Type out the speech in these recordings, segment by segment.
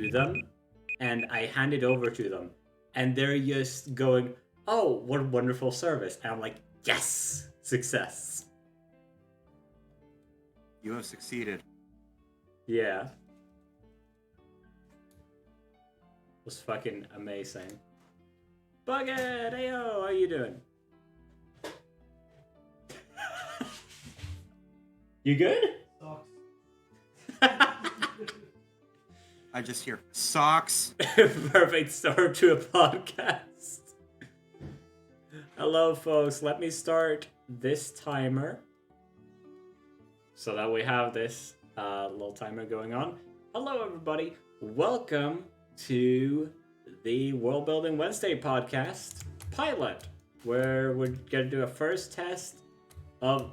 to them, and I hand it over to them, and they're just going, "Oh, what a wonderful service!" And I'm like, "Yes, success." You have succeeded. Yeah, it was fucking amazing. Bucket, heyo, how you doing? You good? I just hear socks. Perfect start to a podcast. Hello, folks. Let me start this timer so that we have this little timer going on. Hello, everybody. Welcome to the World Building Wednesday podcast pilot, where we're going to do a first test of.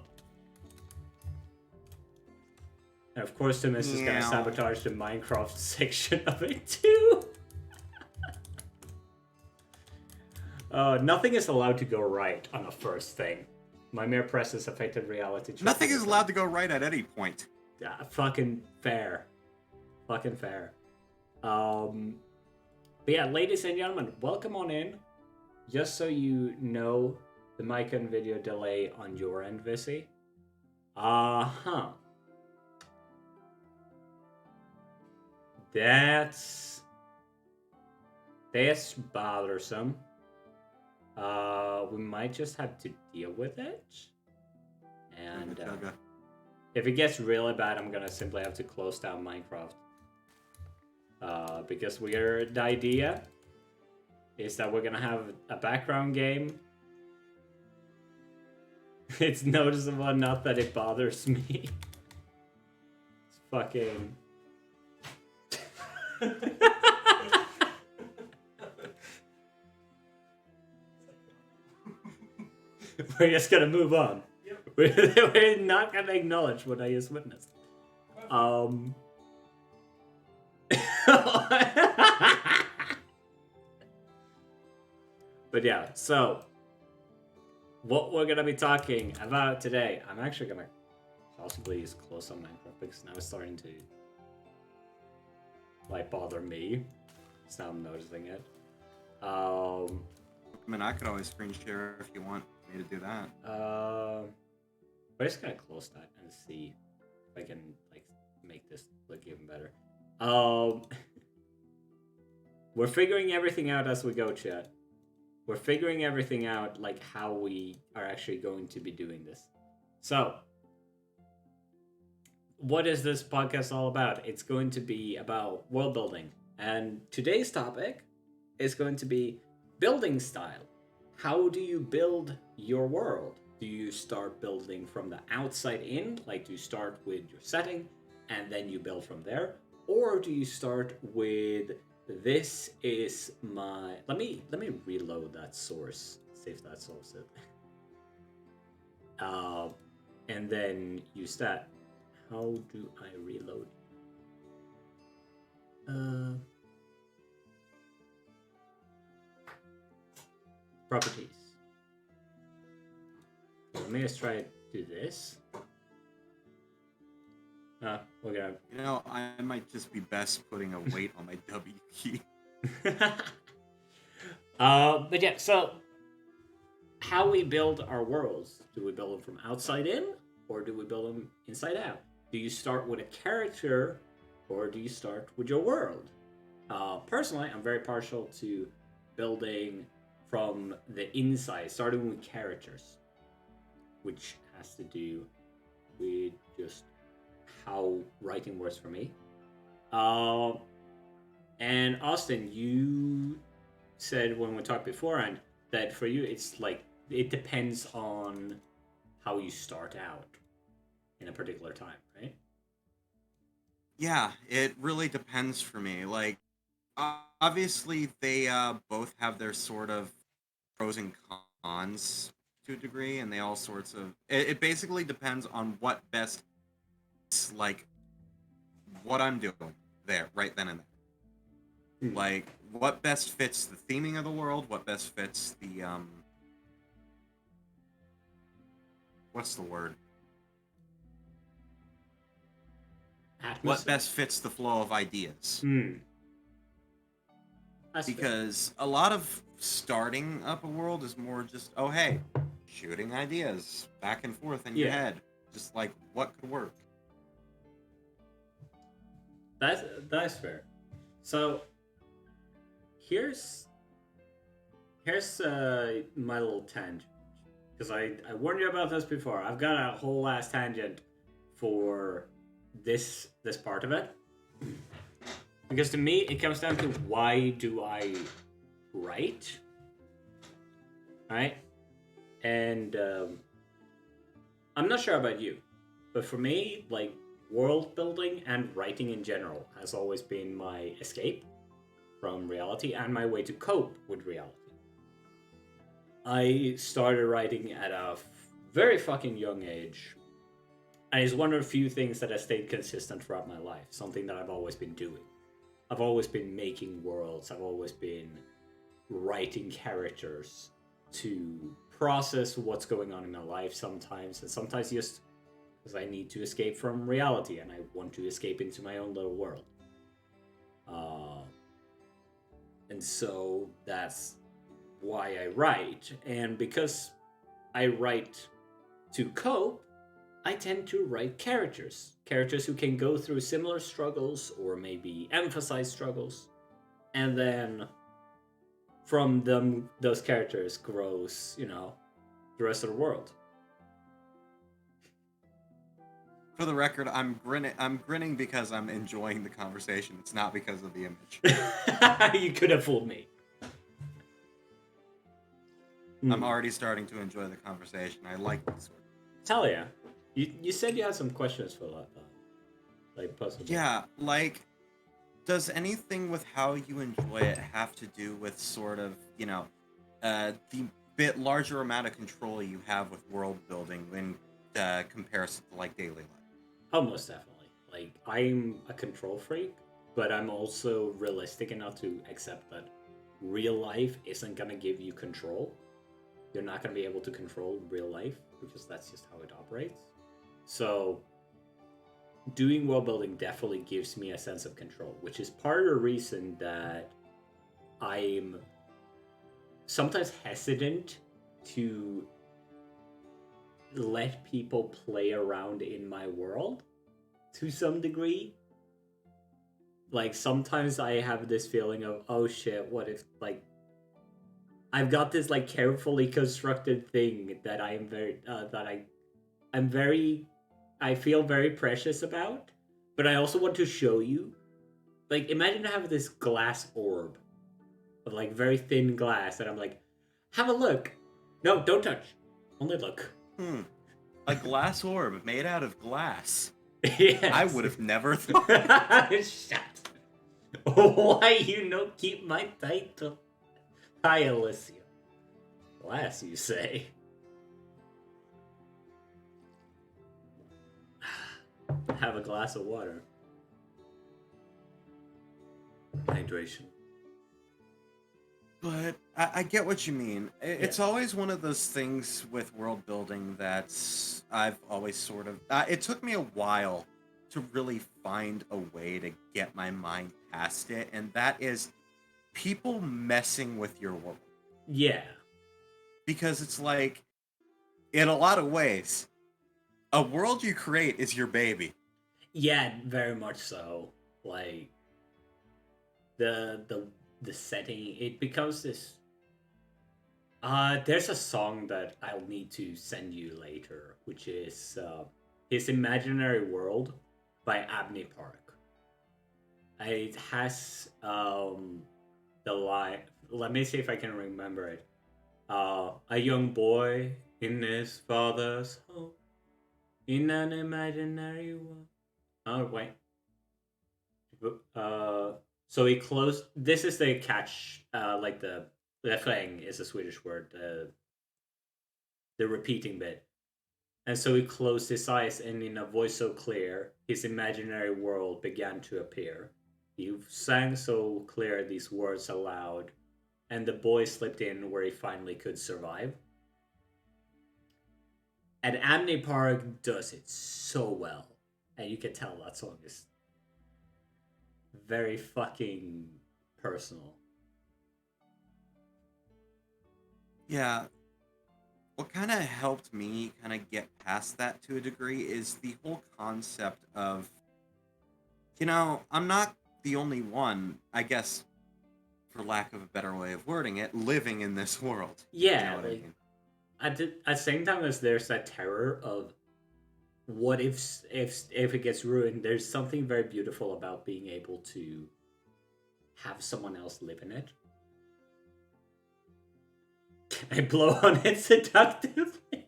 And of course, Timus is going to sabotage the Minecraft section of it too. Nothing is allowed to go right on a first thing. My mere presence affected reality. Nothing is allowed to go right at any point. Yeah, fucking fair. Fucking fair. But yeah, ladies and gentlemen, welcome on in. Just so you know, the mic and video delay on your end, Vissy. Uh-huh. That's bothersome. We might just have to deal with it. And if it gets really bad, I'm gonna simply have to close down Minecraft. Because the idea is that we're gonna have a background game. It's noticeable enough that it bothers me. It's fucking... We're just gonna move on. Yep. We're not gonna acknowledge what I just witnessed. But yeah, so what we're gonna be talking about today, I'm actually gonna possibly just close on Minecraft because now it's starting to like bother me. So now I'm noticing it. I mean, I could always screen share if you want me to do that. We're just gonna close that and see if I can like make this look even better. We're figuring everything out as we go, chat. We're figuring everything out, like how we are actually going to be doing this. So, what is this podcast all about? It's going to be about world building. And today's topic is going to be building style. How do you build your world? Do you start building from the outside in? Like, do you start with your setting and then you build from there? Or do you start with, this is my... Let me reload that source. See if that solves it. And then use that. How do I reload? Properties. Let me just try to do this. We're gonna... You know, I might just be best putting a weight on my W key. But yeah, so how we build our worlds. Do we build them from outside in? Or do we build them inside out? Do you start with a character? Or do you start with your world? Personally, I'm very partial to building from the inside, starting with characters, which has to do with just how writing works for me. And Austin, you said when we talked beforehand that for you it's like it depends on how you start out in a particular time, right? Yeah, it really depends for me. Like, obviously, they both have their sort of pros and cons to a degree, and they all sorts of... It basically depends on what best, like, what I'm doing there, right then and there. Like, what best fits the theming of the world, what best fits the, what's the word? Atmosphere. What best fits the flow of ideas. That's fair. because a lot of starting up a world is more just, oh hey, shooting ideas back and forth in your Yeah, head, just like what could work. that's fair. So here's my little tangent, because I warned you about this before. I've got a whole ass tangent for this part of it, because to me it comes down to why do I write, right? And I'm not sure about you, but for me, like, world building and writing in general has always been my escape from reality and my way to cope with reality. I started writing at a very fucking young age, and it's one of the few things that has stayed consistent throughout my life. Something that I've always been doing. I've always been making worlds. I've always been writing characters to process what's going on in my life sometimes, and sometimes just because I need to escape from reality and I want to escape into my own little world. Uh, and so that's why I write. And because I write to cope, I tend to write characters. Characters who can go through similar struggles or maybe emphasize struggles. And then from them, those characters grows, the rest of the world. For the record, I'm grinning because I'm enjoying the conversation. It's not because of the image. You could have fooled me. I'm already starting to enjoy the conversation. I like this sort of. Hell yeah. You said you had some questions for that, like puzzle. Yeah, like, does anything with how you enjoy it have to do with sort of, the bit larger amount of control you have with world building in comparison to, like, daily life? Oh, most definitely. Like, I'm a control freak, but I'm also realistic enough to accept that real life isn't going to give you control. You're not going to be able to control real life because that's just how it operates. So, doing world building definitely gives me a sense of control, which is part of the reason that I'm sometimes hesitant to let people play around in my world to some degree. Like, sometimes I have this feeling of, oh shit, what if, like, I've got this, like, carefully constructed thing that I'm very I feel very precious about, but I also want to show you. Like, imagine I have this glass orb of, like, very thin glass, and I'm like, have a look. No, don't touch. Only look. A glass orb made out of glass. Yes. I would have never thought. Shut. Why keep my title? Hi, Alicia. Glass, you say? Have a glass of water. Hydration. But I get what you mean. It's always one of those things with world building that I've always sort of. It took me a while to really find a way to get my mind past it, and that is people messing with your world. Yeah. Because it's like, in a lot of ways, a world you create is your baby. Yeah, very much so. Like, the setting, it becomes this. There's a song that I'll need to send you later, which is His Imaginary World by Abney Park. It has the line. Let me see if I can remember it. A young boy in his father's home, in an imaginary world. Oh wait. So he closed. This is the catch. Like the refrain is a Swedish word. The repeating bit. And so he closed his eyes, and in a voice so clear, his imaginary world began to appear. He sang so clear these words aloud, and the boy slipped in where he finally could survive. And Abney Park does it so well, and you can tell that song is very fucking personal. Yeah, what kind of helped me kind of get past that to a degree is the whole concept of, I'm not the only one, I guess, for lack of a better way of wording it, living in this world. You know Yeah, what I like mean? at the same time as there's that terror of what if it gets ruined, there's something very beautiful about being able to have someone else live in it. Can I blow on it seductively?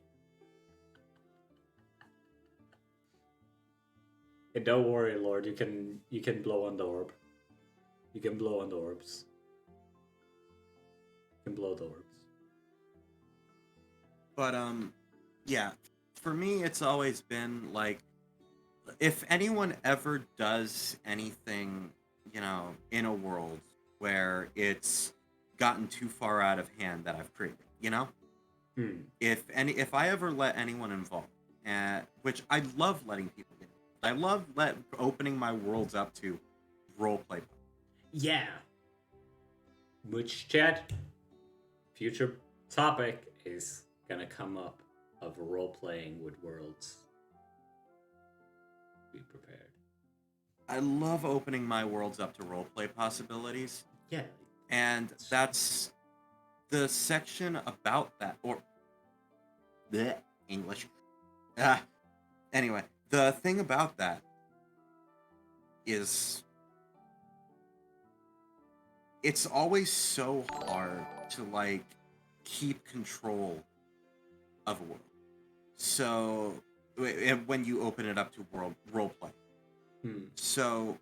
And don't worry, Lord, you can blow on the orb. You can blow on the orbs. You can blow the orbs. But yeah, for me it's always been like, if anyone ever does anything, in a world where it's gotten too far out of hand that I've created, if I ever let anyone involved, which I love letting people get, I love opening my worlds up to role play. Yeah. Which, chat, future topic is gonna come up of role playing with worlds. Be prepared. I love opening my worlds up to roleplay possibilities, Yeah. and that's the section about that, or the English. Ah, anyway, the thing about that is it's always so hard to like keep control of a world. So when you open it up to role play, so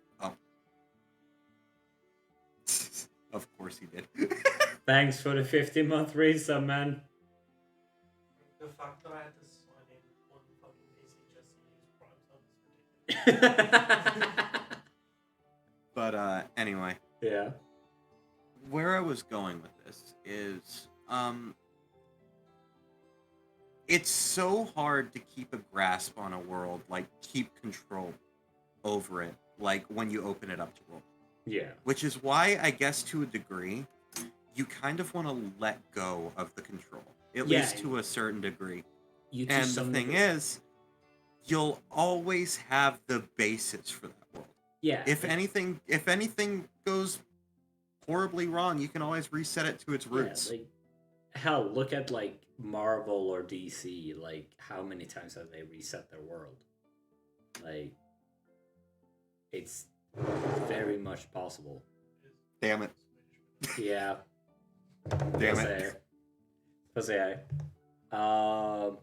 of course he did. Thanks for the 50-month resub, man. The fact that I had to sign in on fucking PC just to use Prime Sub is ridiculous. But anyway. Yeah. Where I was going with this is, it's so hard to keep a grasp on a world, like keep control over it, like when you open it up to role. Yeah. Which is why, I guess, to a degree, you kind of want to let go of the control, at least to a certain degree. And the thing is, you'll always have the basis for that world. Yeah. If anything goes horribly wrong, you can always reset it to its roots. Yeah, like, hell, look at like Marvel or DC. Like, how many times have they reset their world? Like, it's very much possible. Damn it. Yeah. Damn it. Får se. Vad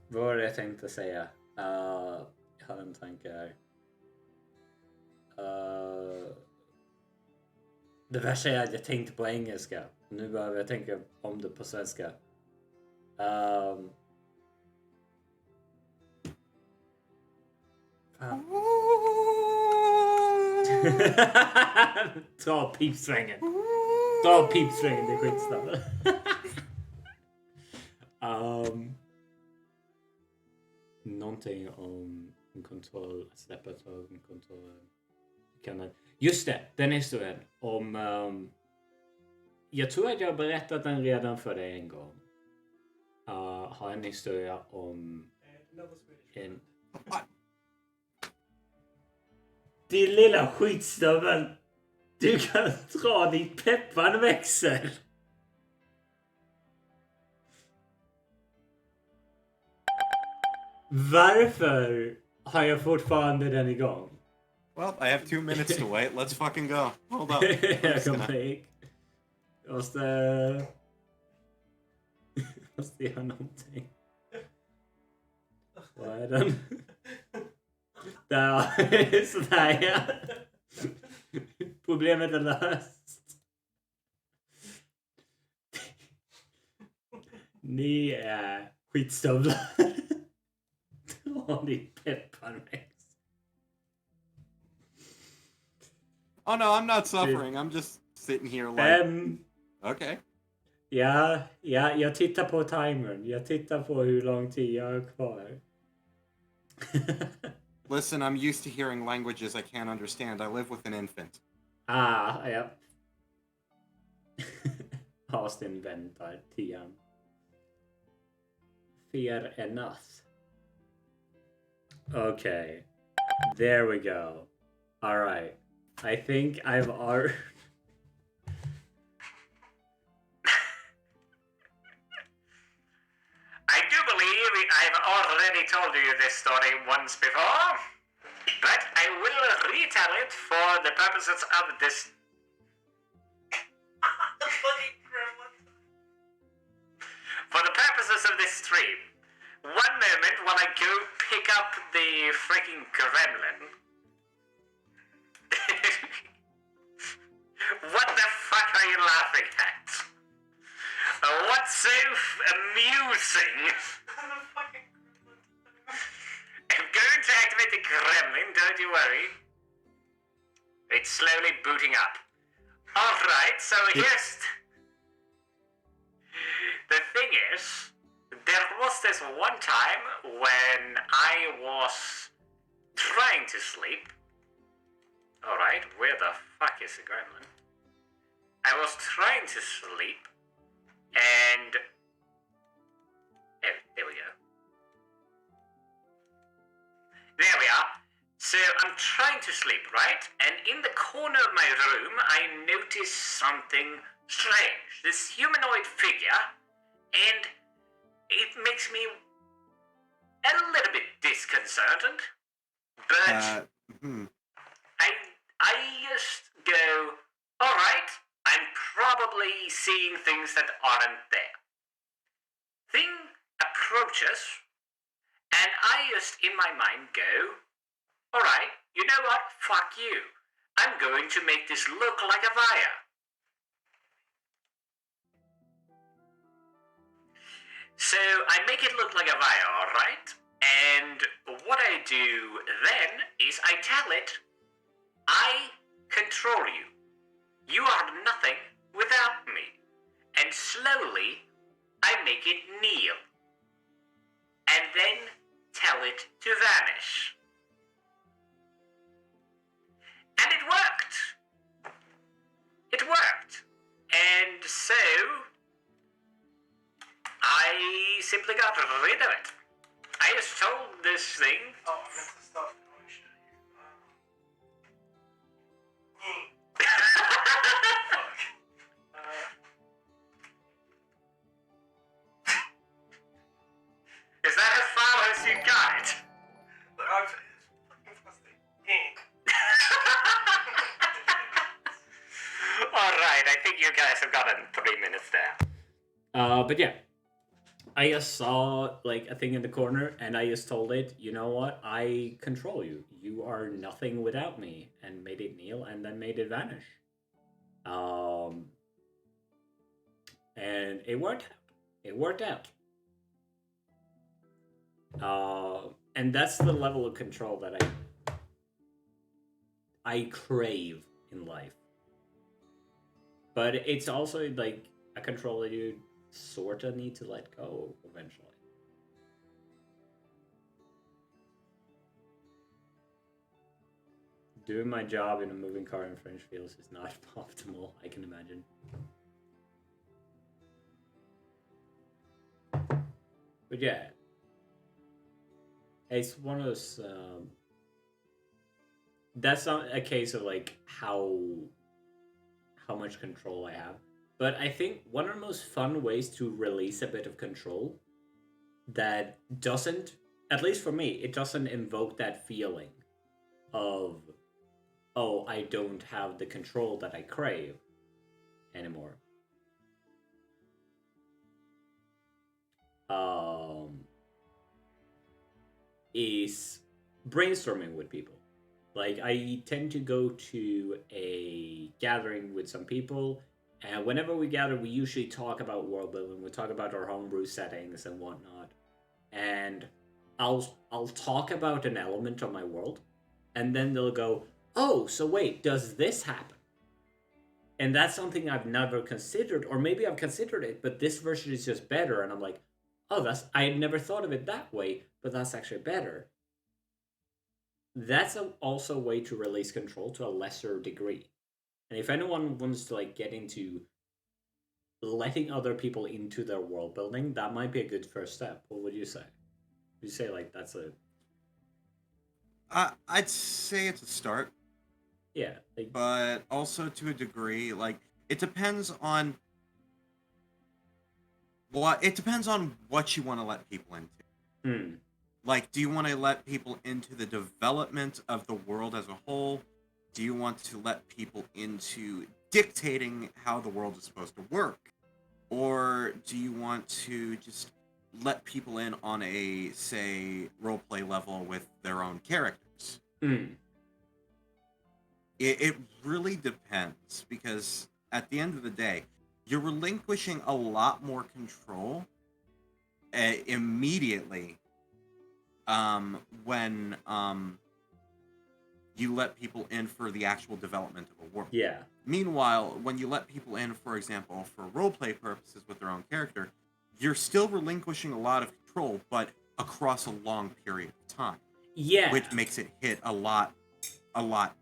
var det jag tänkte säga? Jag hade en tanke här. Det värsta är att jag tänkte på engelska. Nu behöver jag tänka om det på svenska. Ta pipsvängen. Ta pipsvängen, det är skitsnabb. Någonting om en kontroll, släppa tagen kontroll. Just det, den historien om... jag tror att jag har berättat den redan för dig en gång. Har en historia om... en... Din lilla skitstövel! Du kan dra ditt pepparväxel! Varför har jag fortfarande den igång? Well, I have 2 minutes to wait. Let's fucking go. Hold on. Jag måste göra någonting. Vad är den? Där, sådär ja. Problemet är löst. Ni är skitstövlar. Dra ditt pepparväxt. Oh no, I'm not suffering. I'm just sitting here like... Okay. Ja, jag tittar på timern. Jag tittar på hur lång tid jag har kvar. Listen, I'm used to hearing languages I can't understand. I live with an infant. Ja. Austin väntar tian. Fair enough. Okay. There we go. Alright. I think I've already... I do believe I've already told you this story once before, but I will retell it for the purposes of this. Fucking gremlin. For the purposes of this stream. One moment while I go pick up the freaking gremlin. What the fuck are you laughing at? What's so amusing? The fucking gremlin. I'm going to activate the gremlin, don't you worry. It's slowly booting up. Alright, so here's... The thing is, there was this one time when I was trying to sleep. Alright, where the fuck is the gremlin? I was trying to sleep, and... Oh, there we go. There we are. So I'm trying to sleep, right? And in the corner of my room, I noticed something strange. This humanoid figure, and it makes me a little bit disconcerted. But I just go, alright, I'm probably seeing things that aren't there. Thing approaches, and I just in my mind go, alright, you know what? Fuck you. I'm going to make this look like a wire. So I make it look like a wire, alright? And what I do then is I tell it, I control you. You are nothing without me. And slowly, I make it kneel. And then tell it to vanish. And it worked. It worked. And so, I simply got rid of it. I just told this thing. Oh, I meant to stop. Oh, shit. Fuck. Is that as far as you got it? It's fucking fascinating. Alright, I think you guys have gotten 3 minutes there. But yeah. I just saw like a thing in the corner and I just told it, you know what? I control you. You are nothing without me, and made it kneel and then made it vanish. And it worked out. It worked out. And that's the level of control that I crave in life. But it's also like a control that you sort of need to let go eventually. Doing my job in a moving car in French fields is not optimal, I can imagine. But yeah, it's one of those. That's not a case of like how much control I have. But I think one of the most fun ways to release a bit of control that doesn't, at least for me, it doesn't invoke that feeling of, oh, I don't have the control that I crave anymore. Is brainstorming with people. Like, I tend to go to a gathering with some people, and whenever we gather, we usually talk about world building. We talk about our homebrew settings and whatnot. And I'll talk about an element of my world, and then they'll go, "Oh, so wait, does this happen?" And that's something I've never considered, or maybe I've considered it, but this version is just better. And I'm like, "Oh, I had never thought of it that way, but that's actually better." That's also a way to release control to a lesser degree. And if anyone wants to like get into letting other people into their world building, that might be a good first step. What would you say? Would you say like that's a I'd say it's a start, yeah, like but also to a degree, like it depends on what you want to let people into. hmm, Like, do you want to let people into the development of the world as a whole? Do you want to let people into dictating how the world is supposed to work? Or do you want to just let people in on a, say, roleplay level with their own characters? hmm, It really depends because at the end of the day, you're relinquishing a lot more control immediately when you let people in for the actual development of a world. yeah. Meanwhile, when you let people in, for example, for roleplay purposes with their own character, you're still relinquishing a lot of control, but across a long period of time, Yeah. which makes it hit a lot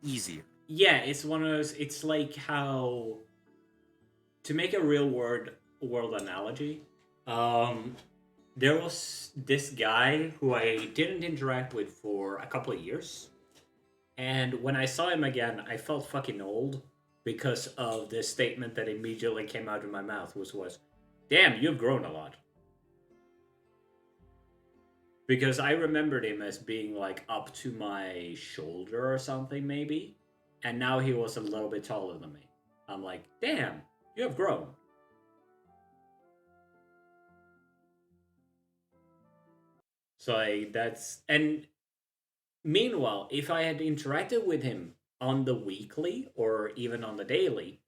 easier. Yeah, it's one of those. It's like how, to make a real world analogy, there was this guy who I didn't interact with for a couple of years, and when I saw him again, I felt fucking old because of this statement that immediately came out of my mouth, which was, "Damn, you've grown a lot." Because I remembered him as being like up to my shoulder or something, maybe. And now he was a little bit taller than me. I'm like, damn, you have grown. So like, that's. And meanwhile, if I had interacted with him on the weekly or even on the daily,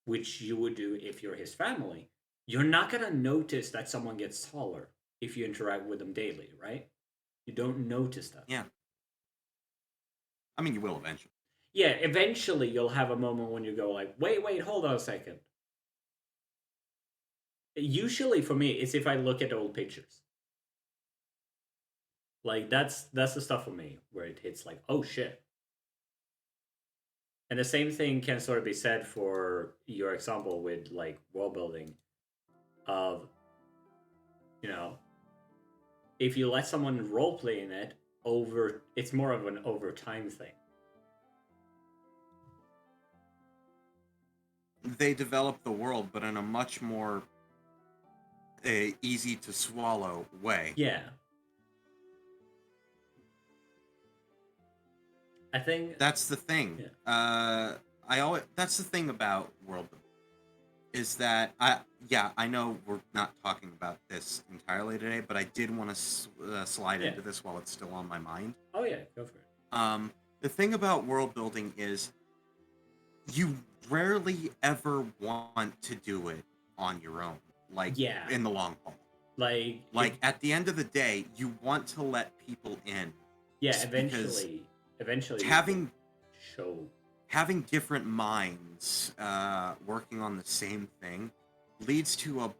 which you would do if you're his family, you're not going to notice that someone gets taller if you interact with them daily, right? You don't notice that. Yeah. I mean, you will eventually. Yeah, eventually you'll have a moment when you go like, wait, hold on a second. Usually for me, it's if I look at old pictures. Like that's the stuff for me where it hits like, oh shit. And the same thing can sort of be said for your example with like world building of, you know, if you let someone role play in it it's more of an over time thing. They develop the world, but in a much more easy to swallow way. Yeah. I think That's the thing. Yeah. That's the thing about world building is that I know we're not talking about this entirely today, but I did want to slide Yeah. into this while it's still on my mind. Oh yeah, go for it. The thing about world building is you rarely ever want to do it on your own, like Yeah. in the long haul. Like At the end of the day, you want to let people in. yeah, just because eventually having different minds working on the same thing leads to a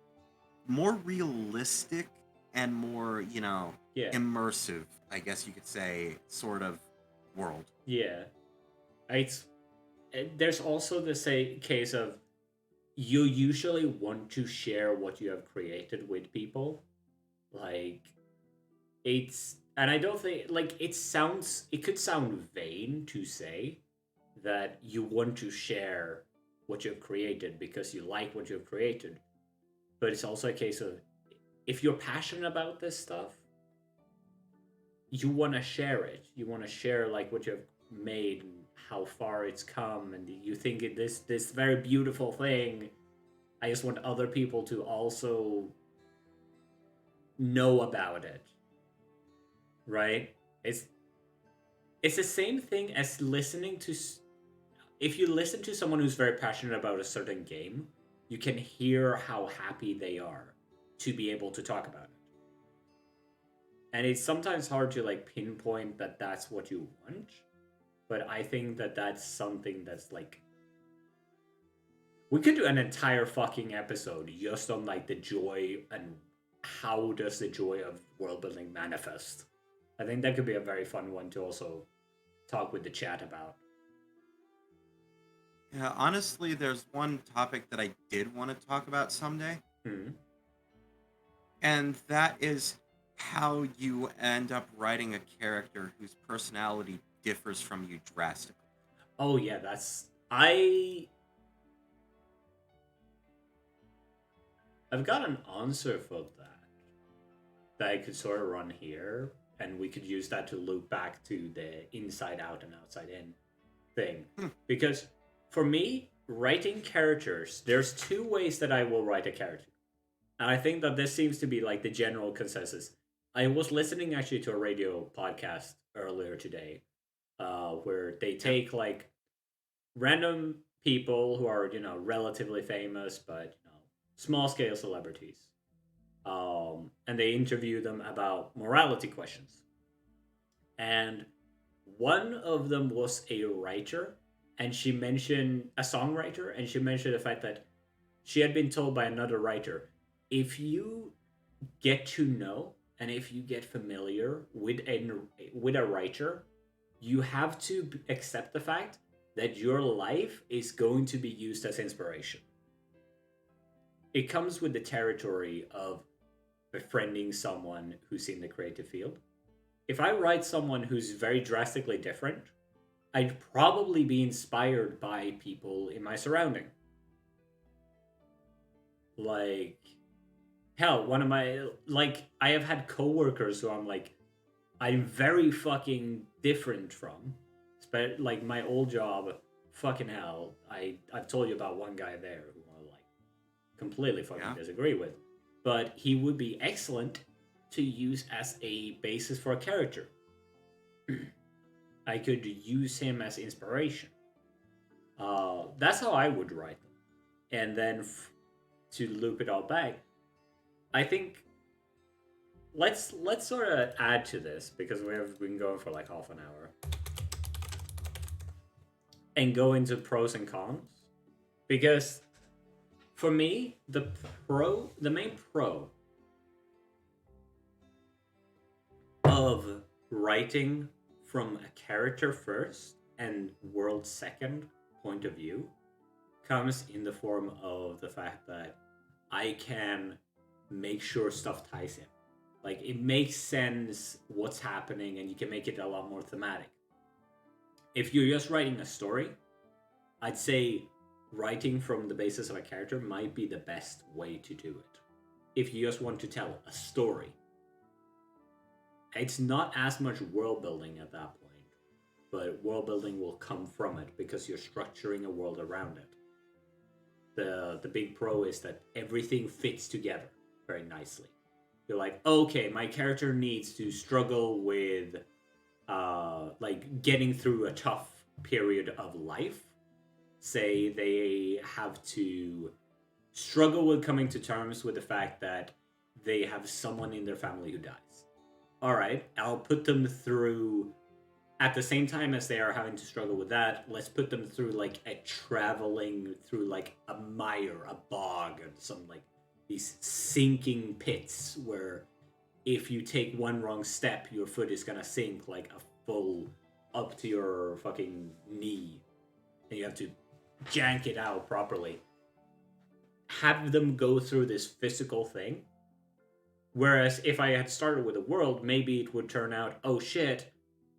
more realistic and more, immersive, I guess you could say, sort of world. Yeah. It's there's also the same case of you usually want to share what you have created with people. Like it's and I don't think like it could sound vain to say that you want to share what you've created because you like what you've created. But it's also a case of if you're passionate about this stuff, you want to share it. You want to share like what you've made and how far it's come, and you think this very beautiful thing. I just want other people to also know about it, right? It's the same thing as listening to. If you listen to someone who's very passionate about a certain game, you can hear how happy they are to be able to talk about it. And it's sometimes hard to like pinpoint that that's what you want, but I think that that's something that's like we could do an entire fucking episode just on like the joy and how does the joy of world building manifest. I think that could be a very fun one to also talk with the chat about. Yeah, honestly, there's one topic that I did want to talk about someday, Hmm. and that is how you end up writing a character whose personality differs from you drastically. Oh yeah, I've got an answer for that I could sort of run here, and we could use that to loop back to the inside out and outside in thing. Hmm, Because for me, writing characters, there's two ways that I will write a character. And I think that this seems to be like the general consensus. I was listening actually to a radio podcast earlier today, where they yeah, take like random people who are, relatively famous, but, small scale celebrities. And they interview them about morality questions. And one of them was a writer, and she mentioned a songwriter, and she mentioned the fact that she had been told by another writer, if you get to know and if you get familiar with a writer, you have to accept the fact that your life is going to be used as inspiration. It comes with the territory of befriending someone who's in the creative field. If I write someone who's very drastically different, I'd probably be inspired by people in my surrounding. Like, hell, one of my, like, I have had coworkers who I'm very fucking different from. Like, my old job, fucking hell, I've told you about one guy there who I, like, completely fucking yeah, disagree with. But he would be excellent to use as a basis for a character. I could use him as inspiration. That's how I would write them. And then to loop it all back, I think let's sort of add to this because we have been going for like half an hour and go into pros and cons. Because for me, the main pro of writing from a character first and world second point of view comes in the form of the fact that I can make sure stuff ties in. Like it makes sense what's happening and you can make it a lot more thematic. If you're just writing a story, I'd say writing from the basis of a character might be the best way to do it. If you just want to tell a story, it's not as much world building at that point, but world building will come from it because you're structuring a world around it. The big pro is that everything fits together very nicely. You're like, okay, my character needs to struggle with like getting through a tough period of life. Say they have to struggle with coming to terms with the fact that they have someone in their family who dies. All right, I'll put them through at the same time as they are having to struggle with that. Let's put them through like a traveling through like a mire, a bog, and some like these sinking pits where if you take one wrong step, your foot is gonna sink like a full up to your fucking knee, and you have to jank it out properly. Have them go through this physical thing. Whereas if I had started with a world, maybe it would turn out, oh shit,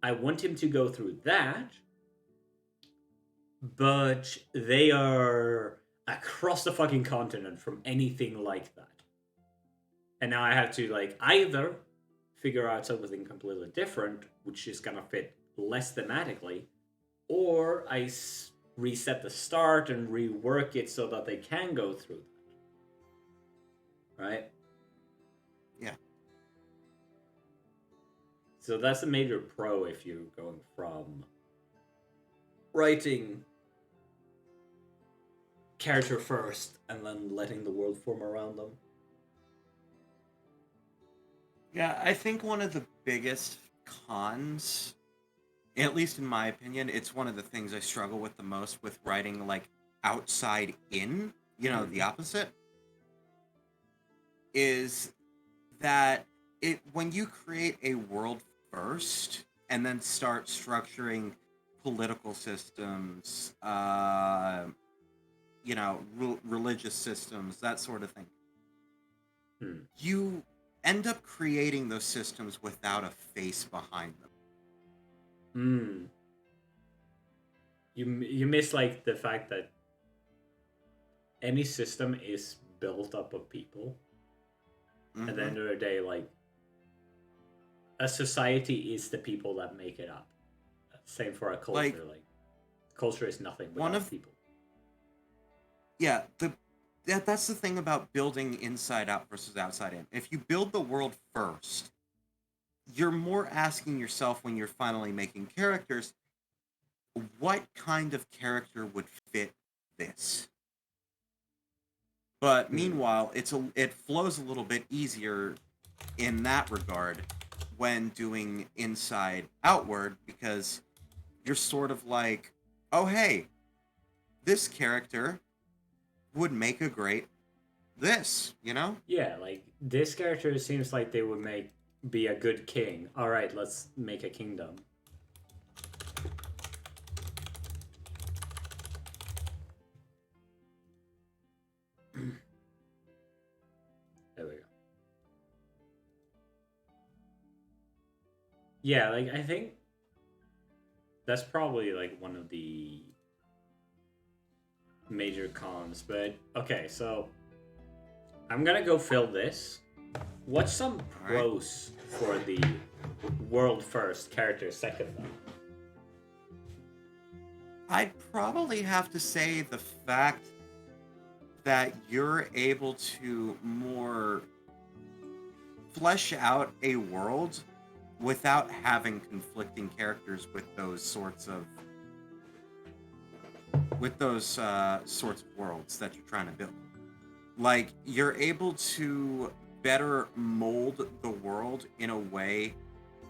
I want him to go through that, but they are across the fucking continent from anything like that. And now I have to like either figure out something completely different, which is gonna fit less thematically, or reset the start and rework it so that they can go through that. Right? yeah. So that's a major pro if you're going from writing character first and then letting the world form around them. Yeah, I think one of the biggest cons, at least in my opinion, it's one of the things I struggle with the most with writing like outside in, the opposite, is that it when you create a world first and then start structuring political systems, religious systems, that sort of thing. Hmm. You end up creating those systems without a face behind them. Hmm. You miss like the fact that any system is built up of people. Mm-hmm. At the end of the day, like a society is the people that make it up. Same for a culture. Like culture is nothing without people. Yeah, that's the thing about building inside out versus outside in. If you build the world first, you're more asking yourself when you're finally making characters, what kind of character would fit this? But meanwhile, it flows a little bit easier in that regard when doing inside outward, because you're sort of like, oh hey, this character would make a great this, you know? Yeah, like this character seems like they would be a good king. All right, let's make a kingdom. There we go. Yeah, like I think that's probably like one of the major cons. But okay, so I'm gonna go fill this. What's some pros for the world first, character second though? I'd probably have to say the fact that you're able to more flesh out a world without having conflicting characters with those sorts of worlds that you're trying to build. Like, you're able to better mold the world in a way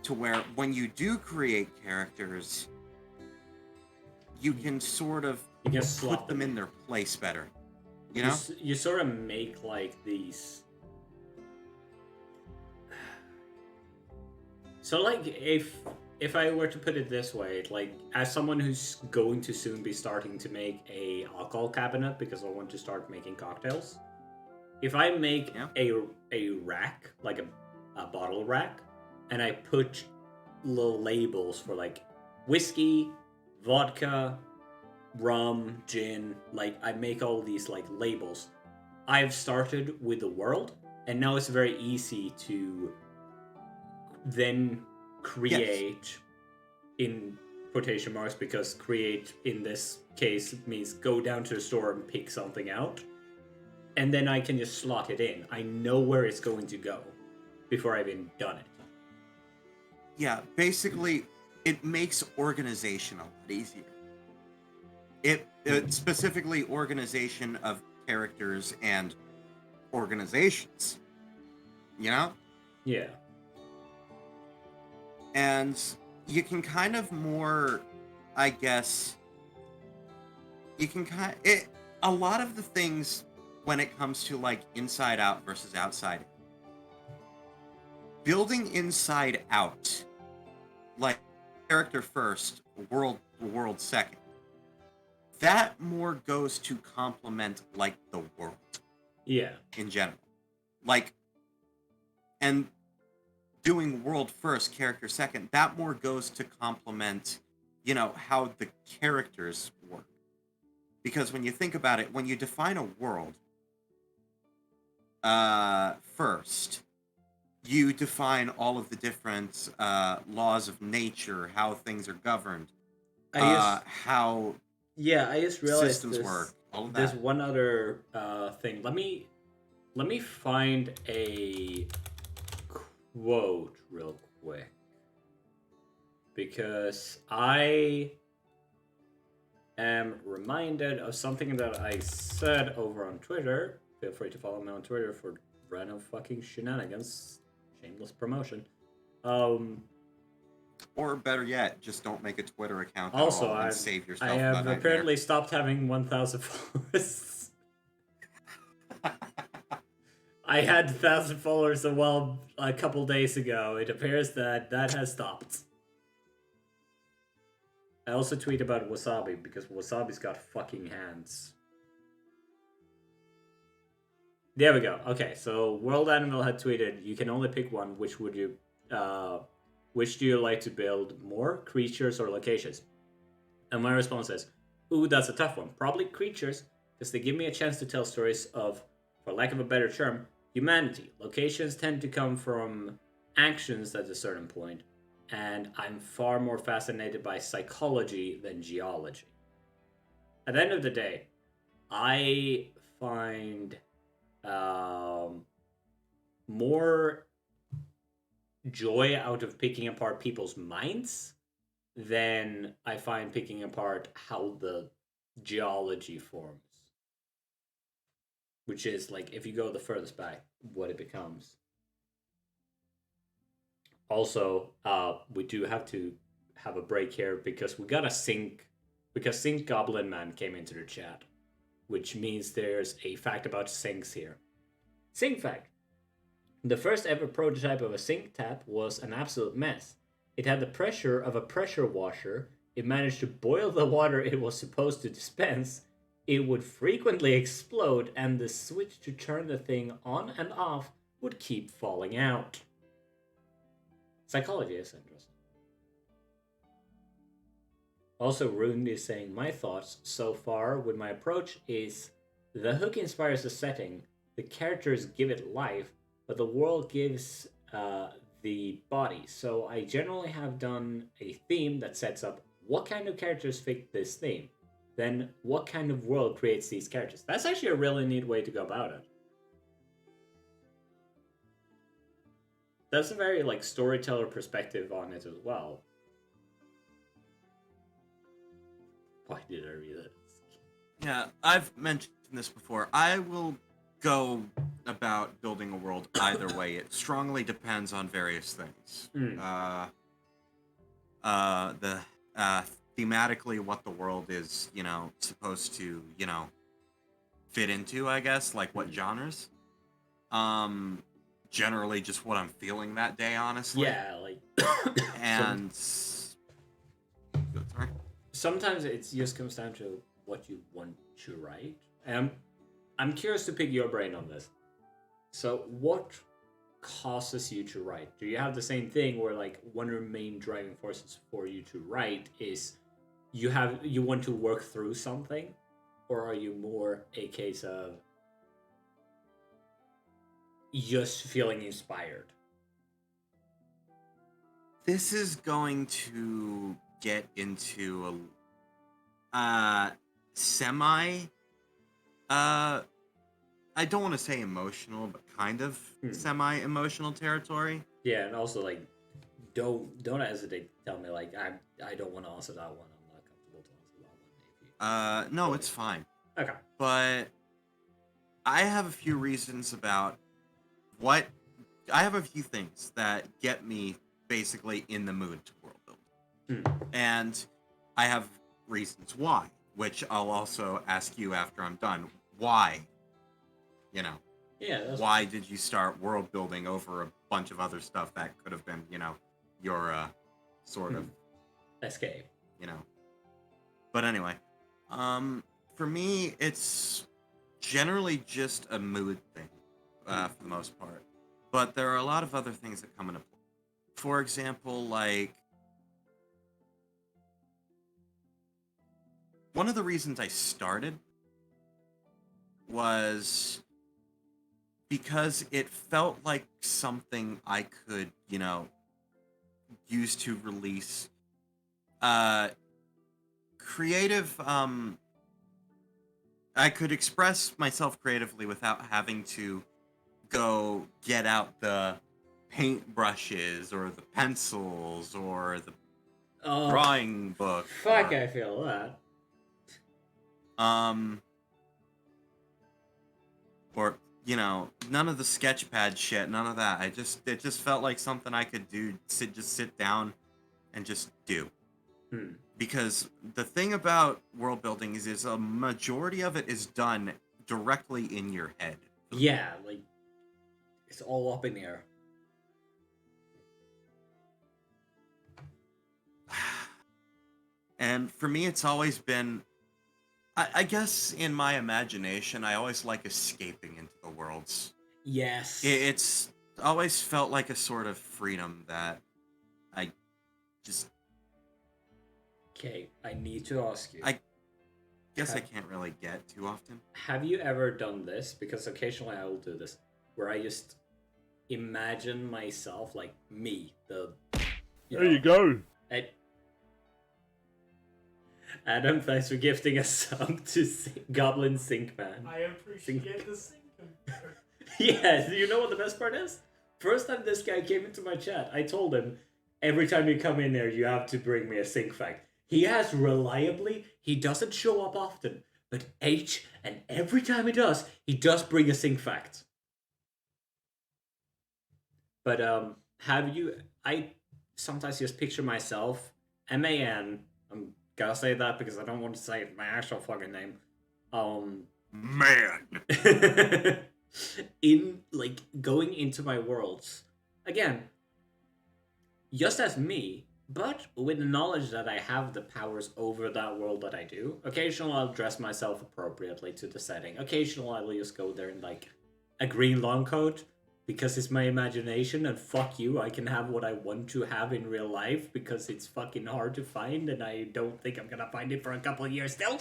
to where when you do create characters, you can sort of put them in their place better. You know? You sort of make like these. So like if I were to put it this way, like as someone who's going to soon be starting to make a alcohol cabinet because I want to start making cocktails, if I make a rack, like a bottle rack, and I put little labels for like whiskey, vodka, rum, gin, like I make all these like labels. I've started with the world, and now it's very easy to then create in quotation marks, because create in this case means go down to the store and pick something out, and then I can just slot it in. I know where it's going to go before I've even done it. Yeah, basically it makes organization a lot easier. It specifically organization of characters and organizations, you know? Yeah. And you can kind of more, I guess, a lot of the things when it comes to like inside out versus outside, building inside out, like character first, world second, that more goes to complement like the world. Yeah. In general. Like, and doing world first, character second, that more goes to complement, how the characters work. Because when you think about it, when you define a world first, you define all of the different laws of nature, how things are governed, how I just realized systems work, all of that. There's one other thing. Let me find a quote real quick, because I am reminded of something that I said over on Twitter. Feel free to follow me on Twitter for random fucking shenanigans. Shameless promotion. Or better yet, just don't make a Twitter account also, and save yourself. I have apparently stopped having 1,000 followers. I had 1,000 followers a couple days ago. It appears that has stopped. I also tweet about Wasabi because Wasabi's got fucking hands. There we go. Okay, so World Animal had tweeted, "You can only pick one. Which would you? Which do you like to build more, creatures or locations?" And my response is, "Ooh, that's a tough one. Probably creatures, because they give me a chance to tell stories of, for lack of a better term, humanity. Locations tend to come from actions at a certain point, and I'm far more fascinated by psychology than geology. At the end of the day, I find more joy out of picking apart people's minds than I find picking apart how the geology forms. Which is like, if you go the furthest back, what it becomes. Also, we do have to have a break here because we got a sync. Because Sync Goblin Man came into the chat, which means there's a fact about sinks here. Sync fact. The first ever prototype of a sink tap was an absolute mess. It had the pressure of a pressure washer. It managed to boil the water it was supposed to dispense. It would frequently explode, and the switch to turn the thing on and off would keep falling out. Psychology is interesting. Also, Rune is saying, my thoughts so far with my approach is the hook inspires the setting, the characters give it life, but the world gives the body. So I generally have done a theme that sets up what kind of characters fit this theme. Then what kind of world creates these characters. That's actually a really neat way to go about it. That's a very like storyteller perspective on it as well. Why did I read it? Yeah, I've mentioned this before. I will go about building a world either way. It strongly depends on various things. Thematically, what the world is, supposed to, fit into, I guess, like what genres. Generally, just what I'm feeling that day, honestly. Yeah, like and sorry. Sometimes it just comes down to what you want to write. I'm curious to pick your brain on this. So, what causes you to write? Do you have the same thing where, like, one of the main driving forces for you to write is you want to work through something, or are you more a case of just feeling inspired? This is going to get into a semi I don't want to say emotional, but kind of semi-emotional territory. Yeah, and also like don't hesitate to tell me like I don't want to answer that one. I'm not comfortable to answer that one. No, it's fine. Okay. But I have a few reasons about I have a few things that get me basically in the mood to world build. And I have reasons why, which I'll also ask you after I'm done. Why? Yeah. Why did you start world building over a bunch of other stuff that could have been, your sort of escape? But anyway, for me, it's generally just a mood thing, for the most part. But there are a lot of other things that come into play. For example, like, one of the reasons I started was because it felt like something I could, use to release creative, I could express myself creatively without having to go get out the paint brushes or the pencils or the drawing book. Fuck, I feel that. Or, none of the sketchpad shit, none of that. It just felt like something I could do, sit down and just do. Because the thing about world building is a majority of it is done directly in your head. Yeah, like, it's all up in the air. And for me, it's always been, I guess in my imagination, I always like escaping into the worlds. Yes. It's always felt like a sort of freedom that I just, Okay, I need to ask you. I guess I Have- can't really get too often. Have you ever done this? Because occasionally I will do this, where I just imagine myself like me, There you go. Ed- Adam, thanks for gifting a sub to Goblin Sink Man. I appreciate the sync. Yeah, you know what the best part is? First time this guy came into my chat, I told him, every time you come in there, you have to bring me a sync fact. He has reliably, he doesn't show up often, but and every time he does bring a sync fact. But have you, I sometimes just picture myself, MAN, I'm gonna say that because I don't want to say my actual fucking name. Man! In like going into my worlds again, just as me, but with the knowledge that I have the powers over that world that I do. Occasionally I'll dress myself appropriately to the setting. Occasionally I'll just go there in like a green long coat because it's my imagination, and fuck you, I can have what I want to have in real life because it's fucking hard to find and I don't think I'm gonna find it for a couple of years still.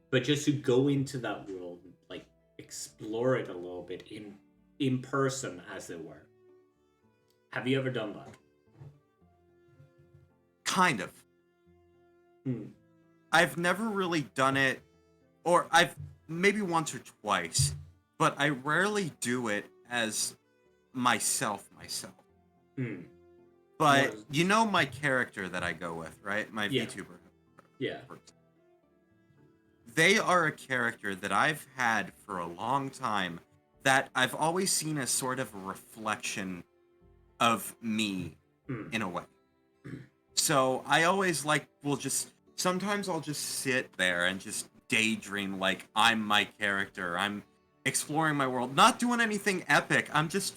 But just to go into that world, like explore it a little bit in person, as it were. Have you ever done that? Kind of. Hmm. I've never really done it, or I've maybe once or twice, but I rarely do it as myself. Hmm. But Was- you know my character that I go with, right? My Yeah. VTuber. Yeah. They are a character that I've had for a long time that I've always seen as sort of a reflection of me Hmm. in a way. So I always sometimes I'll just sit there and just daydream like I'm my character. I'm exploring my world, not doing anything epic. I'm just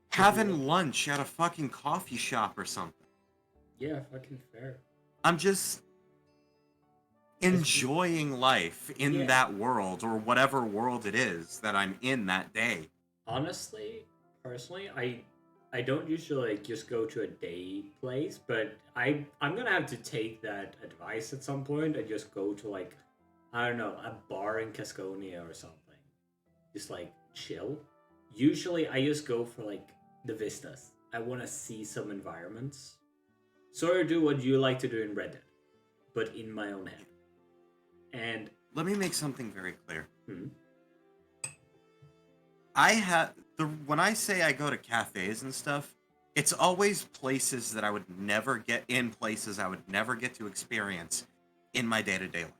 having lunch at a fucking coffee shop or something. Yeah, fucking fair. I'm just enjoying life in Yeah. that world or whatever world it is that I'm in that day. Honestly, personally, I don't usually like just go to a day place, but I'm gonna have to take that advice at some point and just go to like, I don't know, a bar in Casconia or something. Just like chill. Usually I just go for like the vistas. I wanna see some environments. Sort of do what you like to do in Red Dead, but in my own head. And Let me make something very clear. hmm, When I say I go to cafes and stuff, it's always places that I would never get in, places I would never get to experience in my day-to-day life.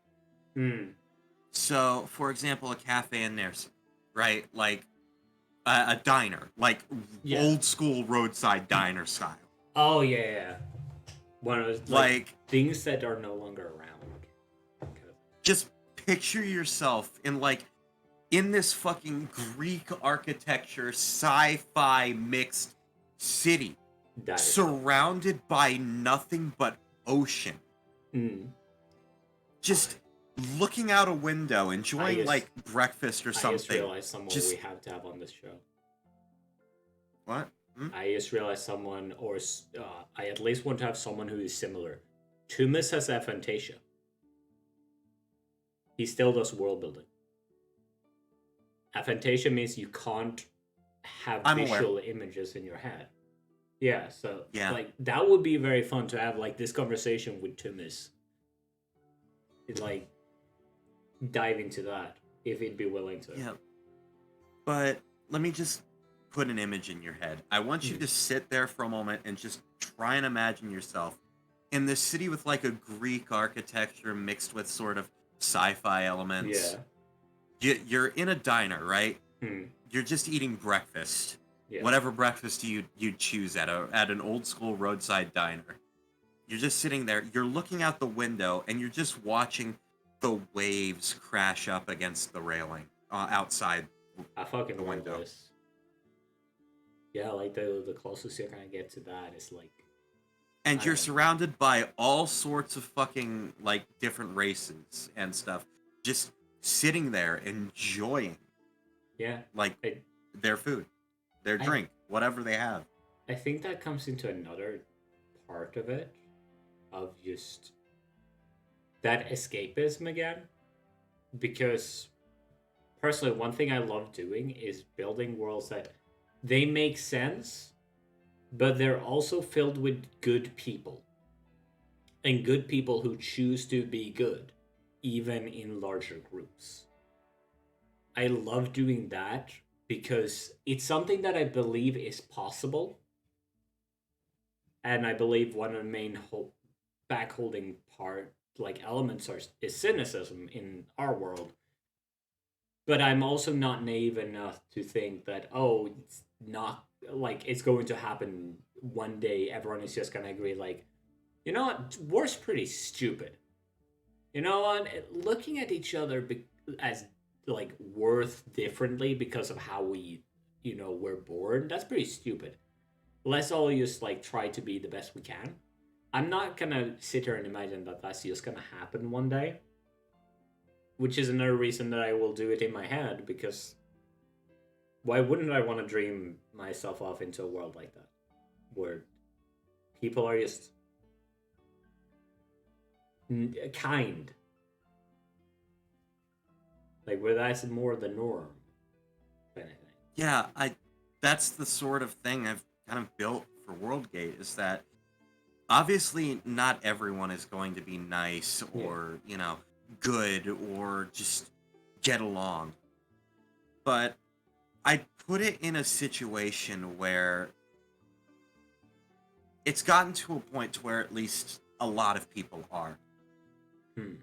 hmm, So, for example, a cafe in there, right? Like a diner, like Yeah. old school roadside diner style. oh yeah. One of those Like, things that are no longer around. just picture yourself in this fucking Greek architecture, sci-fi mixed city, That is- surrounded by nothing but ocean. Hmm. Just looking out a window, enjoying just- like breakfast or I just something. realized someone Just- we have to have on this show. What? I just realized someone, or I at least want to have someone who is similar. Tumis has aphantasia. He still does world building. Aphantasia means you can't have I'm aware. visual images in your head. Yeah, so Yeah. like that would be very fun to have like this conversation with Tumis. Like dive into that if he'd be willing to. Yeah. But let me just put an image in your head. I want you to sit there for a moment and just try and imagine yourself in this city with like a Greek architecture mixed with sort of sci-fi elements. Yeah. You're in a diner, right? Hmm. You're just eating breakfast. Yeah. Whatever breakfast you'd choose at an old school roadside diner. You're just sitting there, you're looking out the window, and you're just watching the waves crash up against the railing outside. I fucking the love window. this. Yeah, like the closest you're gonna get to that is like And I you're don't know. surrounded by all sorts of fucking like different races and stuff, just sitting there enjoying Yeah, like I their food, their I drink, whatever they have. I think that comes into another part of it, of just that escapism again. Because personally, one thing I love doing is building worlds that they make sense, but they're also filled with good people. And good people who choose to be good, even in larger groups. I love doing that because it's something that I believe is possible. And I believe one of the main backholding part, like elements, is cynicism in our world. But I'm also not naive enough to think that, oh, it's not like it's going to happen one day. Everyone is just going to agree, like, you know what? War's pretty stupid. You know what? Looking at each other as like worth differently because of how we, we're born, that's pretty stupid. Let's all just like try to be the best we can. I'm not gonna sit here and imagine that that's just gonna happen one day, which is another reason that I will do it in my head, because why wouldn't I want to dream myself off into a world like that where people are just kind, like where that's more the norm, kind of thing. Yeah, I that's the sort of thing I've kind of built for Worldgate, is that obviously not everyone is going to be nice or, good or just get along. But I put it in a situation where it's gotten to a point to where at least a lot of people are. Hmm.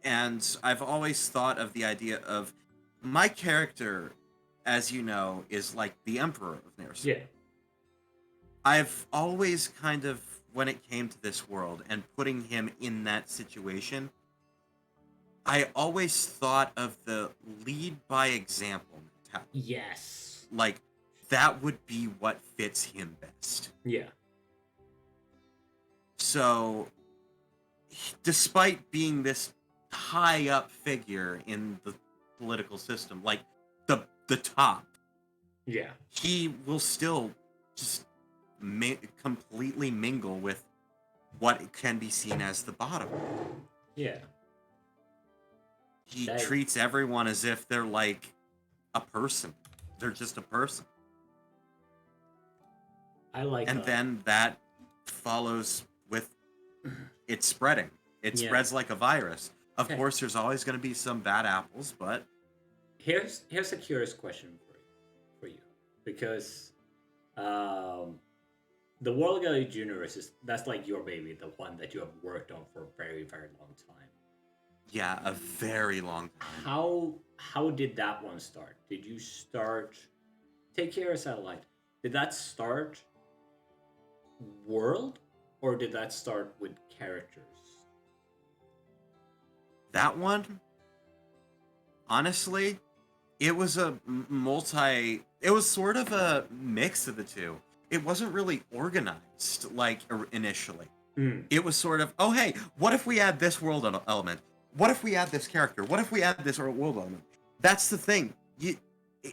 And I've always thought of the idea of my character, as you know, is like the Emperor of Nersa. Yeah. I've always kind of, when it came to this world and putting him in that situation, I always thought of the lead by example mentality. Yes. Like, that would be what fits him best. Yeah. So, despite being this high up figure in the political system, like the top, Yeah. he will still just completely mingle with what can be seen as the bottom. Yeah. He That- treats everyone as if they're like a person. They're just a person. I like And that. then that follows with it spreading. It Yeah. spreads like a virus. Of Okay. course, there's always going to be some bad apples, but Here's a curious question for you, because the World Galaxy universe that's like your baby, the one that you have worked on for a very, very long time. yeah, a very long time. How did that one start? Did you start Take Care of Satellite? Did that start world, or did that start with characters? That one, honestly, it was it was sort of a mix of the two. It wasn't really organized like initially. Mm. It was sort of, oh hey, what if we add this world element? What if we add this character? What if we add this world element? That's the thing.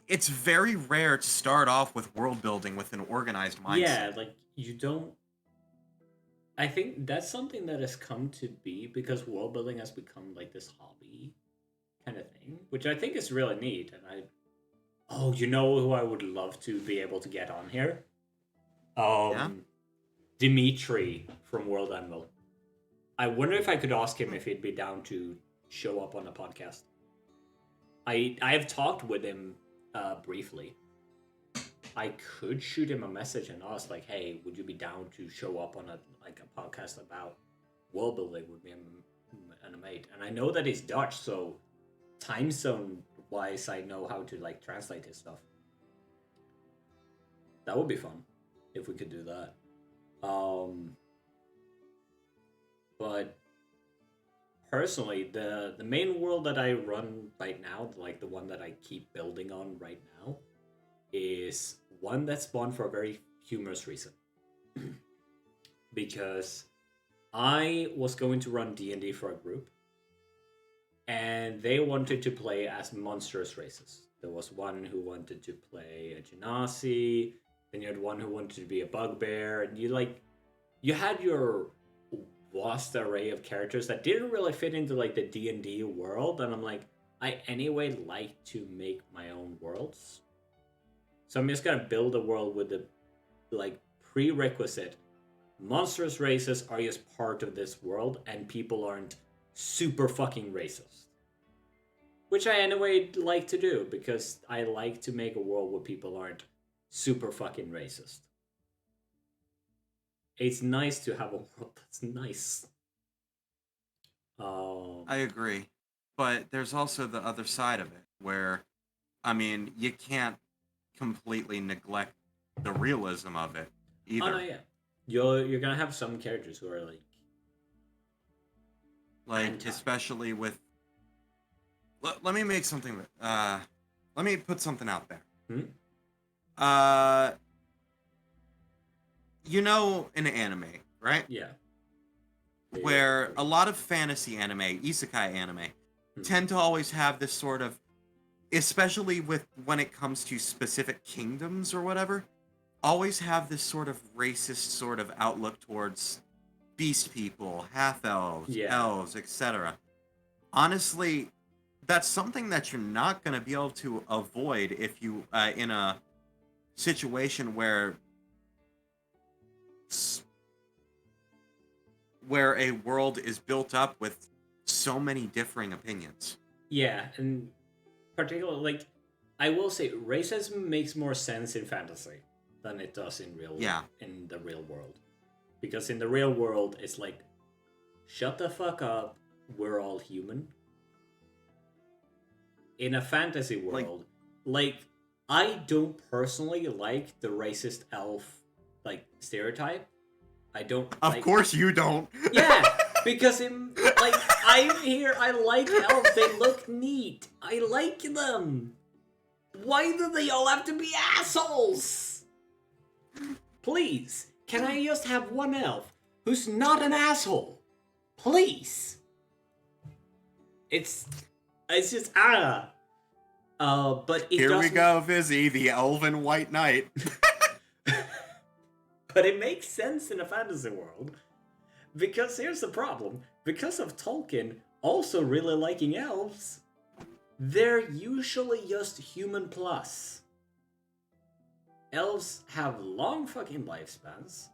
It's very rare to start off with world building with an organized mindset. Yeah, like you don't. I think that's something that has come to be because world building has become like this hobby kind of thing, which I think is really neat. And you know who I would love to be able to get on here? Yeah? Dimitri from World Anvil. I wonder if I could ask him if he'd be down to show up on a podcast. I have talked with him briefly. I could shoot him a message and ask, like, hey, would you be down to show up on a podcast about world building with me and a mate? And I know that he's Dutch, so time zone wise, I know how to like translate his stuff. That would be fun if we could do that. But personally, the main world that I run right now, like the one that I keep building on right now, is one that spawned for a very humorous reason. Because I was going to run D&D for a group, and they wanted to play as monstrous races. There was one who wanted to play a genasi, then you had one who wanted to be a bugbear, and you had your vast array of characters that didn't really fit into like the D&D world, and I'm like, I anyway like to make my own worlds. So I'm just gonna build a world with the like prerequisite. Monstrous races are just part of this world, and people aren't super fucking racist. Which I anyway like to do, because I like to make a world where people aren't super fucking racist. It's nice to have a world that's nice. I agree. But there's also the other side of it, where, I mean, you can't completely neglect the realism of it either. Oh no, yeah. You're gonna have some characters who are like anti. especially with. Let me make something. Let me put something out there. You know, an anime, right? Yeah. Where a lot of fantasy anime, isekai anime, tend to always have this sort of, especially with when it comes to specific kingdoms or whatever, always have this sort of racist sort of outlook towards beast people, half-elves, elves, etc. Honestly, that's something that you're not going to be able to avoid if you, in a situation where a world is built up with so many differing opinions. Yeah, and particularly, like, I will say, racism makes more sense in fantasy than it does in in the real world. Because in the real world, it's like, shut the fuck up, we're all human. In a fantasy world, like I don't personally like the racist elf, like, stereotype. I don't. Of course you don't. Yeah, because I'm here. I like elves. They look neat. I like them. Why do they all have to be assholes? Please, can I just have one elf who's not an asshole? Please. It's just but it Here we doesn't- go, Vizzy, the elven white knight. But it makes sense in a fantasy world. Because here's the problem. Because of Tolkien also really liking elves, they're usually just human plus. Elves have long fucking lifespans.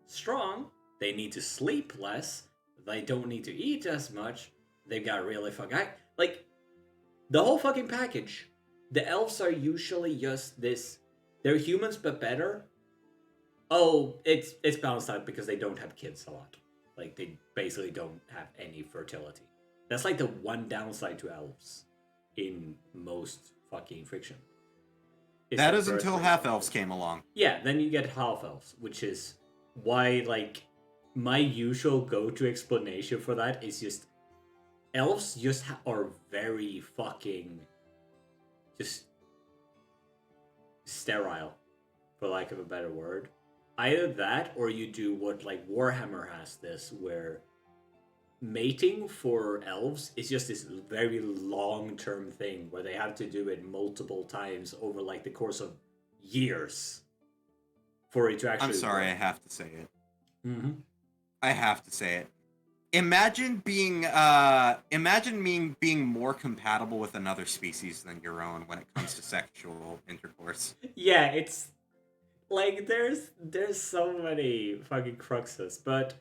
Strong. They need to sleep less. They don't need to eat as much. They got really fucking... Like, the whole fucking package. The elves are usually just this... They're humans but better. Oh, it's balanced out because they don't have kids a lot. Like, they basically don't have any fertility. That's like the one downside to elves in most fucking fiction. That is until half-elves came along. Yeah, then you get half-elves, which is why, like, my usual go-to explanation for that is just elves just are very fucking just sterile, for lack of a better word. Either that, or you do what, like, Warhammer has this, where mating for elves is just this very long-term thing, where they have to do it multiple times over, like, the course of years for it to actually I'm sorry, work. I have to say it. Mm-hmm. I have to say it. Imagine being more compatible with another species than your own when it comes to sexual intercourse. Yeah, it's like there's so many fucking cruxes, but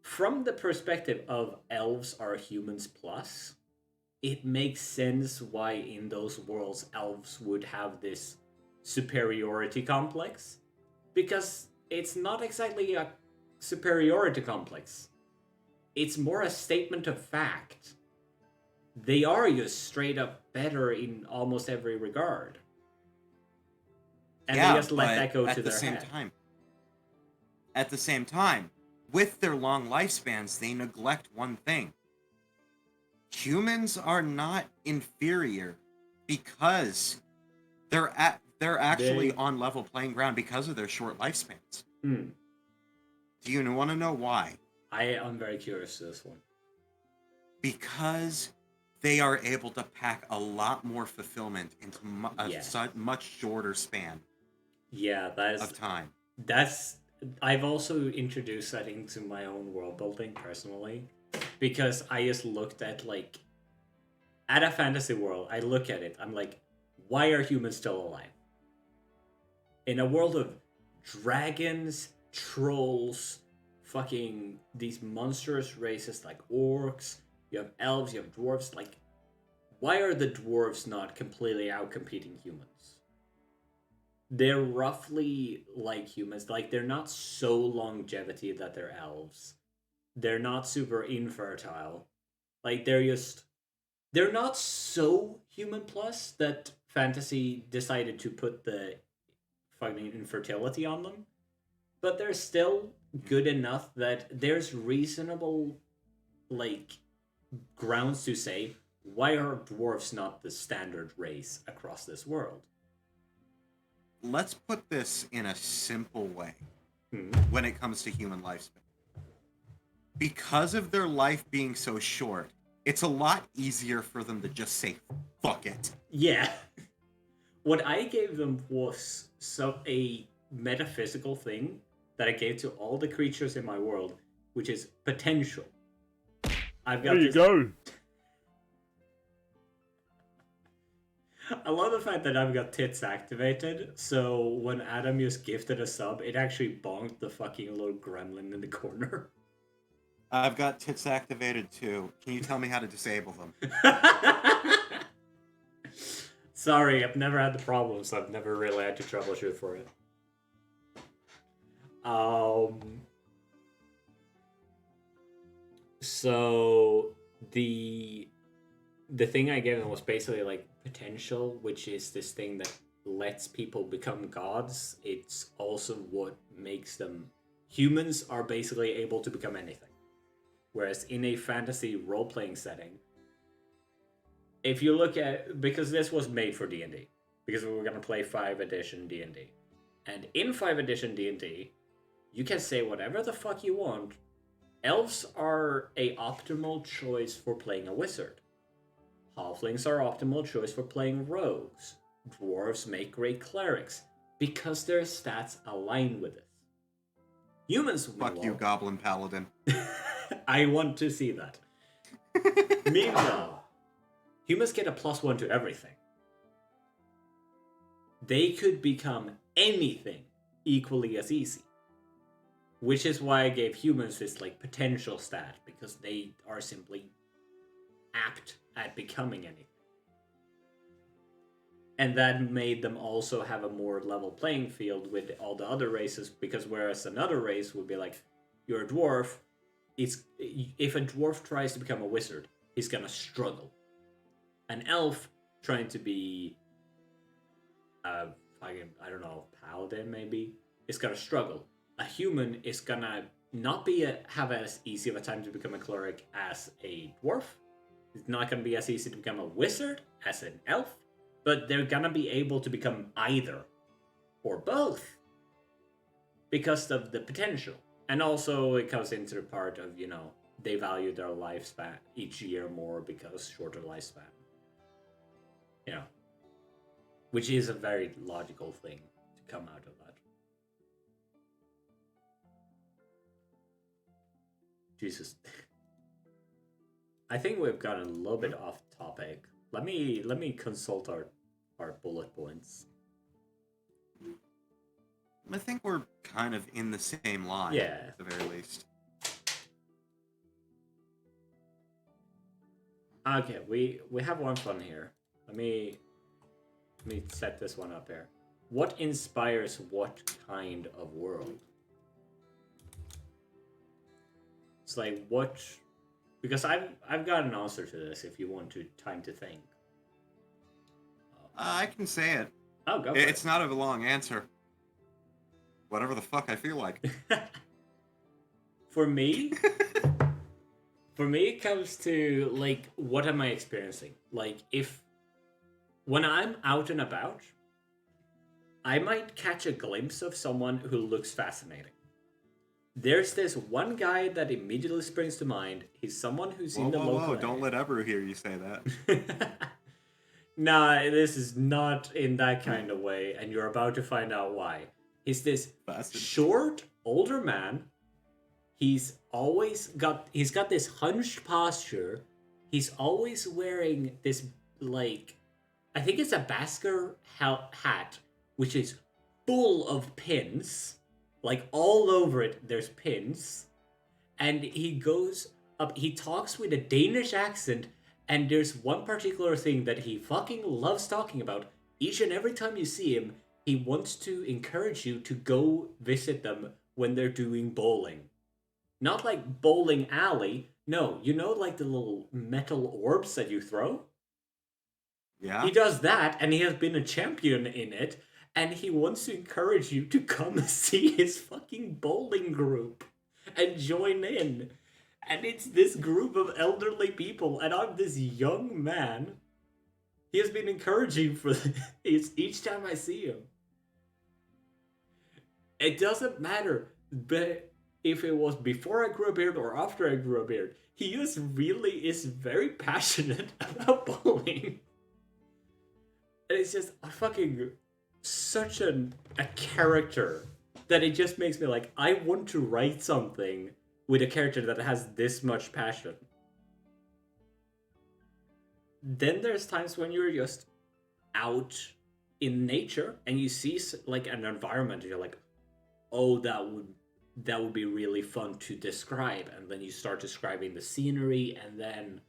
from the perspective of elves are humans plus, it makes sense why in those worlds elves would have this superiority complex, because it's not exactly a superiority complex. It's more a statement of fact. They are just straight up better in almost every regard. And yeah, they just let but that go at to the their same head. time. At the same time, with their long lifespans, they neglect one thing. Humans are not inferior because they're actually They- on level playing ground because of their short lifespans. Hmm. Do you want to know why? I'm very curious to this one. Because they are able to pack a lot more fulfillment into Yeah. much shorter span Yeah, of time. that's. I've also introduced that into my own world building personally, because I just looked at like at a fantasy world. I look at it. I'm like, why are humans still alive? In a world of dragons, trolls, fucking these monstrous races like orcs, you have elves, you have dwarves, like, why are the dwarves not completely outcompeting humans? They're roughly like humans, like, they're not so longevity that they're elves. They're not super infertile. Like, they're not so human plus that fantasy decided to put the fucking infertility on them, but they're still good enough that there's reasonable, like, grounds to say, why are dwarves not the standard race across this world? Let's put this in a simple way when it comes to human lifespan. Because of their life being so short, it's a lot easier for them to just say, fuck it. Yeah. What I gave them was a metaphysical thing that I gave to all the creatures in my world, which is potential. I've got There you this. go. I love the fact that I've got tits activated, so when Adam just gifted a sub, it actually bonked the fucking little gremlin in the corner. I've got tits activated too. Can you tell me how to disable them? Sorry, I've never had the problem, so I've never really had to troubleshoot for it. So the thing I gave them was basically like potential, which is this thing that lets people become gods. It's also what makes them humans are basically able to become anything. Whereas in a fantasy role-playing setting, if you look at, because this was made for D&D, because we were going to play 5th edition D&D. And in 5th edition D&D, you can say whatever the fuck you want. Elves are a optimal choice for playing a wizard. Halflings are optimal choice for playing rogues. Dwarves make great clerics because their stats align with it. Humans, Fuck you, Goblin Paladin. I want to see that. Meanwhile, humans get a +1 to everything. They could become anything equally as easy. Which is why I gave humans this like potential stat, because they are simply apt at becoming anything. And that made them also have a more level playing field with all the other races, because whereas another race would be like, you're a dwarf, if a dwarf tries to become a wizard, he's gonna struggle. An elf trying to be I don't know, paladin maybe, is gonna struggle. A human is gonna not have as easy of a time to become a cleric as a dwarf. It's not gonna be as easy to become a wizard as an elf, but they're gonna be able to become either or both because of the potential. And also it comes into the part of, they value their lifespan each year more because shorter lifespan. Which is a very logical thing to come out of that. Jesus. I think we've gotten a little bit off topic. Let me consult our bullet points. I think we're kind of in the same line, Yeah. at the very least. Okay, we have one fun here. Let me set this one up here. What inspires what kind of world? It's like what, because I've got an answer to this if you want time to think. I can say it. Oh, go for It's not a long answer. Whatever the fuck I feel like. For me, it comes to like, what am I experiencing? Like, when I'm out and about, I might catch a glimpse of someone who looks fascinating. There's this one guy that immediately springs to mind. He's someone who's in the local Don't area. let Ebru hear you say that. Nah, this is not in that kind of way, and you're about to find out why. He's this Bastard. short, older man. He's got this hunched posture. He's always wearing this, like, I think it's a Basker hat, which is full of pins. Like, all over it, there's pins. And he goes up, he talks with a Danish accent, and there's one particular thing that he fucking loves talking about. Each and every time you see him, he wants to encourage you to go visit them when they're doing bowling. Not like bowling alley. No, you know, like the little metal orbs that you throw? Yeah. He does that, and he has been a champion in it, and he wants to encourage you to come see his fucking bowling group and join in. And it's this group of elderly people, and I'm this young man. He has been encouraging for this each time I see him. It doesn't matter but if it was before I grew a beard or after I grew a beard. He is very passionate about bowling. And it's just a fucking such a character that it just makes me like, I want to write something with a character that has this much passion. Then there's times when you're just out in nature and you see like an environment and you're like, oh, that would be really fun to describe. And then you start describing the scenery, and then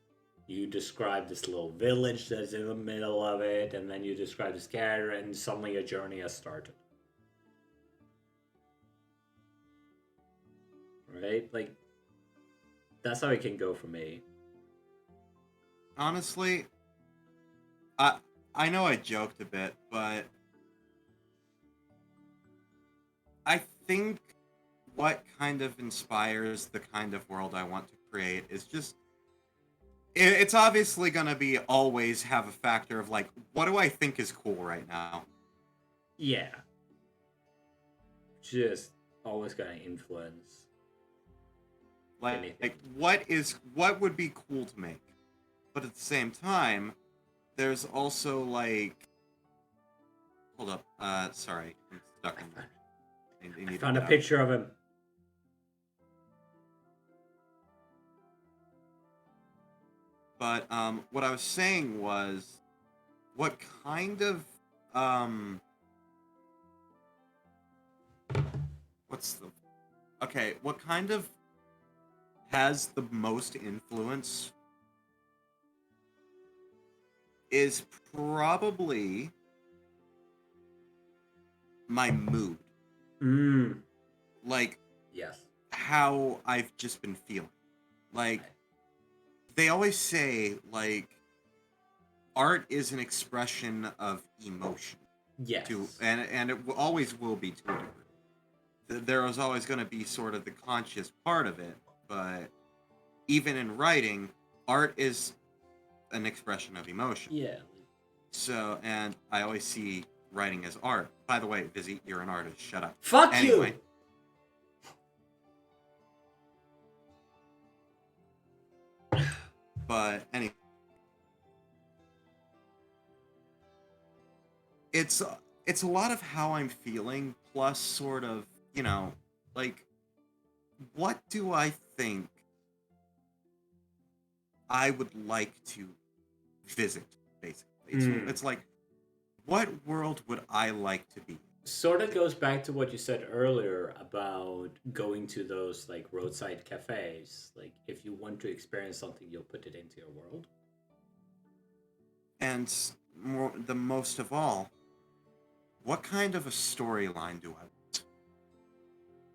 you describe this little village that's in the middle of it, and then you describe this character, and suddenly a journey has started. Right? Like, that's how it can go for me. Honestly, I know I joked a bit, but I think what kind of inspires the kind of world I want to create is just, it's obviously going to be always have a factor of like, what do I think is cool right now? Yeah. Just always gonna influence. Like what would be cool to make? But at the same time, there's also like, hold up, sorry, I'm stuck in there. I found a picture of him. But what I was saying was, what kind of what kind of has the most influence is probably my mood. Like, Yes. how I've just been feeling. Like, they always say, like, art is an expression of emotion. Yes. And it always will be to a degree. There is always going to be sort of the conscious part of it, but even in writing, art is an expression of emotion. Yeah. So, and I always see writing as art. By the way, Vizzy, you're an artist. Shut up. Fuck Anyway. But anyway, it's a lot of how I'm feeling, plus sort of, you know, like, what do I think I would like to visit, basically. It's like, what world would I like to be? Sort of goes back to what you said earlier about going to those like roadside cafes. Like, if you want to experience something, you'll put it into your world. And the most of all, what kind of a storyline do I want?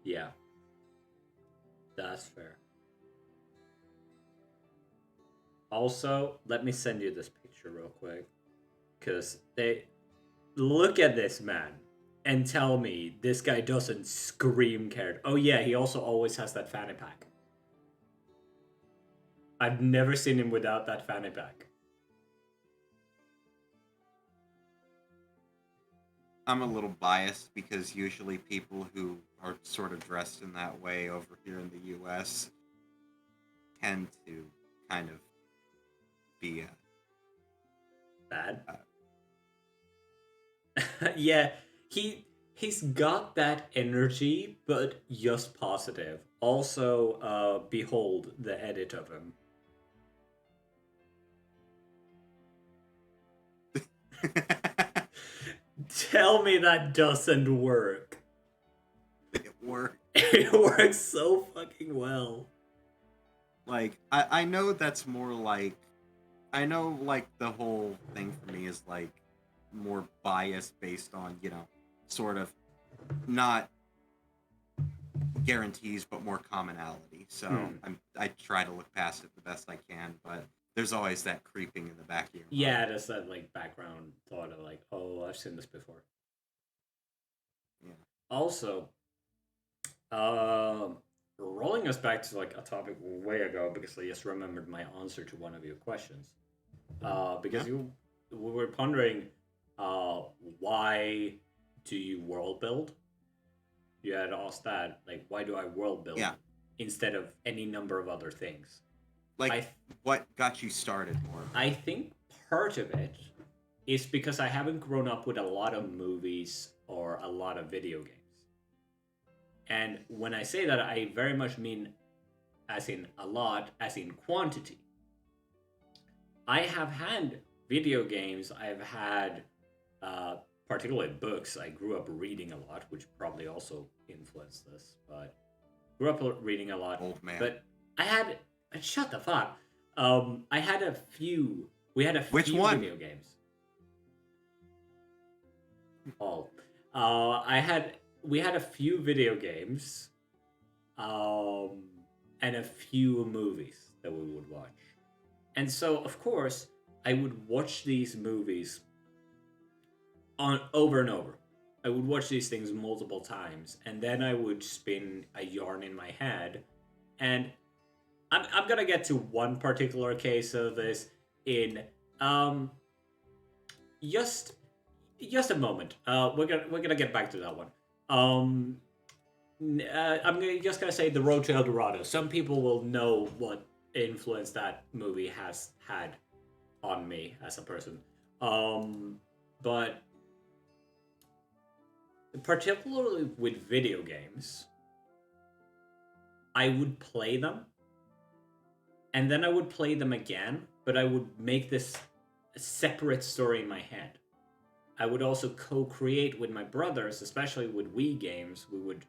Yeah. That's fair. Also, let me send you this picture real quick. Because they... Look at this man. And tell me this guy doesn't scream character. Oh yeah, he also always has that fanny pack. I've never seen him without that fanny pack. I'm a little biased because usually people who are sort of dressed in that way over here in the U.S. tend to kind of be Bad. uh, Yeah, he's got that energy, but just positive. Also, behold the edit of him. Tell me that doesn't work. it works. It works so fucking well. Like I know that's more like I know like the whole thing for me is like more biased based on, sort of not guarantees but more commonality. So I try to look past it the best I can, but there's always that creeping in the back of your mind. Yeah, there's that like background thought of like, oh, I've seen this before. Yeah. Also, um, rolling us back to like a topic way ago because I just remembered my answer to one of your questions. Because we were pondering, why do you world build? You had asked that, like, why do I world build Yeah. instead of any number of other things? Like what got you started more? I think part of it is because I haven't grown up with a lot of movies or a lot of video games. And when I say that, I very much mean as in a lot, as in quantity. I have had video games, I've had particularly books. I grew up reading a lot, which probably also influenced this, but grew up reading a lot. Old man. But I had, shut the fuck. I had a few, we had a Which few one? video games. All. We had a few video games, and a few movies that we would watch. And so, of course, I would watch these movies on over and over. I would watch these things multiple times, and then I would spin a yarn in my head. And I'm gonna get to one particular case of this in just a moment. We're gonna get back to that one. Just gonna say the Road to El Dorado. Some people will know what influence that movie has had on me as a person. But particularly with video games, I would play them, and then I would play them again, but I would make this a separate story in my head. I would also co-create with my brothers, especially with Wii games. We would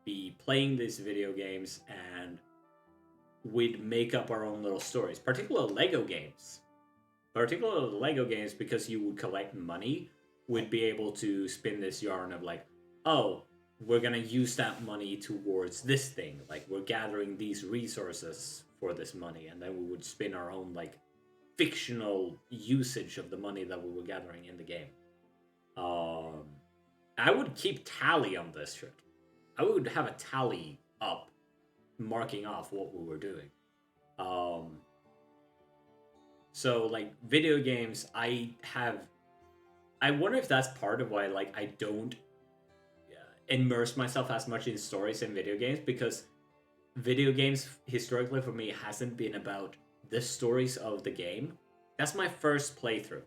be playing these video games and we'd make up our own little stories. Particularly Lego games. Because you would collect money, would be able to spin this yarn of like, oh, we're gonna use that money towards this thing. Like, we're gathering these resources for this money, and then we would spin our own like fictional usage of the money that we were gathering in the game. I would keep tally on this shit. I would have a tally up, marking off what we were doing. So like video games, I wonder if that's part of why like I don't immerse myself as much in stories in video games, because video games historically for me hasn't been about the stories of the game. That's my first playthrough.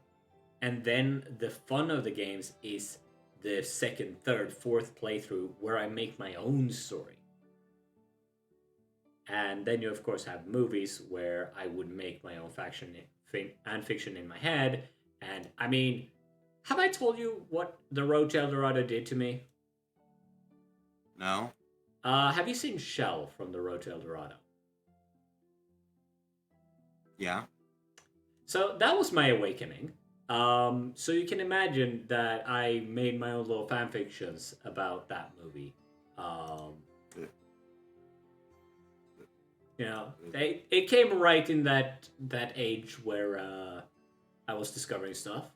And then the fun of the games is the second, third, fourth playthrough where I make my own story. And then you of course have movies where I would make my own fiction in my head. And I mean, have I told you what The Road to El Dorado did to me? No. Have you seen Shell from The Road to El Dorado? Yeah. So that was my awakening. So you can imagine that I made my own little fan fictions about that movie. You know, it came right in that age where I was discovering stuff.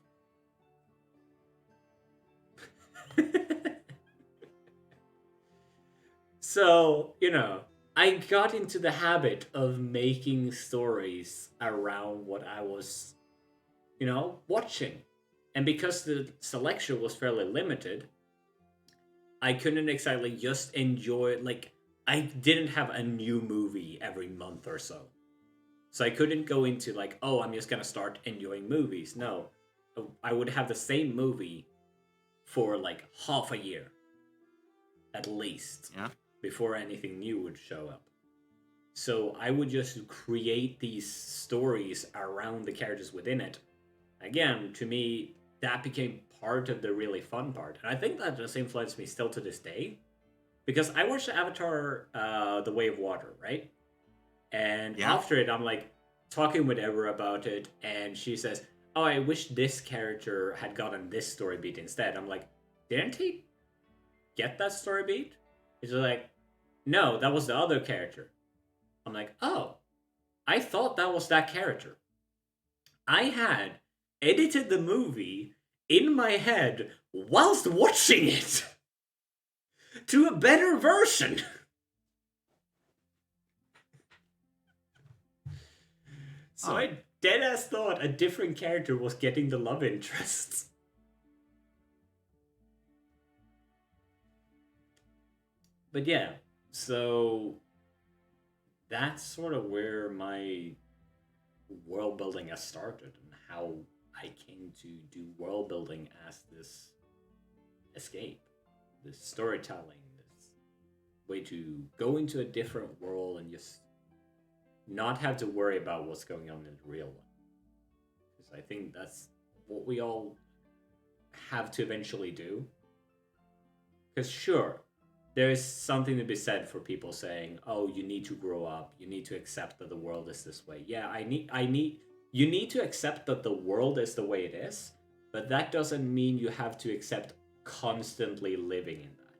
So, you know, I got into the habit of making stories around what I was, you know, watching. And because the selection was fairly limited, I couldn't exactly just enjoy, like, I didn't have a new movie every month or so. So I couldn't go into, like, oh, I'm just gonna start enjoying movies. No. I would have the same movie for, like, half a year. At least. Yeah. Before anything new would show up. So I would just create these stories around the characters within it. Again, to me, that became part of the really fun part. And I think that just influenced me still to this day. Because I watched Avatar, The Way of Water, right? And Yeah. after it, I'm like talking with Ever about it. And she says, oh, I wish this character had gotten this story beat instead. I'm like, didn't he get that story beat? She's like, no, that was the other character. I'm like, oh, I thought that was that character. I had edited the movie in my head whilst watching it to a better version. So I deadass thought a different character was getting the love interest. But yeah, so that's sort of where my world building has started and how I came to do world building as this escape, this storytelling, this way to go into a different world and just not have to worry about what's going on in the real one. Because I think that's what we all have to eventually do. Because sure, there is something to be said for people saying, "Oh, you need to grow up. You need to accept that the world is this way." Yeah, you need to accept that the world is the way it is, but that doesn't mean you have to accept constantly living in that.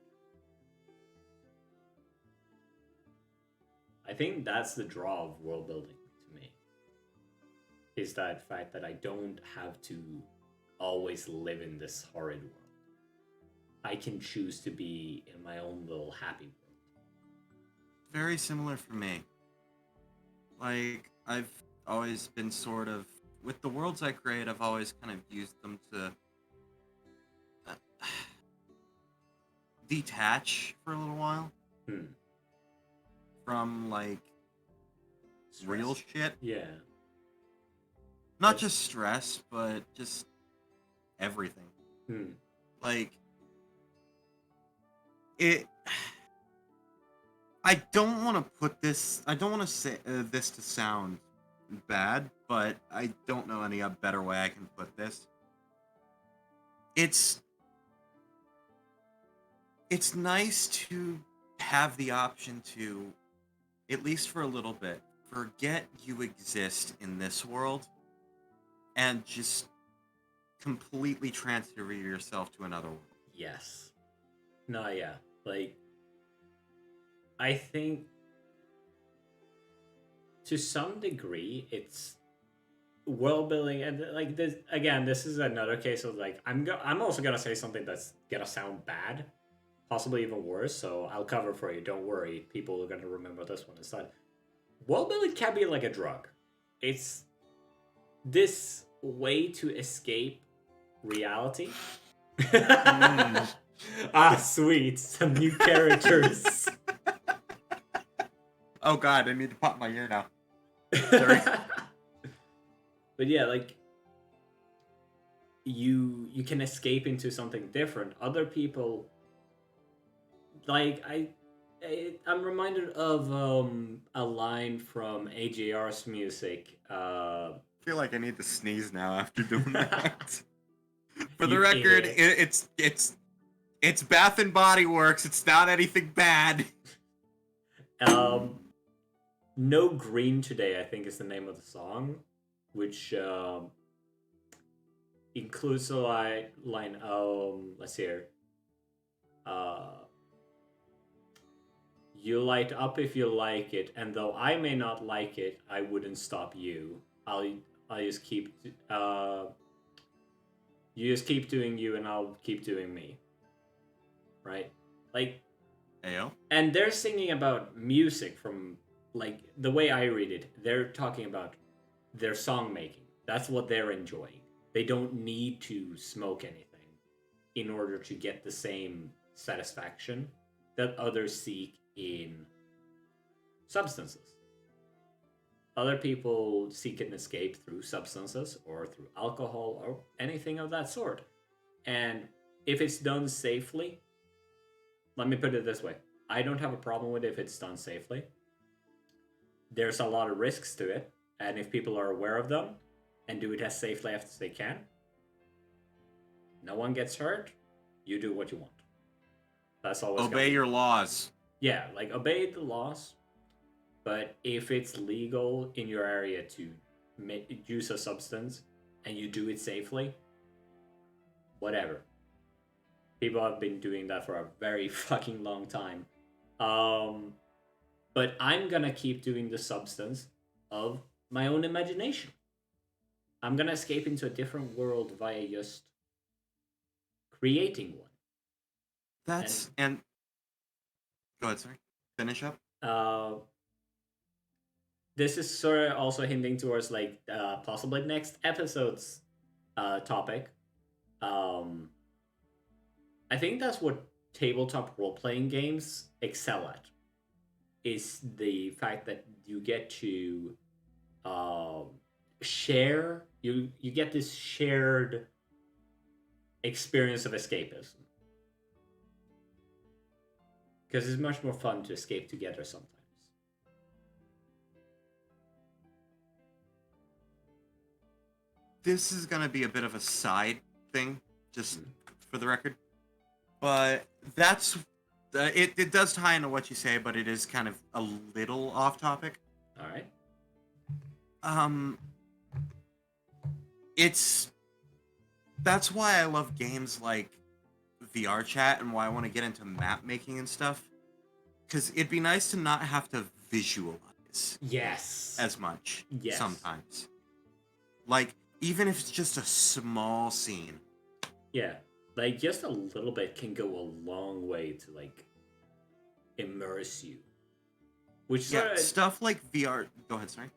I think that's the draw of world building to me. Is that fact that I don't have to always live in this horrid world. I can choose to be in my own little happy world. Very similar for me. Like, I've always been sort of, with the worlds I create, I've always kind of used them to detach for a little while from, like, real shit. Yeah. Not just stress, but just everything. Like, I don't want to put this, I don't want to say this to sound bad, but I don't know any better way I can put this. It's nice to have the option to, at least for a little bit, forget you exist in this world and just completely transfer yourself to another world. Yes. No, yeah. Like, I think to some degree it's world building, and like this again, this is another case of like I'm also gonna say something that's gonna sound bad, possibly even worse. So I'll cover for you. Don't worry, people are gonna remember this one instead. World building can be like a drug. It's this way to escape reality. Ah, sweet. Some new characters. Oh god, I need to pop my ear now. Sorry. But yeah, like you can escape into something different. Other people, like I'm reminded of a line from AJR's music. I feel like I need to sneeze now after doing that. For the You record, idiot. it's Bath and Body Works. It's not anything bad. No Green Today, I think is the name of the song, which includes a line, let's see here. You light up if you like it, and though I may not like it, I wouldn't stop you. I'll just keep you just keep doing you and I'll keep doing me. Right? Like, Ayo. and they're singing about music from, like, the way I read it, they're talking about their song making. That's what they're enjoying. They don't need to smoke anything in order to get the same satisfaction that others seek in substances. Other people seek an escape through substances or through alcohol or anything of that sort. And if it's done safely, let me put it this way, I don't have a problem with it if it's done safely. There's a lot of risks to it, and if people are aware of them and do it as safely as they can, no one gets hurt, you do what you want. That's always Obey your laws. Yeah, like obey the laws. But if it's legal in your area to use a substance and you do it safely, whatever. People have been doing that for a very fucking long time. But I'm gonna keep doing the substance of my own imagination. I'm gonna escape into a different world via just creating one. And go ahead, sorry. Finish up. This is sort of also hinting towards like possibly next episode's topic. I think that's what tabletop role-playing games excel at, is the fact that you get to share, you get this shared experience of escapism. Because it's much more fun to escape together sometimes. This is going to be a bit of a side thing, just for the record. But that's... it does tie into what you say, but it is kind of a little off topic. All right. That's why I love games like VR Chat and why I want to get into map making and stuff. Because it'd be nice to not have to visualize as much sometimes. Like, even if it's just a small scene. Yeah. Like, just a little bit can go a long way to, like, immerse you. Which stuff like VR... Go ahead, sorry.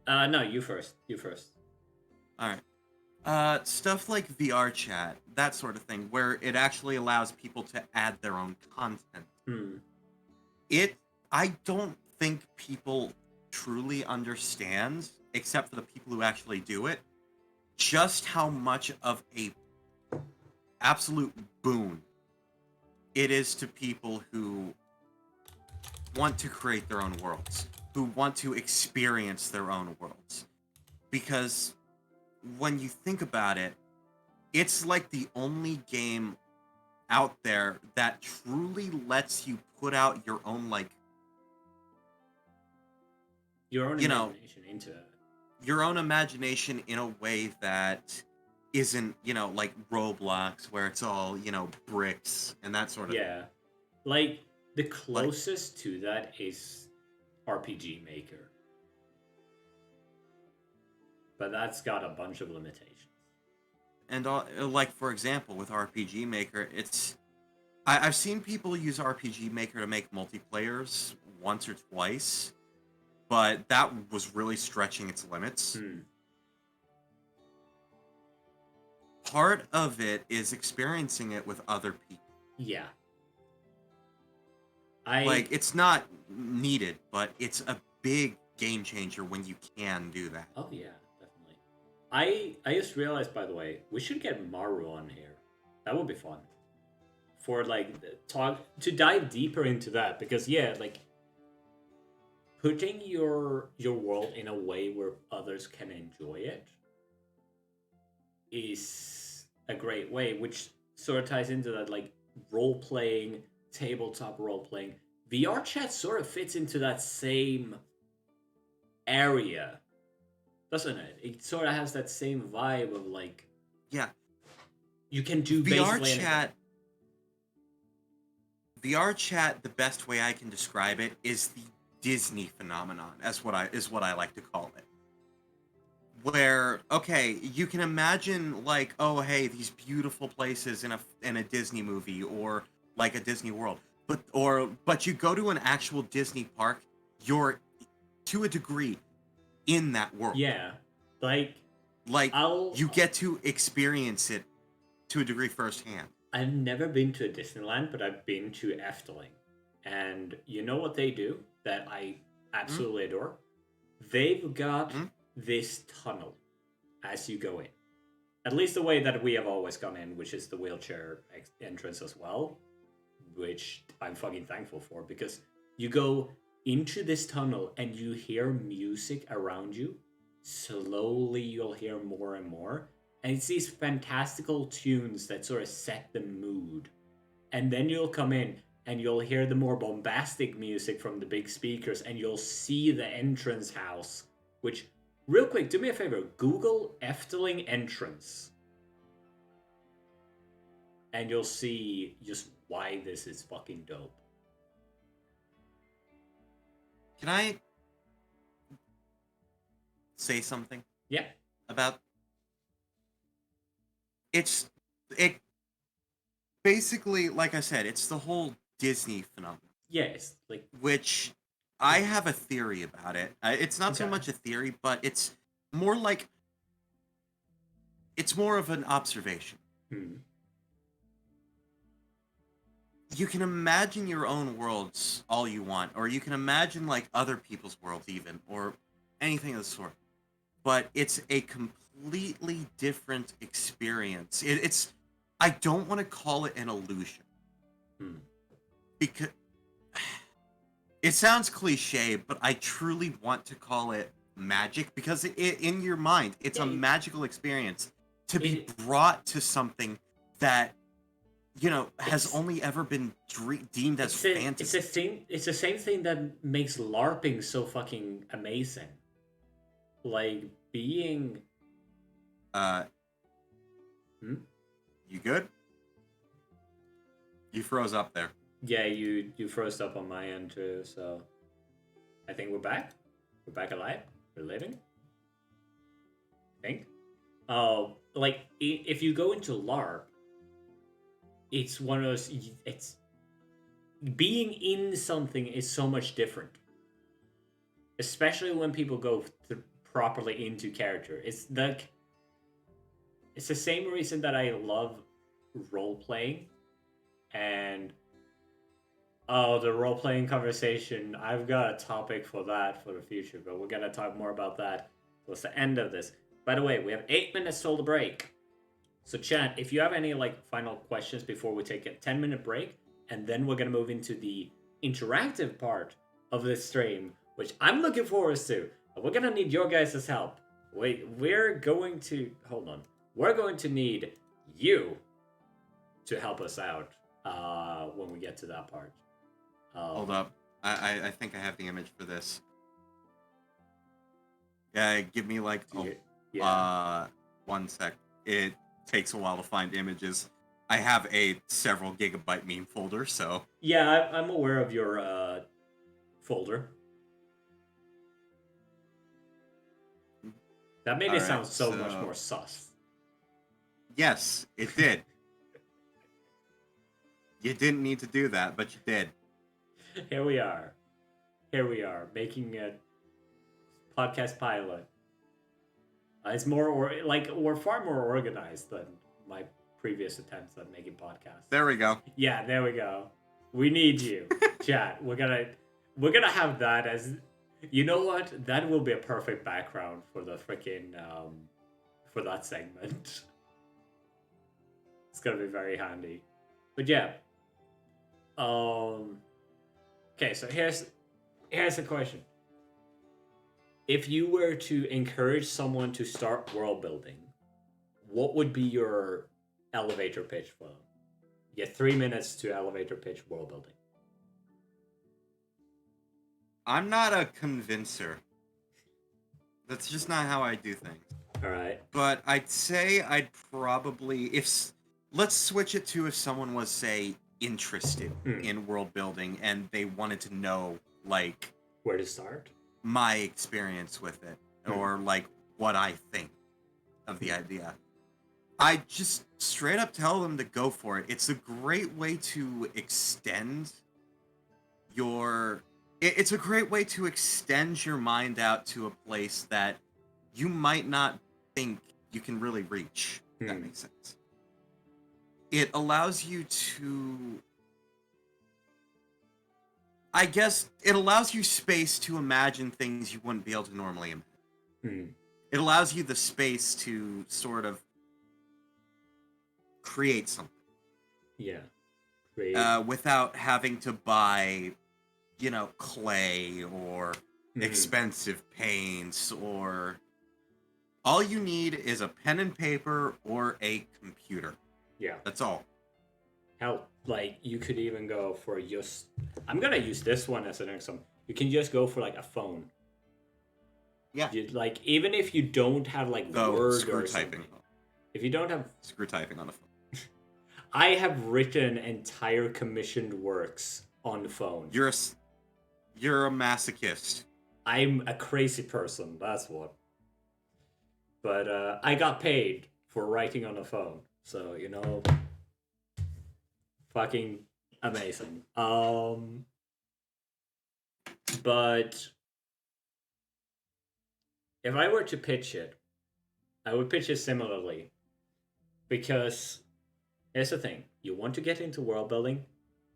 No, you first. You first. Alright. Stuff like VR Chat, that sort of thing, where it actually allows people to add their own content. I don't think people truly understand, except for the people who actually do it, just how much of a absolute boon it is to people who want to create their own worlds, who want to experience their own worlds. Because when you think about it, it's like the only game out there that truly lets you put out your own, like, your own imagination into it. Your own imagination in a way that isn't, like Roblox, where it's all, bricks and that sort of thing. Yeah. Like, the closest to that is RPG Maker. But that's got a bunch of limitations. And, like, for example, with RPG Maker, I've seen people use RPG Maker to make multiplayers once or twice, but that was really stretching its limits. Part of it is experiencing it with other people. Yeah. It's not needed, but it's a big game changer when you can do that. Oh, yeah, definitely. I just realized, by the way, we should get Maru on here. That would be fun. For, like, to dive deeper into that, because, yeah, like, putting your world in a way where others can enjoy it is a great way, which sort of ties into that, like, role-playing, tabletop role-playing. VR Chat sort of fits into that same area, doesn't it? It sort of has that same vibe of, like... Yeah. You can do VR Chat... VR Chat, the best way I can describe it, is the Disney phenomenon, is what I like to call it. Where, okay, you can imagine, like, oh, hey, these beautiful places in a Disney movie, or like a Disney World, but you go to an actual Disney park, you're, to a degree, in that world. Yeah, like Like, I'll- you get to experience it to a degree firsthand. I've never been to Disneyland, but I've been to Efteling. And you know what they do that I absolutely adore? They've got this tunnel as you go in. At least the way that we have always gone in, which is the wheelchair entrance as well, which I'm fucking thankful for, because you go into this tunnel and you hear music around you. Slowly you'll hear more and more. And it's these fantastical tunes that sort of set the mood. And then you'll come in and you'll hear the more bombastic music from the big speakers, and you'll see the entrance house, which, real quick, do me a favor, Google Efteling entrance. And you'll see just why this is fucking dope. Can I say something Yeah. about it basically, like I said, it's the whole Disney phenomenon, Yes, like, which I have a theory about it. It's not so Okay. much a theory, but it's more like it's more of an observation. You can imagine your own worlds all you want, or you can imagine like other people's worlds even, or anything of the sort. But it's a completely different experience. It's I don't want to call it an illusion. Because it sounds cliche, but I truly want to call it magic, because in your mind, it's a magical experience to be brought to something that, you know, has only ever been deemed as fantasy. It's the same thing that makes LARPing so fucking amazing. Like, being... You good? You froze up there. Yeah, you froze up on my end too, so... I think we're back. We're back alive. We're living. I think. Oh, like, if you go into LARP, it's one of those... It's... Being in something is so much different. Especially when people go properly into character. It's like... It's the same reason that I love role-playing. And... Oh, the role-playing conversation. I've got a topic for that for the future, but we're going to talk more about that towards the end of this. By the way, we have 8 minutes till the break. So chat, if you have any like final questions before we take a 10-minute break, and then we're going to move into the interactive part of this stream, which I'm looking forward to. We're going to need your guys' help. Wait, we're going to... Hold on. We're going to need you to help us out when we get to that part. Hold up. I think I have the image for this. Yeah, give me like 1 sec. It takes a while to find images. I have a several gigabyte meme folder, so... Yeah, I'm aware of your folder. That made it sound so much more sus. Yes, it did. You didn't need to do that, but you did. Here we are. Making a podcast pilot. It's more we're far more organized than my previous attempts at making podcasts. There we go. Yeah, there we go. We need you, chat. We're gonna have that as, you know what? That will be a perfect background for the freaking for that segment. It's gonna be very handy. But yeah. Okay, so here's a question. If you were to encourage someone to start world building, what would be your elevator pitch for them? You get 3 minutes to elevator pitch world building. I'm not a convincer. That's just not how I do things. All right. But I'd say I'd probably... Let's switch it to if someone was, say, interested in world building and they wanted to know, like... Where to start? My experience with it, or like what I think of the idea. I just straight up tell them to go for it. It's a great way to extend your... It's a great way to extend your mind out to a place that you might not think you can really reach. If that makes sense. It allows you to, I guess, it allows you space to imagine things you wouldn't be able to normally imagine. It allows you the space to sort of create something. Yeah. Great. Without having to buy, clay or expensive paints, or all you need is a pen and paper or a computer. Yeah. That's all. Hell, like, you could even go for just... I'm gonna use this one as an example. You can just go for, like, a phone. Yeah. Like, even if you don't have, like, Go Word screw or typing. something. If you don't have... Screw typing on the phone. I have written entire commissioned works on the phone. You're a masochist. I'm a crazy person, that's what. But I got paid for writing on the phone. So, fucking amazing. But if I were to pitch it, I would pitch it similarly. Because here's the thing. You want to get into world building?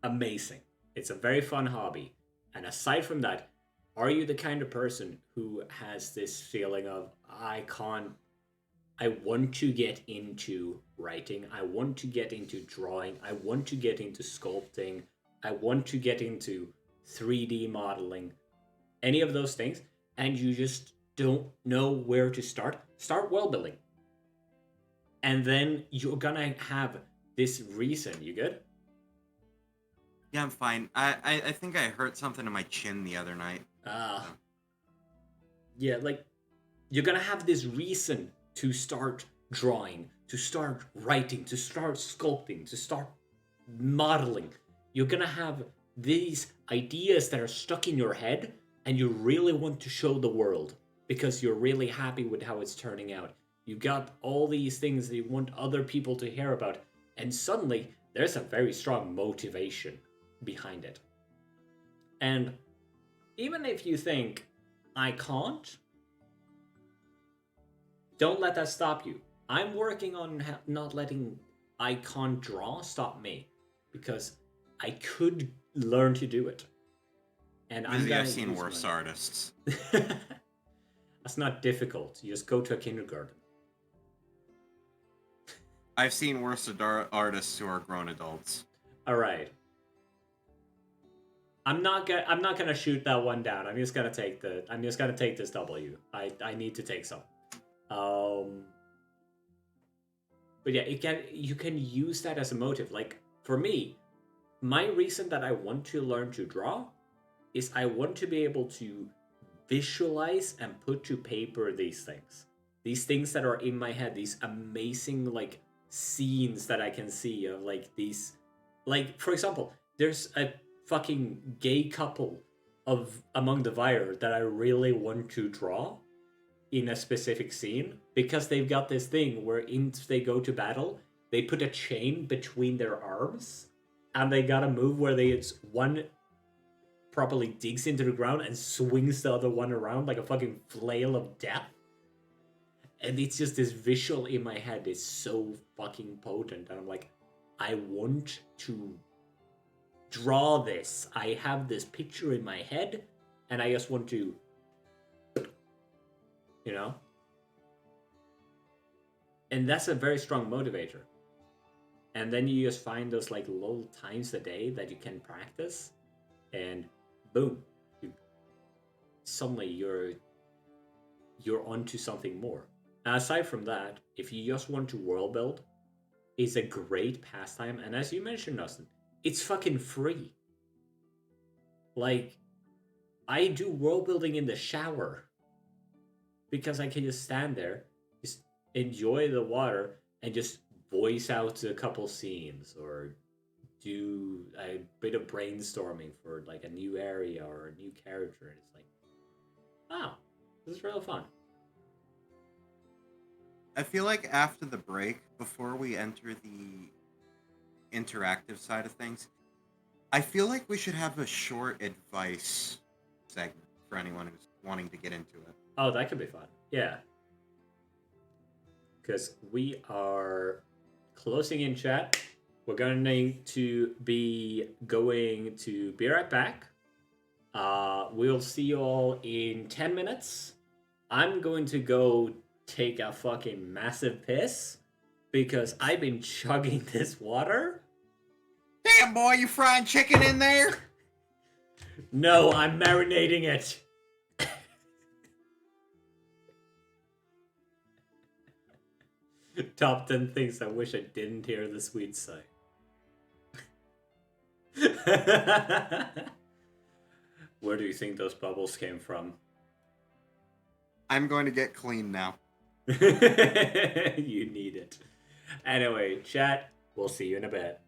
Amazing. It's a very fun hobby. And aside from that, are you the kind of person who has this feeling of, I want to get into writing, I want to get into drawing, I want to get into sculpting, I want to get into 3D modeling, any of those things, and you just don't know where to start? Start world building. And then you're gonna have this reason. You good? Yeah, I'm fine. I think I hurt something in my chin the other night. Yeah, like, you're gonna have this reason to start drawing, to start writing, to start sculpting, to start modeling. You're gonna have these ideas that are stuck in your head, and you really want to show the world because you're really happy with how it's turning out. You got all these things that you want other people to hear about, and suddenly there's a very strong motivation behind it. And even if you think, I can't, don't let that stop you. I'm working on not letting I can't draw stop me, because I could learn to do it. And I've seen worse artists. That's not difficult. You just go to a kindergarten. I've seen worse artists who are grown adults. All right. I'm not gonna shoot that one down. I'm just gonna take this W. I need to take some. But yeah, you can use that as a motive. Like, for me, my reason that I want to learn to draw is I want to be able to visualize and put to paper these things that are in my head, these amazing, like, scenes that I can see of, like, these, like, for example, there's a fucking gay couple of Among the Fire that I really want to draw in a specific scene, because they've got this thing where they go to battle, they put a chain between their arms, and they got a move where one properly digs into the ground and swings the other one around like a fucking flail of death. And it's just this visual in my head is so fucking potent, and I'm like, I want to draw this. I have this picture in my head, and I just want to, And that's a very strong motivator. And then you just find those, like, little times a day that you can practice, and boom, suddenly you're onto something more. Now, aside from that, if you just want to world build, it's a great pastime, and as you mentioned, Austin, it's fucking free. Like, I do world building in the shower because I can just stand there, just enjoy the water, and just voice out a couple scenes, or do a bit of brainstorming for, like, a new area or a new character. And it's like, wow, this is real fun. I feel like after the break, before we enter the interactive side of things, I feel like we should have a short advice segment for anyone who's wanting to get into it. Oh, that could be fun. Yeah. because we are closing in, chat. We're going to be going to be right back. We'll see you all in 10 minutes. I'm going to go take a fucking massive piss because I've been chugging this water. Damn, boy, you frying chicken in there? No, I'm marinating it. Top 10 things I wish I didn't hear the Swedes say. Where do you think those bubbles came from? I'm going to get clean now. You need it. Anyway, chat, we'll see you in a bit.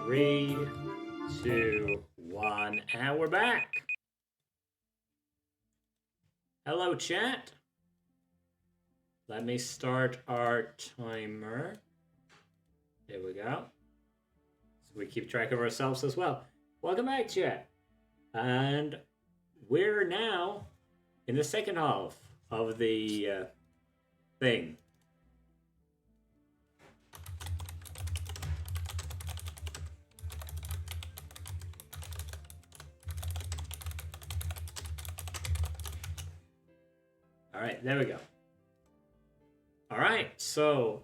3, 2, 1, and we're back. Hello, chat. Let me start our timer. There we go. So we keep track of ourselves as well. Welcome back, chat. And we're now in the second half of the thing. All right, there we go. All right, so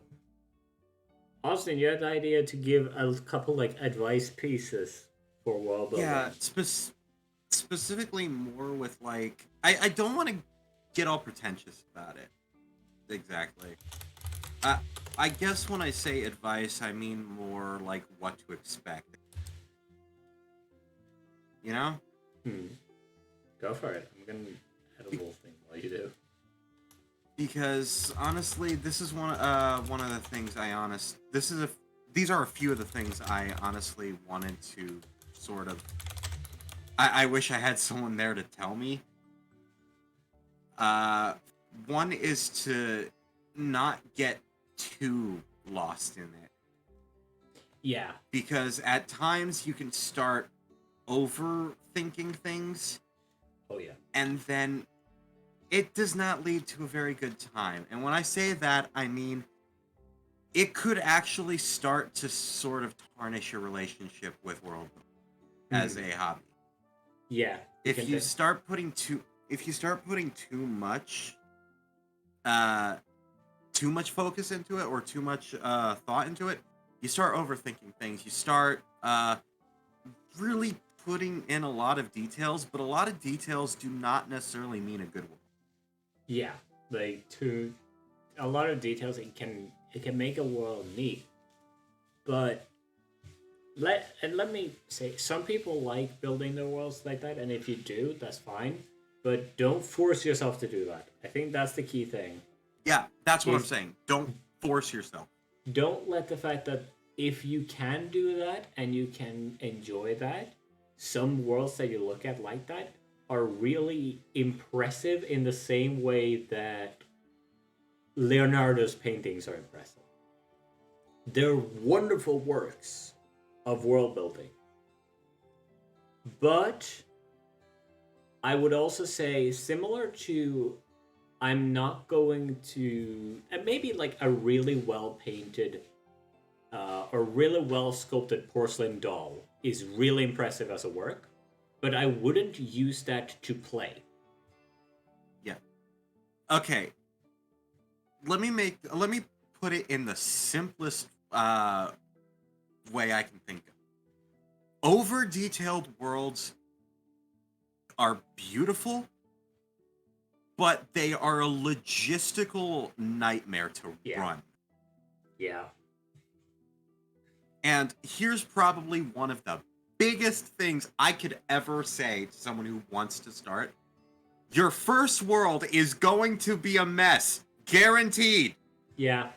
Austin, you had the idea to give a couple like advice pieces for world building. Yeah, specifically more with like I don't want to get all pretentious about it. Exactly. I guess when I say advice, I mean more like what to expect. You know? Go for it. I'm gonna add a little thing while you do. Because honestly, this is one of the things these are a few of the things I honestly wanted to sort of. I wish I had someone there to tell me. One is to not get too lost in it. Yeah. Because at times you can start overthinking things. Oh yeah. And then it does not lead to a very good time. And when I say that, I mean it could actually start to sort of tarnish your relationship with world building as a hobby. Yeah. If you start putting too much focus into it or too much thought into it, you start overthinking things. You start really putting in a lot of details, but a lot of details do not necessarily mean a good one. Yeah, like a lot of details it can make a world neat, but let me say some people like building their worlds like that, and if you do, that's fine, but don't force yourself to do that. I think that's the key thing. Yeah, that's what I'm saying. Don't force yourself. Don't let the fact that if you can do that and you can enjoy that, some worlds that you look at like that are really impressive in the same way that Leonardo's paintings are impressive. They're wonderful works of world building. But I would also say, similar to, I'm not going to, and maybe like a really well painted or really well sculpted porcelain doll is really impressive as a work, but I wouldn't use that to play. Yeah. Okay. Let me put it in the simplest way I can think of. Over detailed worlds are beautiful, but they are a logistical nightmare to run. Yeah. And here's probably one of the biggest things I could ever say to someone who wants to start. Your first world is going to be a mess. Guaranteed. Yeah.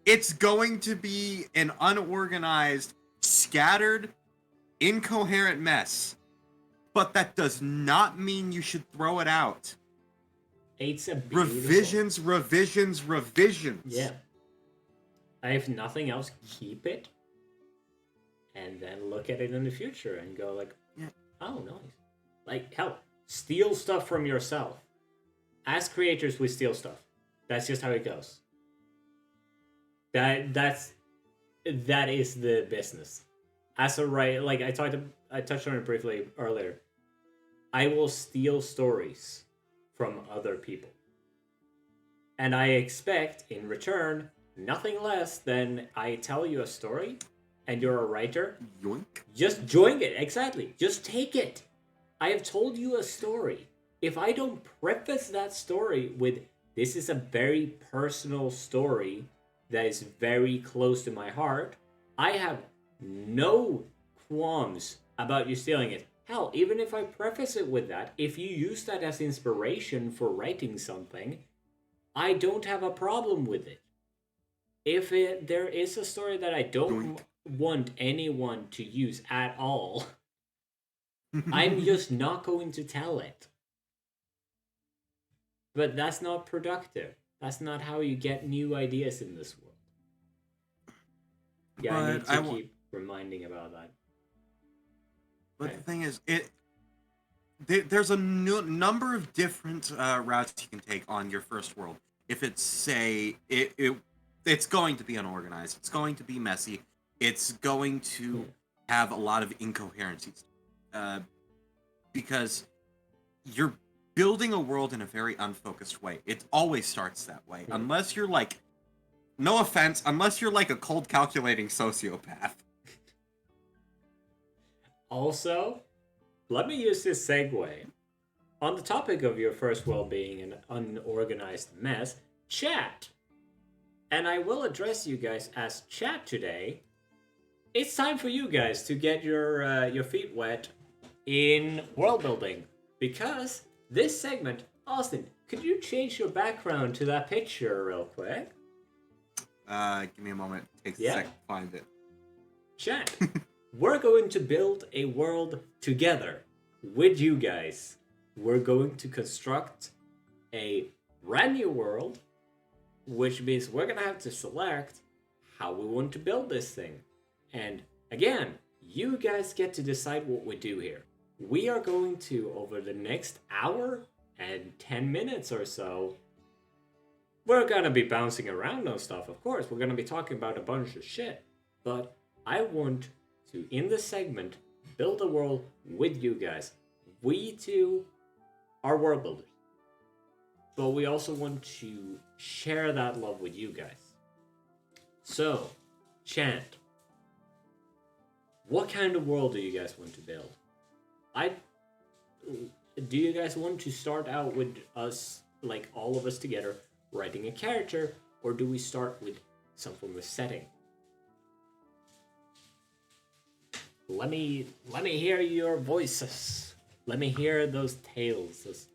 It's going to be an unorganized, scattered, incoherent mess. But that does not mean you should throw it out. It's a beautiful... Revisions. Yeah. If nothing else, keep it. And then look at it in the future and go like, yeah. Oh, nice. Like, hell, steal stuff from yourself. As creators, we steal stuff. That's just how it goes. That is the business. As a writer, like I touched on it briefly earlier. I will steal stories from other people. And I expect, in return, nothing less than I tell you a story, and you're a writer. Yoink. Just join it, exactly. Just take it. I have told you a story. If I don't preface that story with, this is a very personal story that is very close to my heart, I have no qualms about you stealing it. Hell, even if I preface it with that, if you use that as inspiration for writing something, I don't have a problem with it. If there is a story that I don't want anyone to use at all, I'm just not going to tell it. But that's not productive. That's not how you get new ideas in this world. Yeah, I need But to keep reminding about that. But Okay. the thing is, there's a number of different routes you can take on your first world. If it's it's going to be unorganized, it's going to be messy, it's going to have a lot of incoherencies, because you're building a world in a very unfocused way. It always starts that way, unless you're like, no offense, unless you're like a cold calculating sociopath. Also, let me use this segue. On the topic of your first world being an unorganized mess, chat. And I will address you guys as chat today. It's time for you guys to get your feet wet in world building, because this segment, Austin, could you change your background to that picture real quick? Give me a moment. It takes a sec to find it. Chat. We're going to build a world together with you guys. We're going to construct a brand new world, which means we're going to have to select how we want to build this thing. And again, you guys get to decide what we do here. We are going to, over the next hour and 10 minutes or so, we're going to be bouncing around on stuff, of course. We're going to be talking about a bunch of shit. But I want to, in this segment, build a world with you guys. We too are world builders. But we also want to share that love with you guys. So, Chant, what kind of world do you guys want to build? Do you guys want to start out with us, like all of us together, writing a character, or do we start with some form of setting? Let me hear your voices. Let me hear those tales, those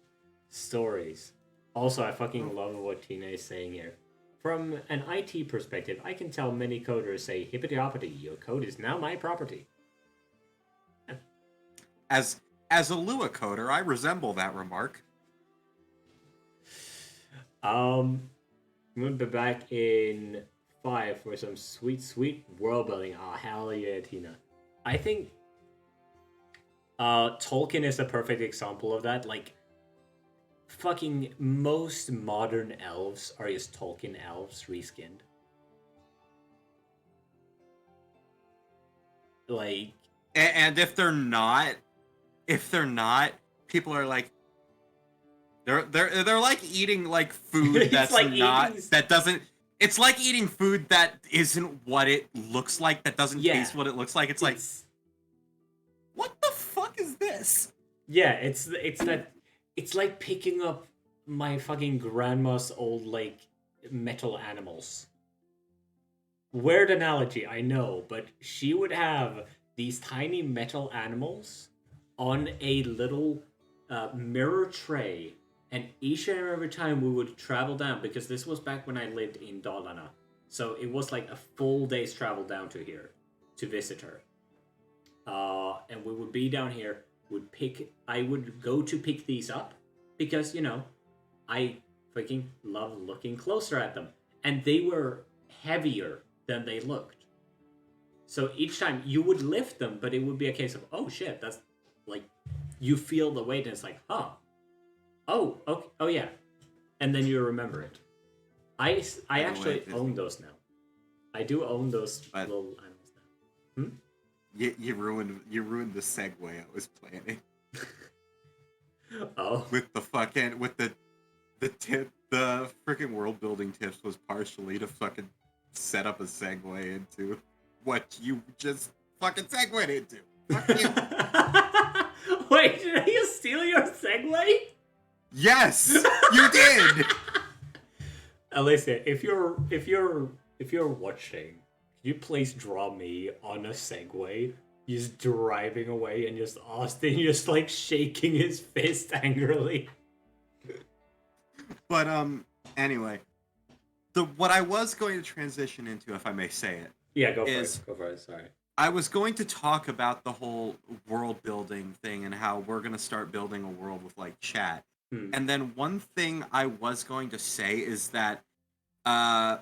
stories. Also, I fucking love what Tina is saying here. From an IT perspective, I can tell many coders say, hippity hoppity, your code is now my property. As a Lua coder, I resemble that remark. I'm gonna be back in 5 for some sweet world building. Oh, hell yeah, Tina. I think Tolkien is a perfect example of that. Like, fucking most modern elves are just Tolkien elves reskinned. Like, And if they're not, people are like, they're like eating like food It's that's like not eating- that doesn't. It's like eating food that isn't what it looks like. That doesn't taste what it looks like. It's like, what the fuck is this? Yeah, it's like picking up my fucking grandma's old like metal animals. Weird analogy, I know, but she would have these tiny metal animals on a little mirror tray, and each and every time we would travel down, because this was back when I lived in Dalarna, so it was like a full day's travel down to here to visit her. And we would be down here. I would go to pick these up because, you know, I freaking love looking closer at them, and they were heavier than they looked. So each time you would lift them, but it would be a case of, oh shit, that's like, you feel the weight and it's like, huh, oh, okay, oh yeah, and then you remember it. I actually own those now. I do own those little animals now. You ruined the segue I was planning. Oh. With the freaking world building tips was partially to fucking set up a segue into what you just fucking segued into. Fuck you. Wait, did I just steal your segue? Yes, you did. Alicia, if you're watching, can you please draw me on a Segway, just driving away, and just Austin just like shaking his fist angrily? But anyway, what I was going to transition into, if I may say it, Yeah, go for is it. Go for it. Sorry. I was going to talk about the whole world building thing and how we're going to start building a world with like chat. And then one thing I was going to say is that I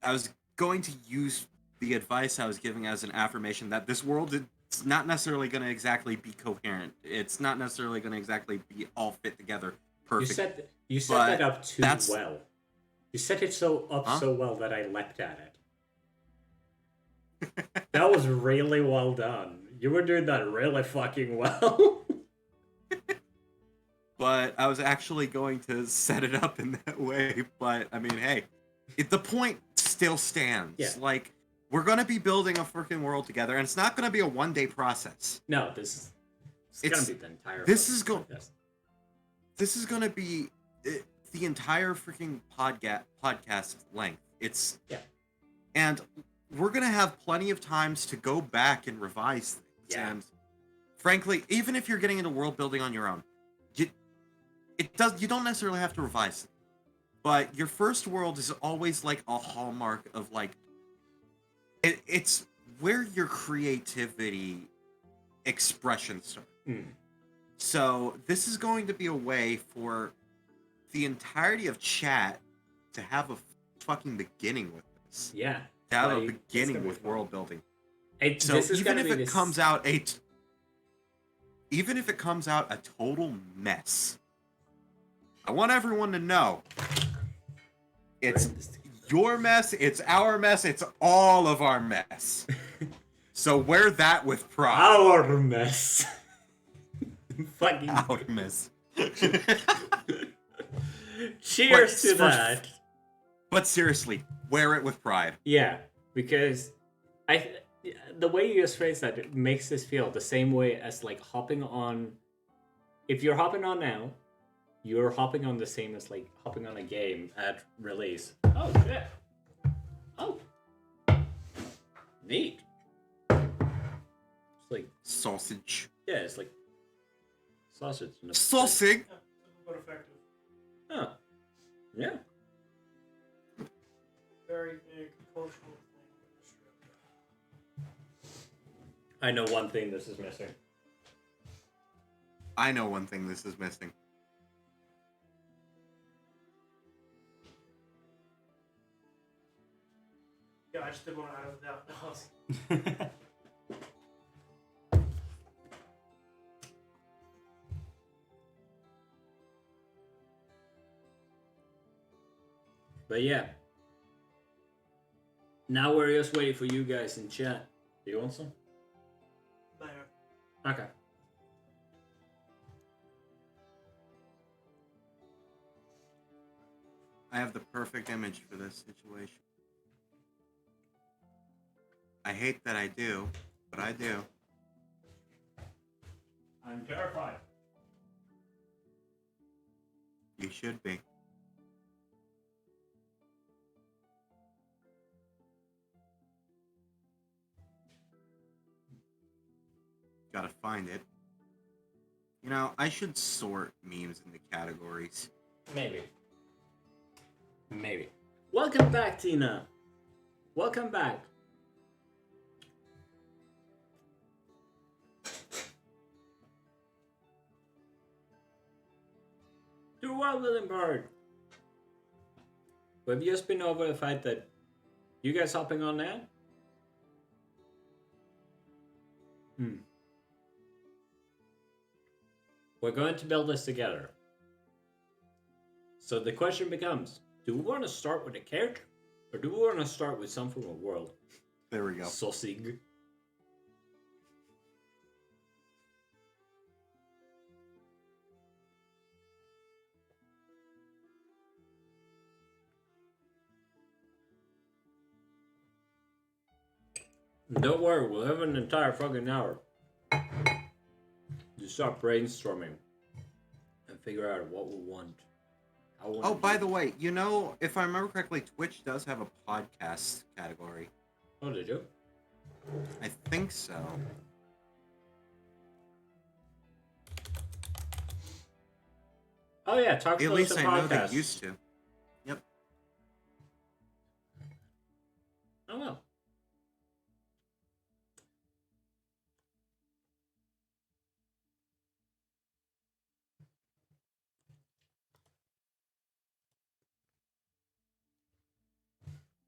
was going to use the advice I was giving as an affirmation that this world is not necessarily going to exactly be coherent. It's not necessarily going to exactly be all fit together perfect. You set but that up too that's- well. You set it so Huh? so well that I leapt at it. That was really well done. You were doing that really fucking well. But I was actually going to set it up in that way. But I mean, hey, the point still stands. Yeah. Like, we're going to be building a freaking world together, and it's not going to be a one-day process. No, it's gonna be the entire. This is podcast. This is going to be the entire freaking podcast length. Yeah. And we're going to have plenty of times to go back and revise things. Yeah. And frankly, even if you're getting into world building on your own, you don't necessarily have to revise it. But your first world is always like a hallmark of like it's where your creativity expression starts. So this is going to be a way for the entirety of chat to have a fucking beginning with this. Yeah. To have a Like, it's beginning gonna be with fun. world building. This So is even gonna if be it this- comes out even if it comes out a total mess, I want everyone to know it's your mess, it's our mess, it's all of our mess. So wear that with pride. our mess. Fucking Our mess. cheers to But for- that. But seriously, wear it with pride. Yeah, because the way you just phrased that, it makes this feel the same way as like hopping on. If you're hopping on now, you're hopping on the same as like hopping on a game at release. Oh shit! Oh, neat. It's like Sausage. yeah, it's like sausage. In a Sausage. Yeah, but effective. Oh, yeah. Very big cultural thing in Australia. I know one thing this is missing. I know one thing this is missing. Yeah, I just didn't want to out of doubt. No, But yeah. Now we're just waiting for you guys in chat. Do you want some? there. Okay. I have the perfect image for this situation. I hate that I do, but I do. I'm terrified. You should be. Gotta find it. You know, I should sort memes into categories. Maybe. Maybe. Welcome back, Tina. Welcome back. Do well, William Bard. We've just been over the fact that you guys hopping on now? We're going to build this together. So the question becomes, do we want to start with a character? Or do we want to start with some from a world? There we go. Sausage. Don't worry, we'll have an entire fucking hour to start brainstorming and figure out what we want. How we Oh, want by to the way, you know, if I remember correctly, Twitch does have a podcast category. Oh, did you? I think so. Oh yeah, talk At to us least I know podcast. they used to. Yep. Oh well.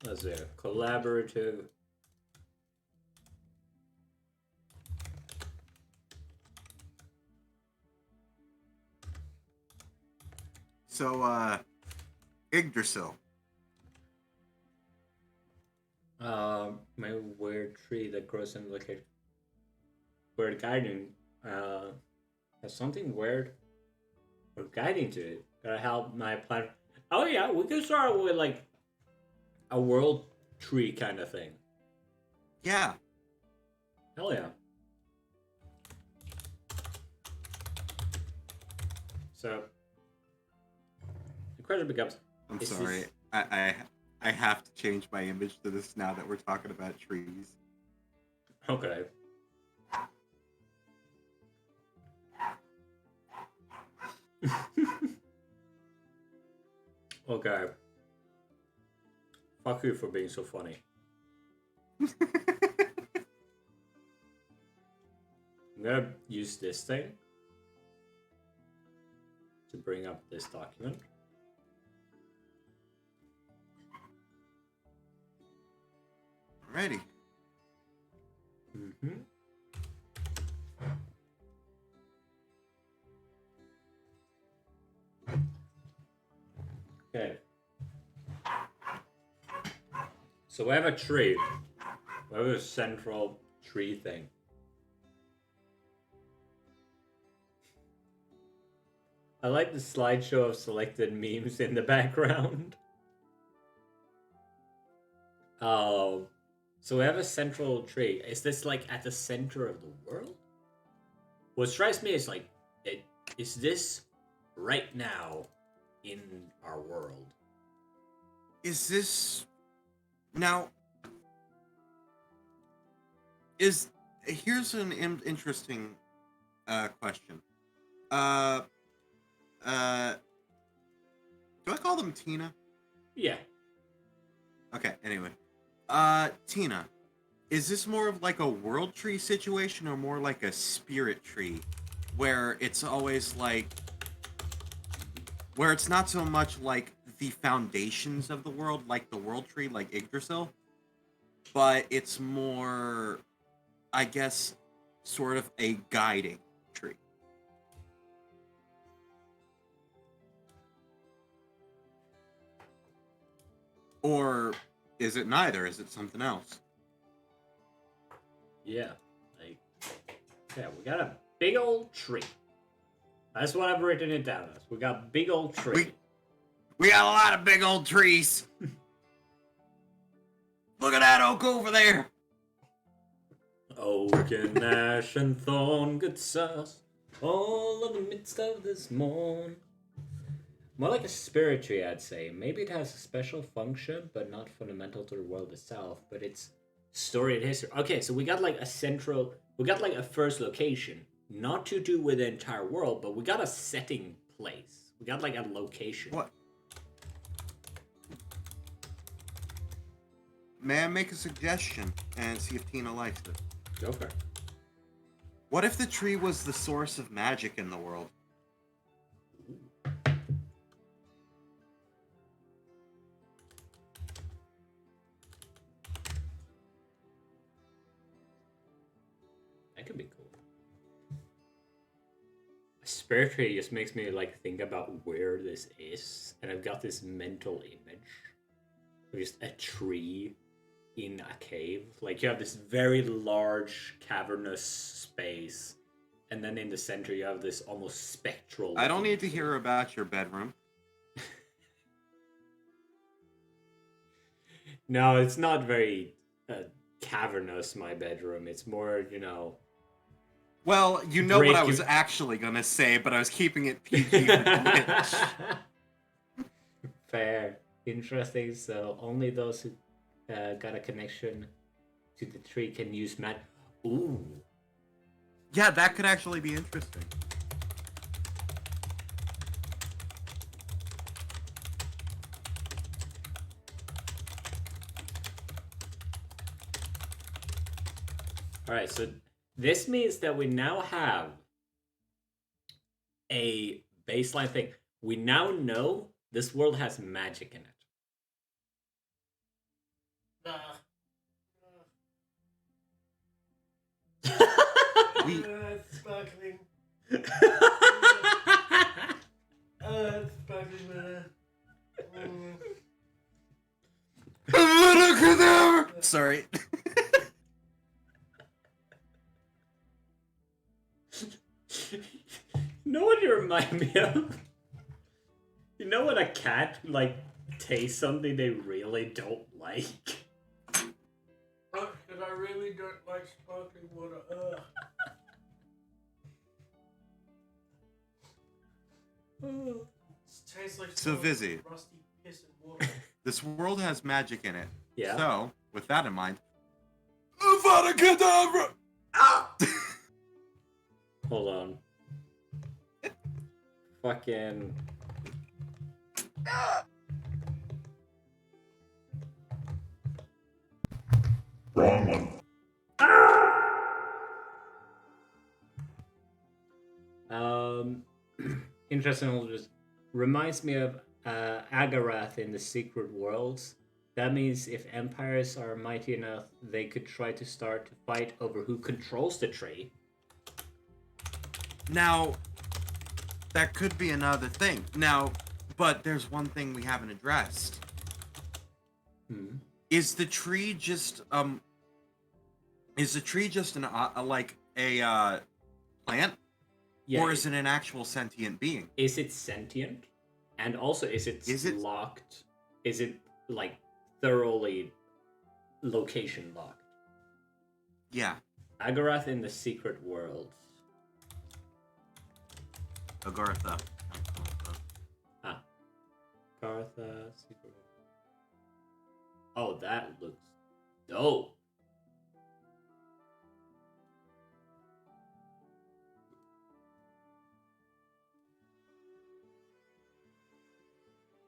Let's see. Collaborative. So, Yggdrasil. My weird tree that grows in like a weird garden. Has something weird or guiding to it. Gotta help my plant. Oh yeah, we could start with like a world tree kind of thing. Yeah. Hell yeah. So the question becomes: I'm is sorry. this- I have to change my image to this now that we're talking about trees. Okay. Okay. Fuck you for being so funny. I'm gonna use this thing to bring up this document. Alrighty. Mm-hmm. Okay. So we have a tree. We have a central tree thing. I like the slideshow of selected memes in the background. Oh. So we have a central tree. Is this like at the center of the world? What strikes me is like, is this right now in our world? Is this now? Here's an interesting question. Do I call them Tina? Yeah. Okay. Anyway, Tina, is this more of like a world tree situation or more like a spirit tree, where it's always like, where it's not so much like the foundations of the world, like the world tree, like Yggdrasil, but it's more, I guess, sort of a guiding tree. Or is it neither? Is it something else? Yeah. Like, yeah, we got a big old tree. That's what I've written it down as. We got big old tree. We got a lot of big old trees. Look at that oak over there. Oak and ash and thorn, good sirs, all in the midst of this morn. More like a spirit tree, I'd say. Maybe it has a special function, but not fundamental to the world itself. But it's story and history. Okay, so we got like a central, we got like a first location, not to do with the entire world, but we got a setting place. We got like a location. What? May I make a suggestion and see if Tina likes it? Go for it. What if the tree was the source of magic in the world? That could be cool. A spirit tree just makes me like think about where this is, and I've got this mental image of just a tree in a cave. Like you have this very large cavernous space, and then in the center you have this almost spectral. I don't looking need to thing. hear about your bedroom. No, it's not very cavernous. My bedroom. It's more, you know. Well, you know what I was Break- actually gonna say, but I was keeping it PG for Twitch. Fair, interesting. So only those who got a connection to the tree can use mat. Ooh, Yeah, that could actually be interesting. all right. So this means that we now have a baseline thing. We now know this world has magic in it. It's sparkling. It's sparkling. Sorry. You know what you remind me of? You know when a cat, like, tastes something they really don't like? Because I really don't like sparkling water. It tastes like So, Vizzy. rusty piss and water. This world has magic in it. Yeah. So, with that in mind, Avada Kedavra! Ah! Hold on. Fucking... Wrong one. Interesting. Just reminds me of Agarath in the Secret Worlds. That means if empires are mighty enough, they could try to start to fight over who controls the tree. Now, that could be another thing. Now, but there's one thing we haven't addressed. Is the tree just an plant? Yeah, Or is it an actual sentient being? Is it sentient? And also, is it locked? Is it, like, thoroughly location locked? Yeah. Agarath in the Secret Worlds. Agartha. Agartha, Secret Worlds. Oh, that looks dope.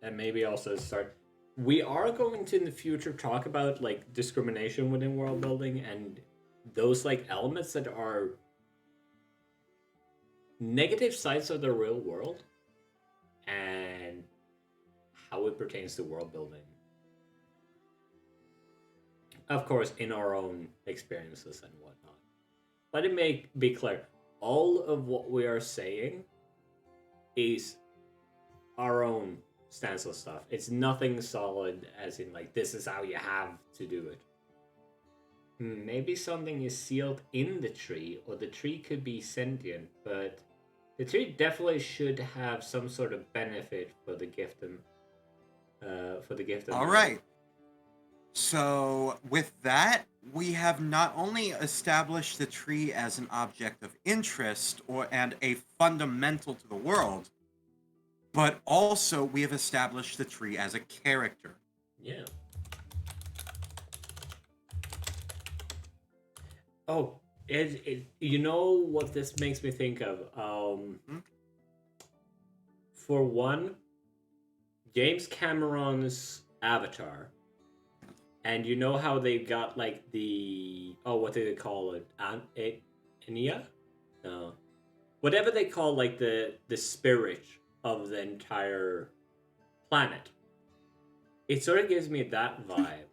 And maybe also start. We are going to in the future talk about like discrimination within world building and those like elements that are negative sides of the real world and how it pertains to world building. Of course, in our own experiences and whatnot. Let it be clear, all of what we are saying is our own stance on stuff. It's nothing solid as in like this is how you have to do it. Maybe something is sealed in the tree, or the tree could be sentient, but the tree definitely should have some sort of benefit for the gift and All right. So with that, we have not only established the tree as an object of interest and a fundamental to the world, but also we have established the tree as a character. Yeah. Oh, you know what this makes me think of? For one, James Cameron's Avatar. And you know how they got like the what do they call it? Enya? No. Whatever they call like the spirit of the entire planet. It sort of gives me that vibe.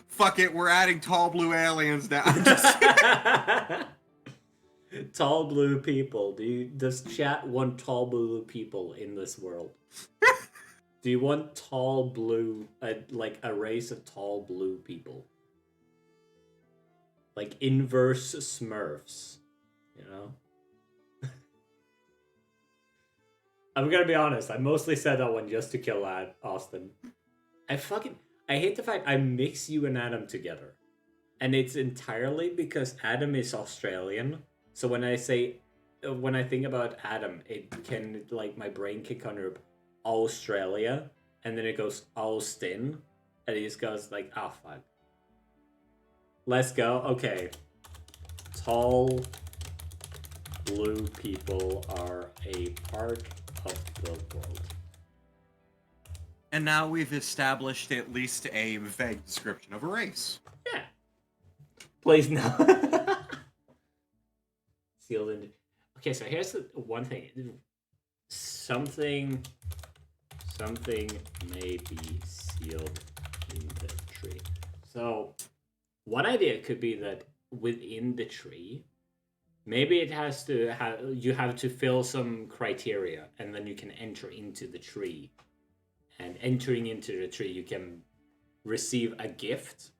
Fuck it, we're adding tall blue aliens now. Tall blue people. Does chat want tall blue people in this world? Do you want tall blue, like a race of tall blue people? Like inverse Smurfs, you know? I'm gonna be honest, I mostly said that one just to kill Austin. I hate the fact I mix you and Adam together. And it's entirely because Adam is Australian. So when I think about Adam, it can, like, my brain can kind of Australia, and then it goes Austin, and it just goes like, oh fuck. Let's go. Okay. Tall blue people are a part of the world. And now we've established at least a vague description of a race. Yeah. Please no. Sealed in. Okay, so here's the one thing. Something may be sealed in the tree. one idea could be that within the tree, maybe it has to have you have to fill some criteria, and then you can enter into the tree. And entering into the tree, you can receive a gift.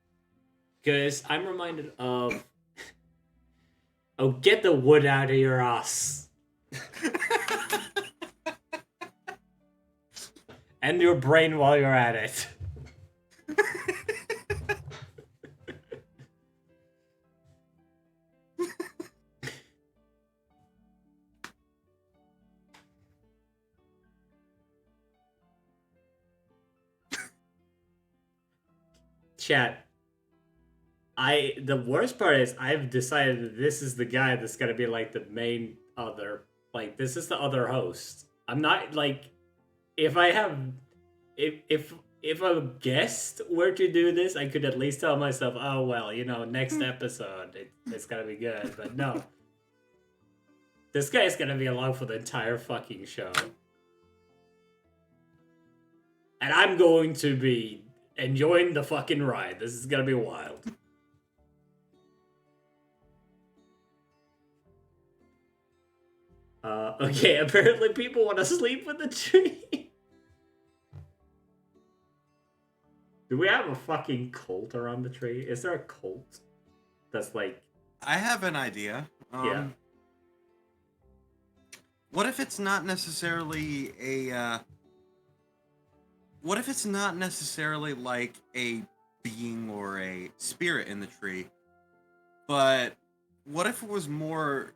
Because I'm reminded of, oh, get the wood out of your ass. And your brain while you're at it. Chat. The worst part is I've decided that this is the guy that's gonna be like the main other, like this is the other host. I'm not like, if I have, if a guest were to do this, I could at least tell myself, oh well, you know, next episode it's gonna be good. But no, this guy is gonna be along for the entire fucking show, and I'm going to be enjoying the fucking ride. This is gonna be wild. Okay, apparently people want to sleep with the tree. Do we have a fucking cult around the tree? Is there a cult that's like... I have an idea. Yeah. What if it's not necessarily a, what if it's not necessarily like a being or a spirit in the tree, but what if it was more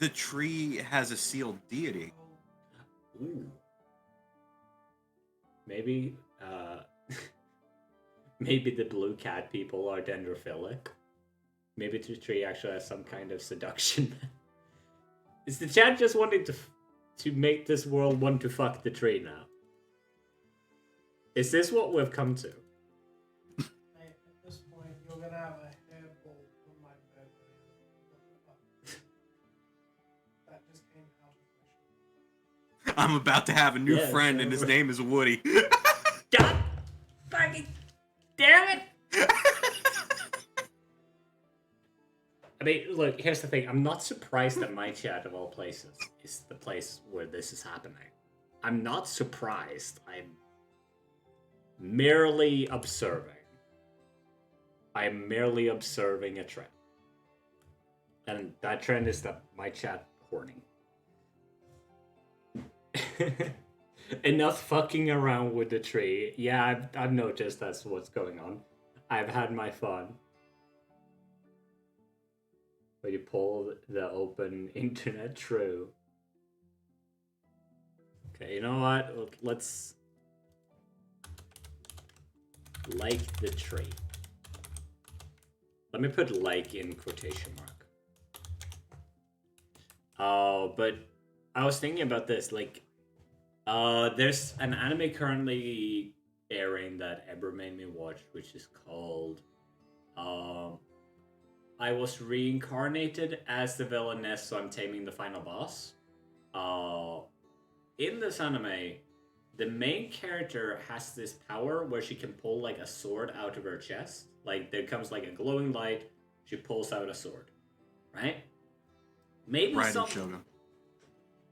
the tree has a sealed deity? Ooh. Maybe, maybe the blue cat people are dendrophilic. Maybe the tree actually has some kind of seduction. Is the chat just wanting to make this world want to fuck the tree now? Is this what we've come to? At this point, you're gonna have a hairball from my bed. That just came out of my I'm about to have a new Yeah, friend, so and his we're- name is Woody. God fucking damn it! I mean, look, here's the thing. I'm not surprised that my chat, of all places, is the place where this is happening. I'm not surprised. I'm merely observing. I'm merely observing a trend. And that trend is that my chat horny. Enough fucking around with the tree. Yeah, I've noticed that's what's going on. I've had my fun. But you pull the open internet true. Okay, you know what? Let's like the tree. Let me put like in quotation mark. Oh, but I was thinking about this, like, there's an anime currently airing that Ebra made me watch, which is called, I was reincarnated as the villainess, so I'm taming the final boss. In this anime, the main character has this power where she can pull like a sword out of her chest. Like there comes like a glowing light, she pulls out a sword, right? Maybe Raiden some. Shogun.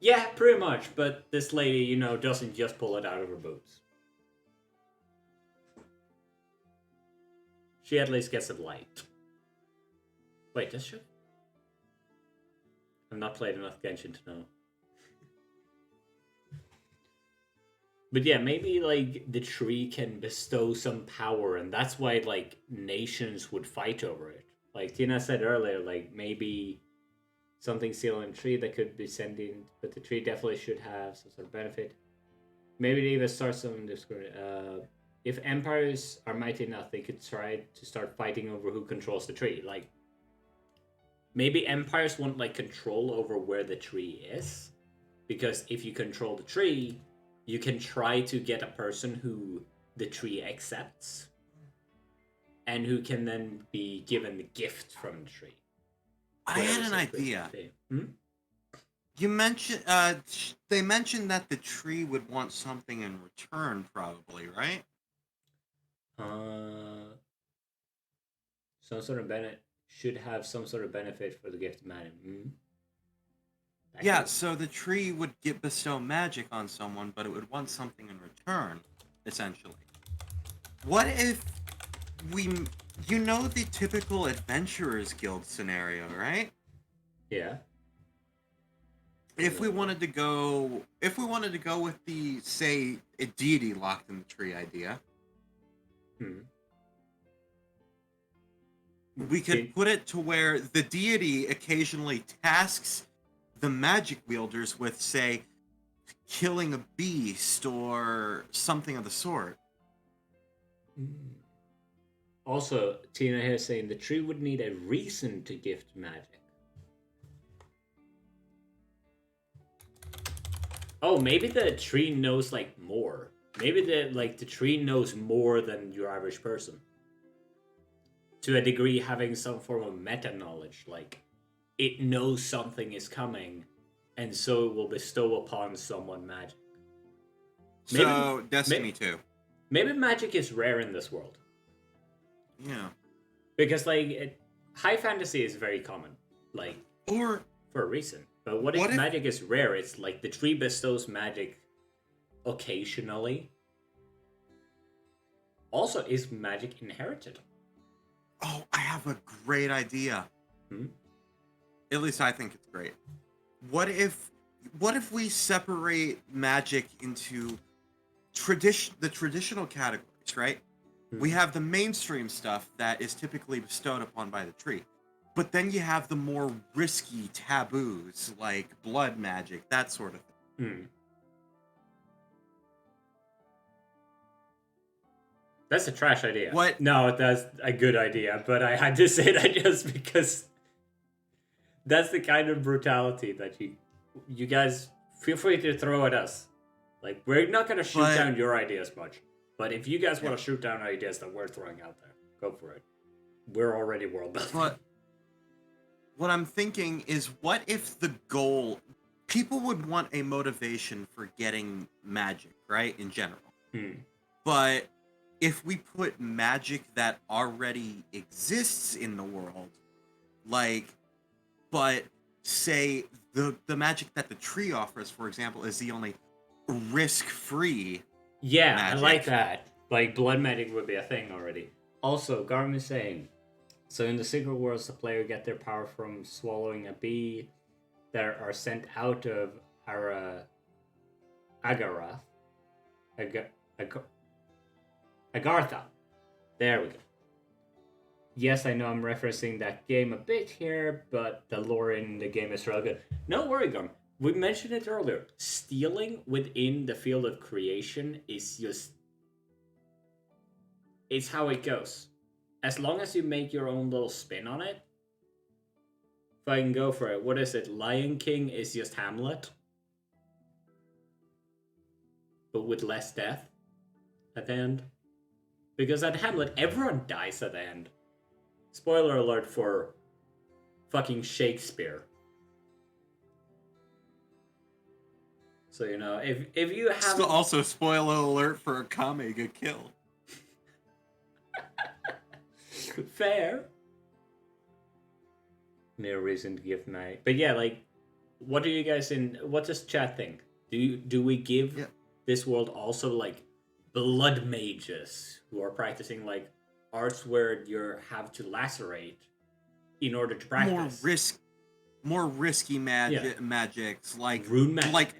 Yeah, pretty much. But this lady, you know, doesn't just pull it out of her boobs. She at least gets it light. Wait, does she? I've not played enough Genshin to know. But yeah, maybe like the tree can bestow some power, and that's why like nations would fight over it. Like Tina said earlier, like maybe something sealed in a tree that could be sentient, but the tree definitely should have some sort of benefit. Maybe they even start some discord. If empires are mighty enough, they could try to start fighting over who controls the tree. Like maybe empires want like control over where the tree is, because if you control the tree, you can try to get a person who the tree accepts and who can then be given the gift from the tree. I had an Whatever idea. Hmm? You mentioned, they mentioned that the tree would want something in return, probably, right? Some sort of benefit should have some sort of benefit for the gifted man. Yeah, so the tree would bestow magic on someone, but it would want something in return, essentially. What if we, you know, the typical Adventurers Guild scenario, right? Yeah. If we wanted to go with the, say, a deity locked in the tree idea, we could put it to where the deity occasionally tasks the magic wielders with, say, killing a beast or something of the sort. Also, Tina here saying the tree would need a reason to gift magic. Oh, maybe the tree knows like more. Maybe the tree knows more than your average person. To a degree, having some form of meta knowledge, like it knows something is coming, and so it will bestow upon someone magic. So Destiny 2. Maybe magic is rare in this world. Yeah. Because high fantasy is very common, or for a reason. But what if magic is rare? It's like the tree bestows magic occasionally. Also, is magic inherited? Oh, I have a great idea. At least I think it's great. What if we separate magic into the traditional categories, right? We have the mainstream stuff that is typically bestowed upon by the tree. But then you have the more risky taboos, like blood magic, that sort of thing. That's a trash idea. What? No, that's a good idea, but I had to say that just because that's the kind of brutality that you guys feel free to throw at us. Like, we're not going to shoot down your ideas much. But if you guys want to shoot down ideas that we're throwing out there, go for it. We're already world building. But what I'm thinking is, what if the goal... People would want a motivation for getting magic, right? In general. But if we put magic that already exists in the world, but say the magic that the tree offers, for example, is the only risk-free magic. I like that. Like, blood magic would be a thing already. Also, Garmin is saying, so in the Secret Worlds, the player get their power from swallowing a bee that are sent out of Agarath. Agartha. There we go. Yes, I know I'm referencing that game a bit here, but the lore in the game is real good. No worry, Garmin. We mentioned it earlier. Stealing within the field of creation is just... It's how it goes. As long as you make your own little spin on it. If I can go for it. What is it? Lion King is just Hamlet. But with less death at the end. Because at Hamlet, everyone dies at the end. Spoiler alert for fucking Shakespeare. So, you know, if you have... Also, spoiler alert for a Kame get killed. Fair. No reason to give my... But yeah, like, what do you guys what does chat think? Do we give this world also, like, blood mages who are practicing, like, arts where you have to lacerate in order to practice? More risky magics, like... Rune magic, like,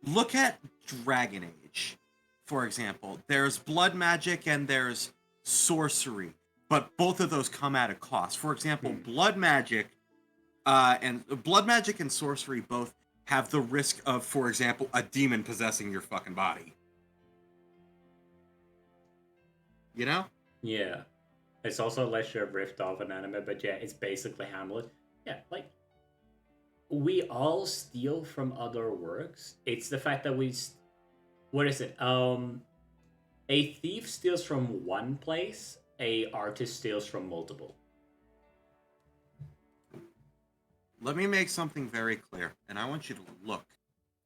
look at Dragon Age, for example. There's blood magic and there's sorcery, but both of those come at a cost. For example, blood magic and sorcery both have the risk of, for example, a demon possessing your fucking body. You know? Yeah. It's also less share rift off an anime, but yeah, it's basically Hamlet. Yeah, like, we all steal from other works. It's the fact that what is it? A thief steals from one place, a artist steals from multiple. Let me make something very clear, and I want you to look.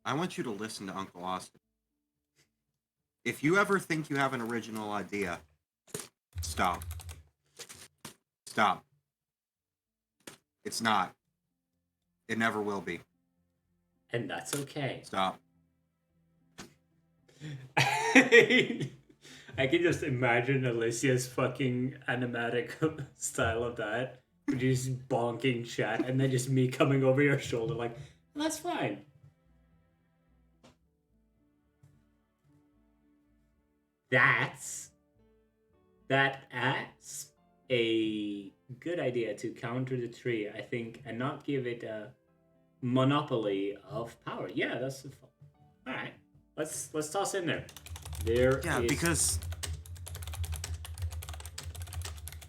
I want you to listen to Uncle Austin. If you ever think you have an original idea, stop. Stop. It's not. It never will be. And that's okay. Stop. I can just imagine Alicia's fucking animatic style of that. Just bonking chat, and then just me coming over your shoulder like, that's fine. That's a good idea to counter the tree, I think, and not give it a monopoly of power. Yeah, that's all right. Let's toss in there. There. Yeah, is... because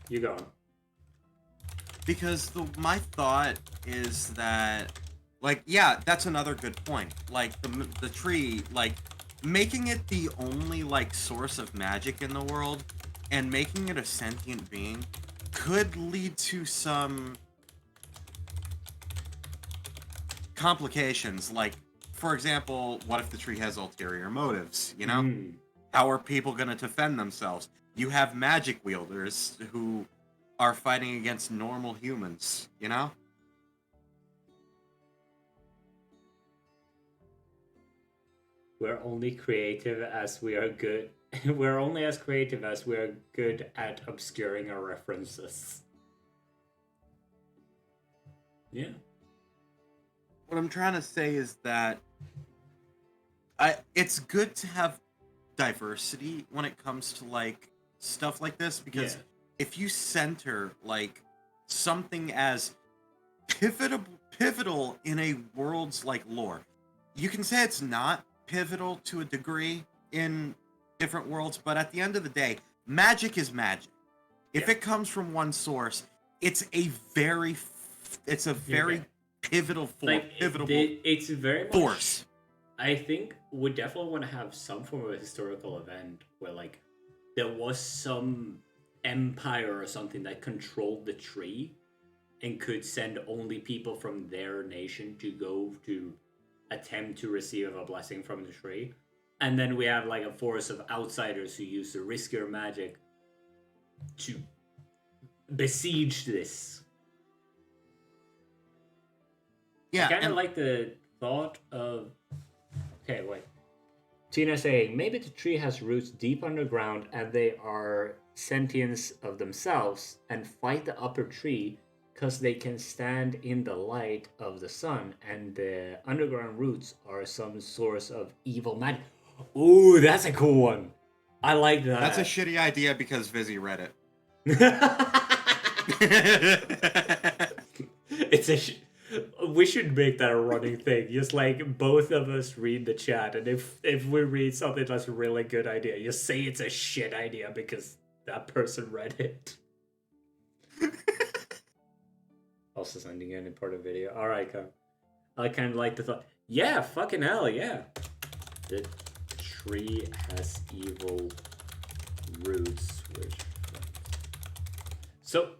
you go on. Because my thought is that, like, yeah, that's another good point. Like, the tree, like, making it the only, like, source of magic in the world and making it a sentient being could lead to some complications. Like, for example, what if the tree has ulterior motives, you know? How are people going to defend themselves? You have magic wielders who are fighting against normal humans, you know? We're only creative as we are good. We're only as creative as we are good at obscuring our references. Yeah. What I'm trying to say is that it's good to have diversity when it comes to, like, stuff like this, because if you center, like, something as pivotal in a world's, like, lore, you can say it's not pivotal to a degree in different worlds, but at the end of the day, magic is magic. If it comes from one source, it's a very pivotal it's very much, force. I think we definitely want to have some form of a historical event where, like, there was some empire or something that controlled the tree and could send only people from their nation to go to attempt to receive a blessing from the tree. And then we have, like, a force of outsiders who use the riskier magic to besiege this. Yeah, I kind of like the thought of... Okay, wait. Tina saying, maybe the tree has roots deep underground and they are sentients of themselves and fight the upper tree because they can stand in the light of the sun, and the underground roots are some source of evil magic. Ooh, that's a cool one. I like that. That's a shitty idea because Vizzy read it. We should make that a running thing. Just like both of us read the chat, and if we read something that's a really good idea, you say it's a shit idea because that person read it. Also sending in part of video. All right, come. I kind of like the thought. Yeah, fucking hell, yeah. The tree has evil roots, which. So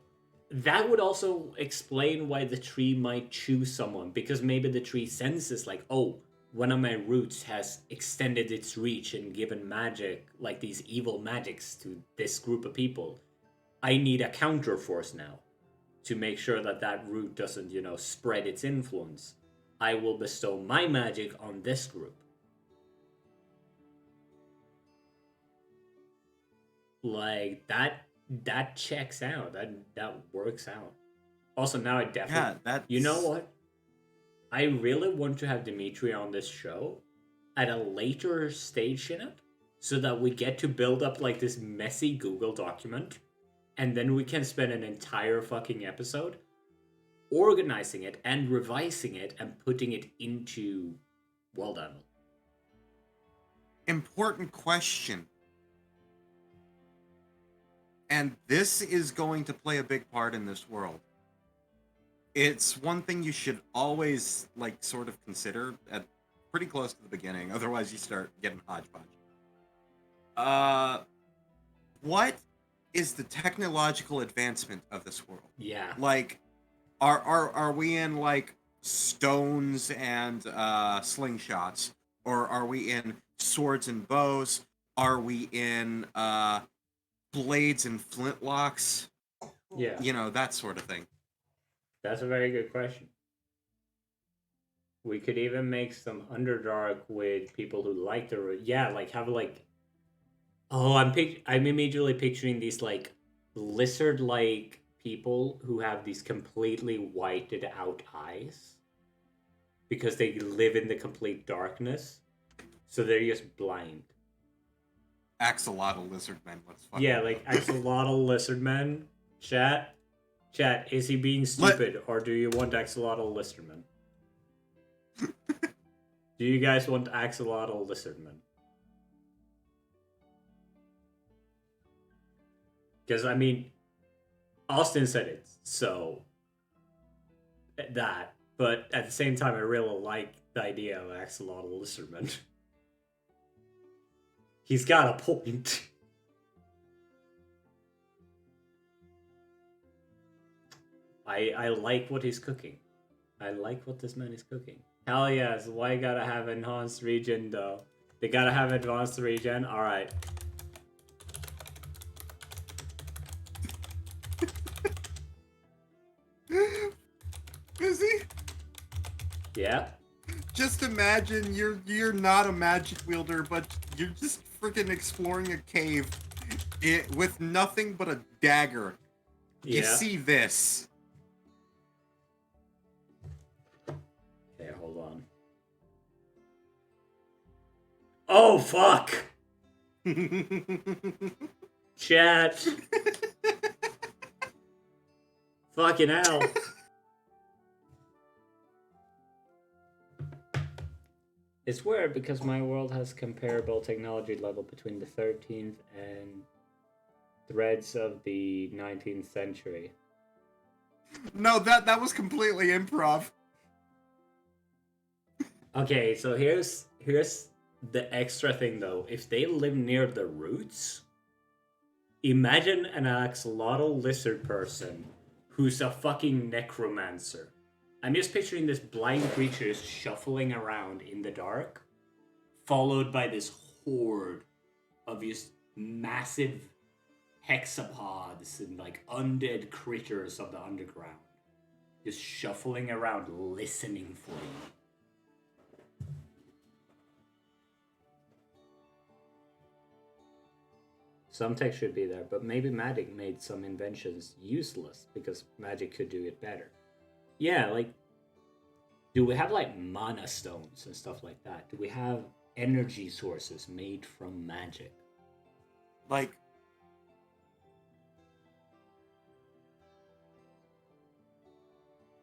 that would also explain why the tree might choose someone, because maybe the tree senses, like, oh, one of my roots has extended its reach and given magic, like these evil magics, to this group of people. I need a counter force now to make sure that that root doesn't, spread its influence. I will bestow my magic on this group. Like, that checks out. That works out. Also, now I definitely... Yeah, You know what? I really want to have Dimitri on this show at a later stage in it, so that we get to build up, like, this messy Google document, and then we can spend an entire fucking episode organizing it and revising it and putting it into World Animal. Important question. And this is going to play a big part in this world. It's one thing you should always, like, sort of consider at pretty close to the beginning, otherwise you start getting hodgepodge. What is the technological advancement of this world? Yeah. Like, are we in, like, stones and slingshots? Or are we in swords and bows? Are we in blades and flintlocks? Yeah. You know, that sort of thing. That's a very good question. We could even make some Underdark with people who like the like have like I'm immediately picturing these like lizard like people who have these completely whited out eyes because they live in the complete darkness, so they're just blind. Axolotl lizard men. Let's fucking Yeah, go. like axolotl lizard men. Chat, is he being stupid or do you want axolotl lizardmen? Do you guys want axolotl lizardmen? Because I mean, Austin said it, so that. But at the same time, I really like the idea of axolotl lizardmen. He's got a point. I like what he's cooking. I like what this man is cooking. Hell yes, why gotta have enhanced regen though? They gotta have advanced regen? Alright. Busy? Yeah? Just imagine you're not a magic wielder, but you're just freaking exploring a cave with nothing but a dagger. Yeah. You see this. Okay, hold on. Oh, fuck! Chat. Fucking hell. It's weird because my world has comparable technology level between the 13th and threads of the 19th century. No, that was completely improv. Okay, so here's the extra thing though. If they live near the roots, imagine an axolotl lizard person who's a fucking necromancer. I'm just picturing this blind creature shuffling around in the dark, followed by this horde of these massive hexapods and like undead critters of the underground, just shuffling around listening for you. Some tech should be there, but maybe magic made some inventions useless because magic could do it better. Yeah, like, do we have like mana stones and stuff like that? Do we have energy sources made from magic? Like,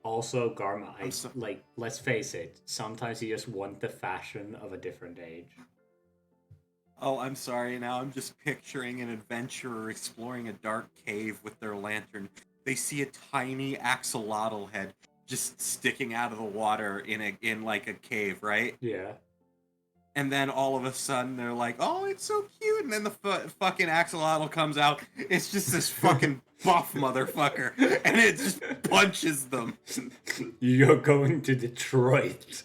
Also, Garma, like, let's face it, sometimes you just want the fashion of a different age. oh, I'm sorry. Now I'm just picturing an adventurer exploring a dark cave with their lantern. They see a tiny axolotl head just sticking out of the water in like a cave, right? Yeah. And then all of a sudden they're like, "Oh, it's so cute!" And then the fucking axolotl comes out. It's just this fucking buff motherfucker, and it just punches them. You're going to Detroit.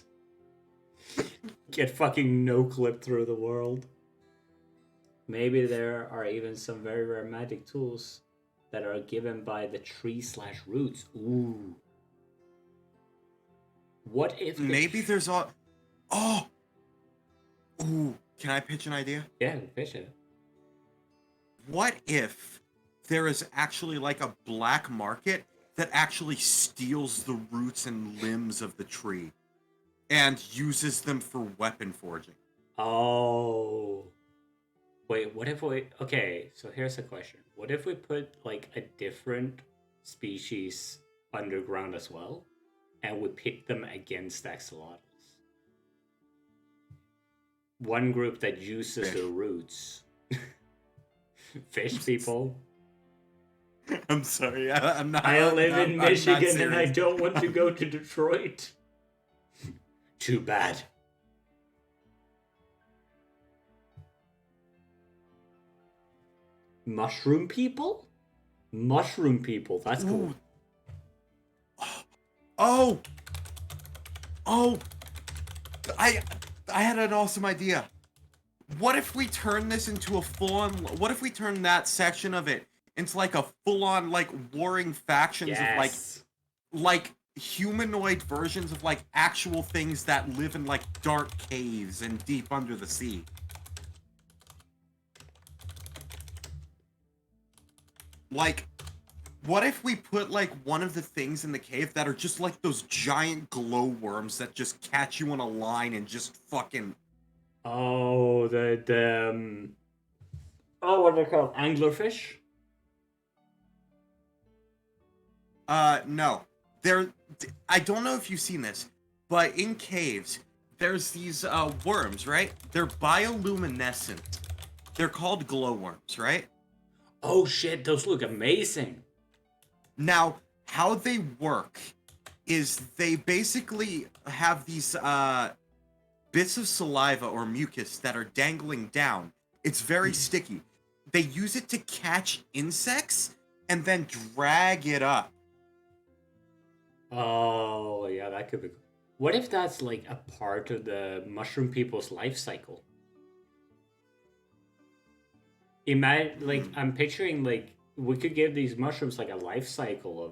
Get fucking no-clip through the world. Maybe there are even some very rare magic tools that are given by the tree/roots. Ooh. What if Maybe there's a... Oh! Ooh, can I pitch an idea? Yeah, pitch it. What if there is actually like a black market that actually steals the roots and limbs of the tree and uses them for weapon forging? Oh. Wait, what if we... Okay, so here's a question. What if we put, like, a different species underground as well, and we pit them against axolotls? One group that uses Fish. the roots. Fish people. I'm sorry, I'm not... I live I'm in not Michigan and I serious. don't want to go to Detroit. Too bad. Mushroom people? Mushroom people, that's cool. Ooh. Oh! Oh! I had an awesome idea. What if we turn this into a full-on... What if we turn that section of it into like a full-on like warring factions of Yes. like humanoid versions of like actual things that live in like dark caves and deep under the sea. Like, what if we put like one of the things in the cave that are just like those giant glowworms that just catch you on a line and just fucking Oh, oh, what are they called? Anglerfish? no. There I don't know if you've seen this, but in caves there's these worms, right? They're bioluminescent. They're called glowworms, right? Oh shit, those look amazing. Now, how they work is they basically have these bits of saliva or mucus that are dangling down. It's very sticky. They use it to catch insects and then drag it up. Oh, yeah, that could be cool. What if that's like a part of the mushroom people's life cycle? Imagine, like, I'm picturing, like, we could give these mushrooms like a life cycle of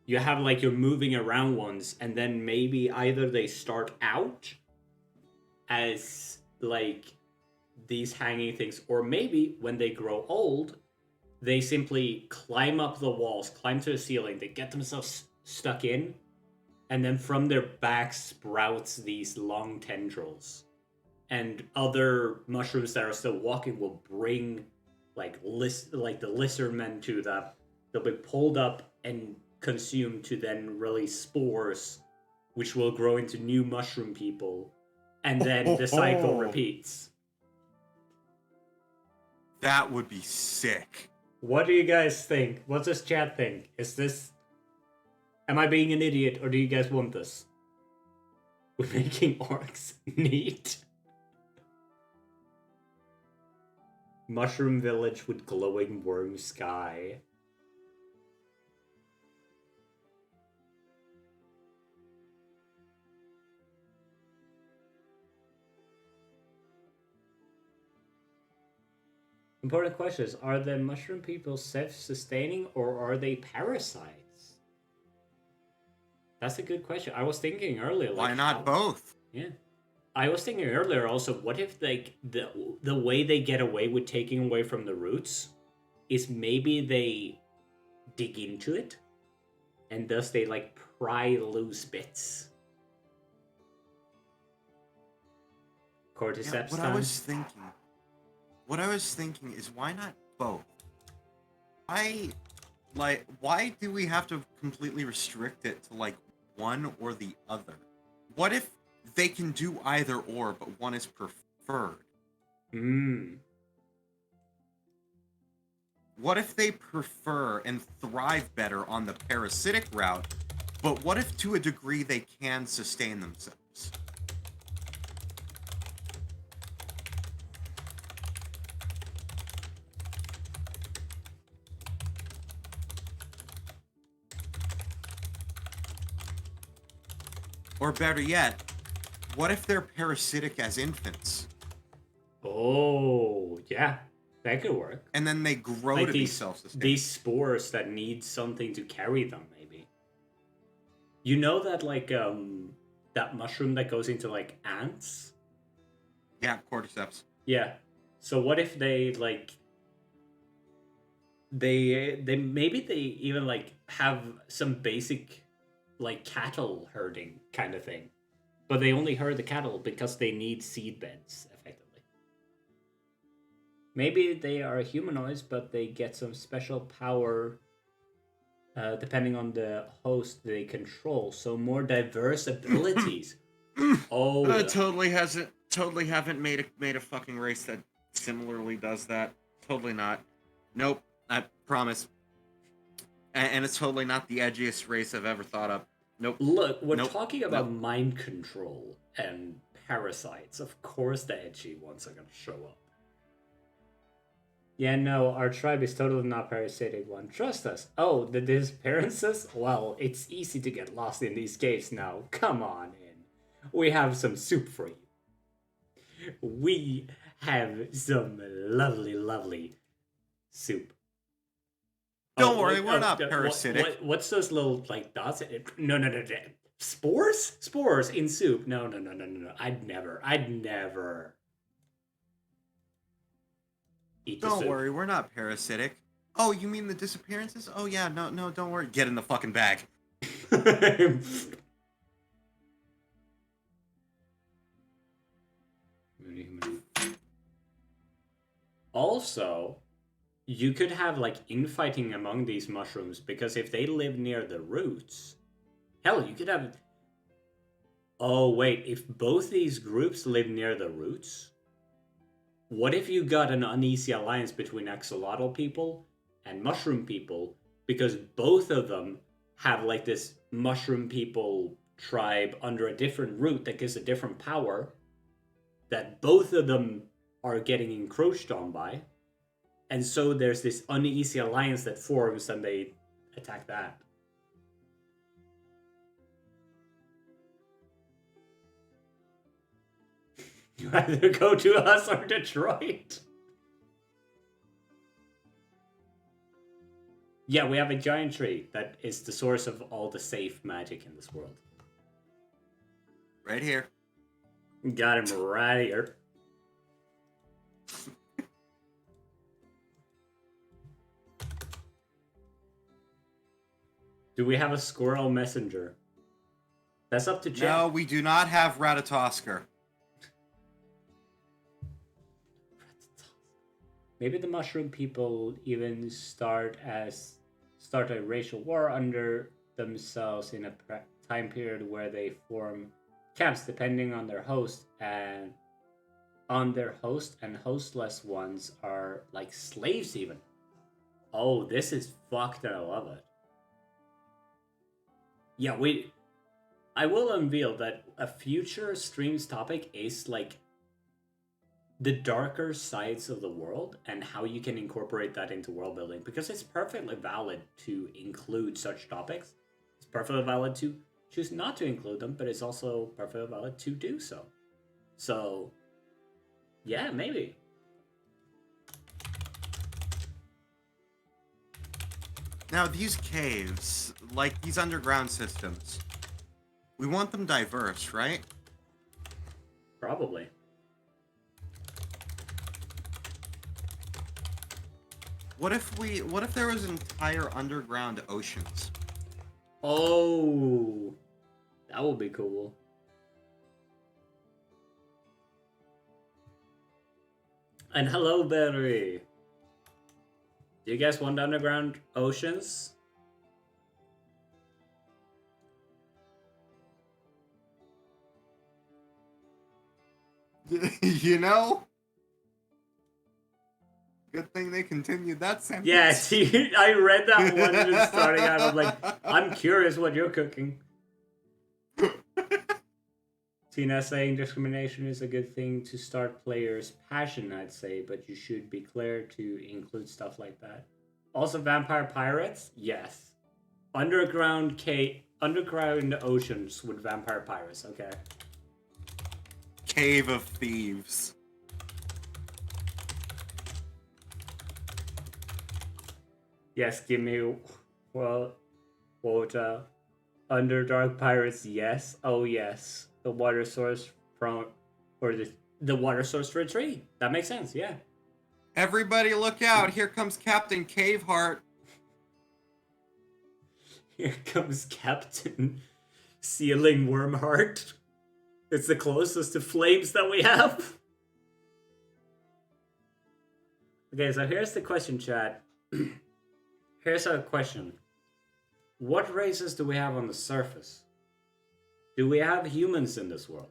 you have like your moving around ones, and then maybe either they start out as like these hanging things, or maybe when they grow old, they simply climb up the walls, climb to the ceiling, they get themselves stuck in, and then from their back sprouts these long tendrils. And other mushrooms that are still walking will bring like the lizardmen to them. They'll be pulled up and consumed to then release spores, which will grow into new mushroom people, and then the cycle repeats. That would be sick. What do you guys think? What does chat think? Is this... Am I being an idiot, or do you guys want this? We're making orcs neat. Mushroom village with glowing worm sky. Important questions. Are the mushroom people self-sustaining or are they parasites? That's a good question. I was thinking earlier, like, Why not both? Yeah. I was thinking earlier also, what if like the way they get away with taking away from the roots is maybe they dig into it and thus they like pry loose bits. Cordyceps Yeah, what time. I was thinking is why not both? Why do we have to completely restrict it to like one or the other? What if they can do either or, but one is preferred? What if they prefer and thrive better on the parasitic route, but what if to a degree they can sustain themselves? Or better yet, what if they're parasitic as infants? Oh, yeah. That could work. And then they grow Like to be self-sustaining. these spores that need something to carry them, maybe. You know that like that mushroom that goes into like ants? Yeah, cordyceps. Yeah. So what if they like they maybe they even like have some basic like cattle herding kind of thing. But they only herd the cattle because they need seed beds, effectively. Maybe they are humanoids, but they get some special power depending on the host they control. So more diverse abilities. Oh, I totally haven't made a fucking race that similarly does that. Totally not. Nope. I promise. And it's totally not the edgiest race I've ever thought of. Nope. look, we're Nope. talking about Nope. mind control and parasites. Of course, the edgy ones are gonna show up. Yeah, no, our tribe is totally not parasitic one. Trust us. Oh, the disappearances? Well, it's easy to get lost in these caves now. Come on in. We have some soup for you. We have some lovely, lovely soup. Don't worry, we're not parasitic. What's those little like dots? No. Spores? Spores in soup? No. I'd never eat the Don't soup. worry, we're not parasitic. Oh, you mean the disappearances? Oh yeah, no, don't worry. Get in the fucking bag. Also, you could have like infighting among these mushrooms because if they live near the roots, hell, you could have. Oh wait, if both these groups live near the roots, what if you got an uneasy alliance between axolotl people and mushroom people because both of them have like this mushroom people tribe under a different root that gives a different power that both of them are getting encroached on by, and so there's this uneasy alliance that forms and they attack that. You either go to us or Detroit. Yeah, we have a giant tree that is the source of all the safe magic in this world. Right here. Got him right here. Do we have a squirrel messenger? That's up to Jeff. No, we do not have Ratatosker. Maybe the mushroom people even start a racial war under themselves in a time period where they form camps depending on their host, and hostless ones are like slaves even. Oh, this is fucked and I love it. Yeah, I will unveil that a future streams topic is like the darker sides of the world and how you can incorporate that into world building, because it's perfectly valid to include such topics. It's perfectly valid to choose not to include them, but it's also perfectly valid to do so. So, yeah, maybe. Now, these caves, like these underground systems, we want them diverse, right? Probably. What if there was entire underground oceans? Oh, that would be cool. And hello, Barry. Do you guys want underground oceans? You know? Good thing they continued that sentence. Yeah, see, I read that one just starting out. I'm like, I'm curious what you're cooking. Tina saying discrimination is a good thing to start players' passion, I'd say, but you should be clear to include stuff like that. Also, vampire pirates? Yes. Underground oceans with vampire pirates, okay. Cave of Thieves. Yes, give me, well, quota. Underdark pirates, yes. Oh, yes. The water source from, or the water source for a tree. That makes sense, yeah. Everybody look out, here comes Captain Caveheart. Here comes Captain Sealing Wormheart. It's the closest to flames that we have. Okay, so here's the question, chat. Here's a question. What races do we have on the surface? Do we have humans in this world?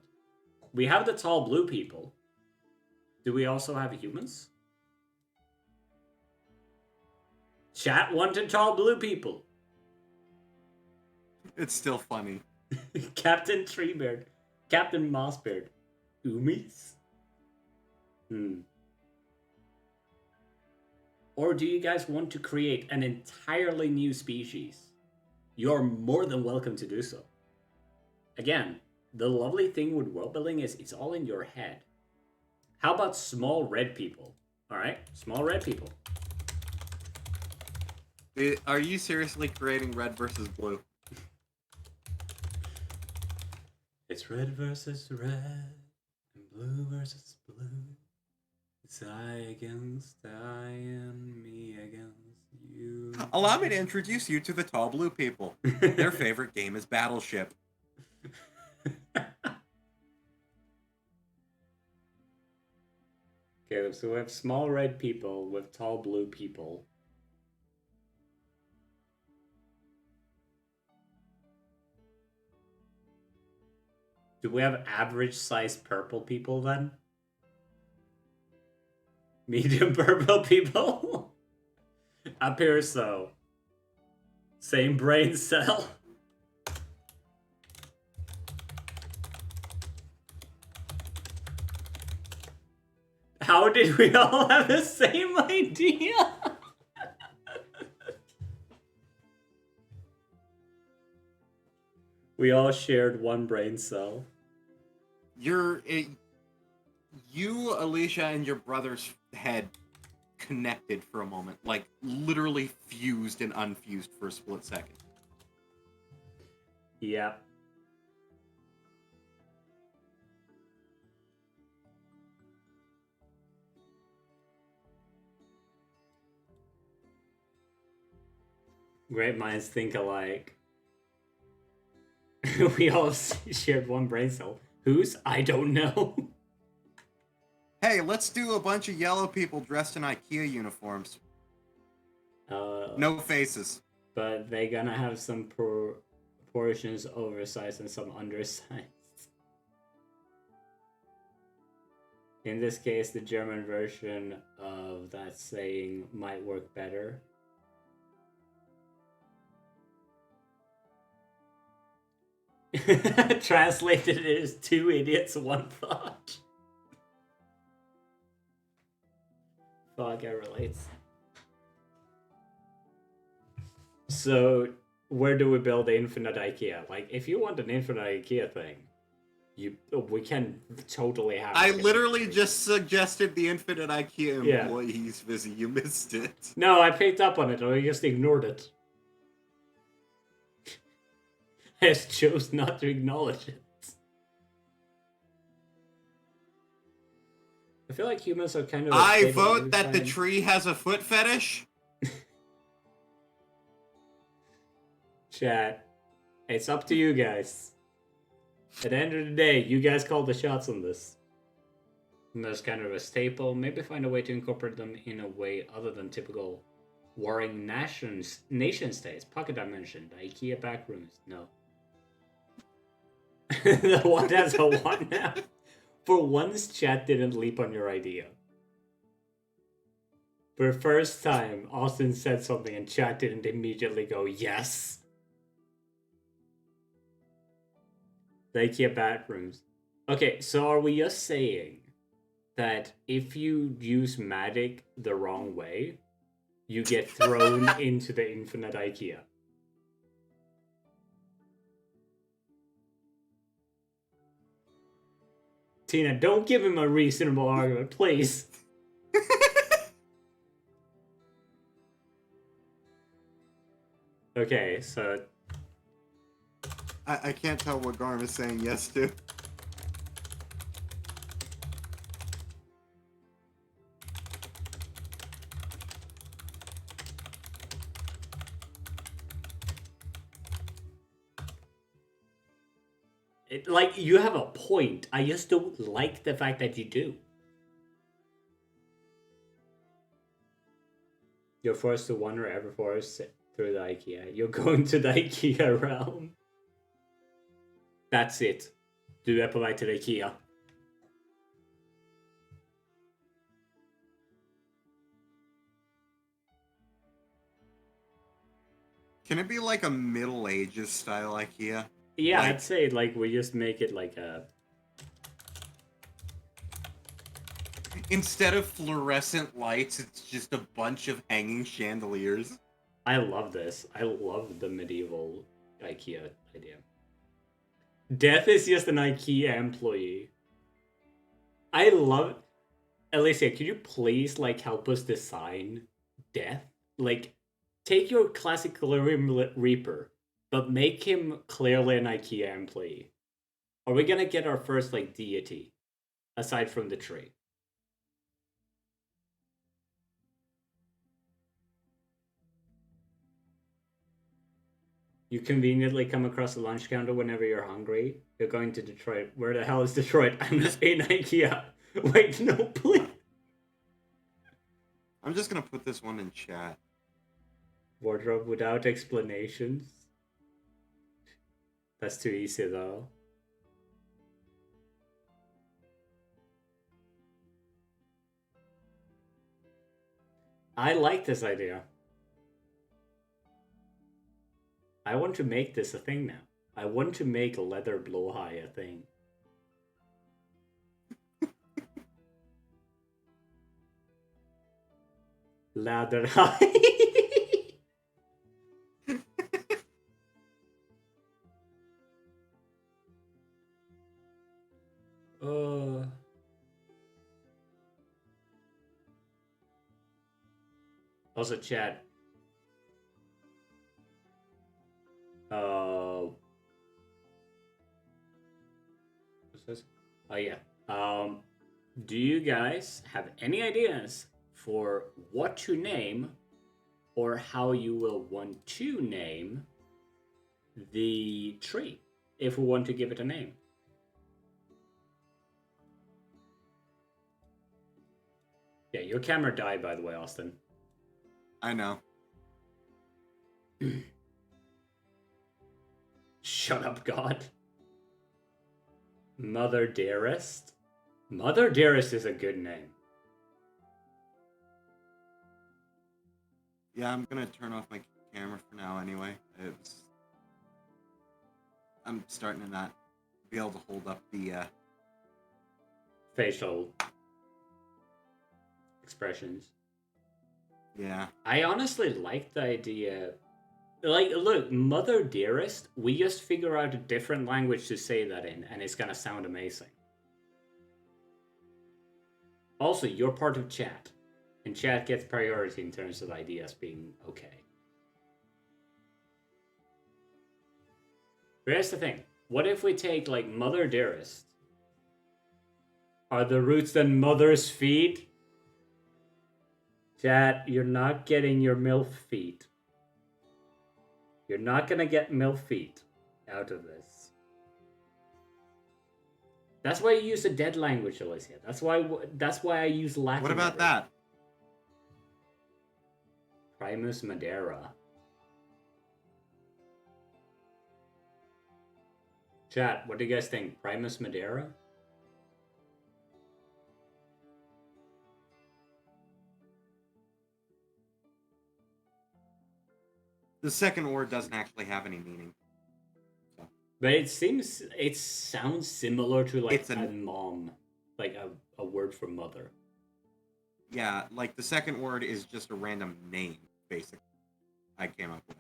We have the tall blue people. Do we also have humans? Chat wanted tall blue people. It's still funny. Captain Treebeard. Captain Mossbeard. Umis? Or do you guys want to create an entirely new species? You're more than welcome to do so. Again, the lovely thing with world building is it's all in your head. How about small red people? Alright, small red people. Are you seriously creating red versus blue? It's red versus red, and blue versus blue. It's I against I and me against you. Allow me to introduce you to the tall blue people. Their favorite game is Battleship. Okay, so we have small red people with tall blue people. Do we have average sized purple people then? Medium purple people? Appears so. Same brain cell. How did we all have the same idea? We all shared one brain cell. You, Alicia, and your brother's head connected for a moment, like literally fused and unfused for a split second. Yeah. Great minds think alike. We all shared one brain cell. Whose? I don't know. Hey, let's do a bunch of yellow people dressed in IKEA uniforms. No faces. But they're gonna have some proportions oversized and some undersized. In this case, the German version of that saying might work better. Translated it as two idiots, one thought. Fuck, I relates. So, where do we build the infinite IKEA? Like, if you want an infinite IKEA thing, we can totally have. I literally just suggested the infinite IKEA employees visit. You missed it. No, I picked up on it. I just ignored it. I just chose not to acknowledge it. I feel like humans are kind of. I vote that the tree has a foot fetish. Chat, it's up to you guys. At the end of the day, you guys call the shots on this. And there's kind of a staple. Maybe find a way to incorporate them in a way other than typical warring nation states. Pocket dimension, the IKEA backrooms. No. The one has a one now. For once, chat didn't leap on your idea. For the first time, Austin said something and chat didn't immediately go, yes. The IKEA bathrooms. Okay, so are we just saying that if you use magic the wrong way, you get thrown into the infinite IKEA? Tina, don't give him a reasonable argument, please. Okay, so... I can't tell what Garm is saying yes to. Like, you have a point. I just don't like the fact that you do. You're forced to wander ever forced through the IKEA. You're going to the IKEA realm. That's it. Du är på väg till IKEA. Can it be like a Middle Ages style IKEA? Yeah, Like- I'd say like we just make it like a... Instead of fluorescent lights, it's just a bunch of hanging chandeliers. I love this. I love the medieval IKEA idea. Death is just an IKEA employee. I love... Alicia, could you please like help us design Death? Like, take your classic Grim Reaper, but make him clearly an IKEA employee. Are we gonna get our first like deity, aside from the tree? You conveniently come across a lunch counter whenever you're hungry. You're going to Detroit. Where the hell is Detroit? I'm in IKEA. Wait, no, please. I'm just gonna put this one in chat. Wardrobe without explanations. That's too easy though. I like this idea. I want to make this a thing now. I want to make leather blowhigh a thing. Ladder high. Also, chat. What's this? Oh yeah. Do you guys have any ideas for what to name, or how you will want to name the tree, if we want to give it a name? Yeah, your camera died, by the way, Austin. I know. Shut up, God. Mother Dearest? Mother Dearest is a good name. Yeah, I'm gonna turn off my camera for now anyway. I'm starting to not be able to hold up the Facial expressions. Yeah. I honestly like the idea. Like, look, Mother Dearest, we just figure out a different language to say that in, and it's gonna sound amazing. Also, you're part of chat, and chat gets priority in terms of ideas being okay. But here's the thing. What if we take, like, Mother Dearest? Are the roots then Mother's feet? Chat, you're not getting your MILF feet. You're not gonna get MILF feet out of this. That's why you use a dead language, Alicia. That's why I use Latin. What about that? Primus Madeira. Chat, what do you guys think? Primus Madeira? The second word doesn't actually have any meaning. So. But it sounds similar to like It's a mom, like a word for mother. Yeah, like the second word is just a random name, basically. I came up with.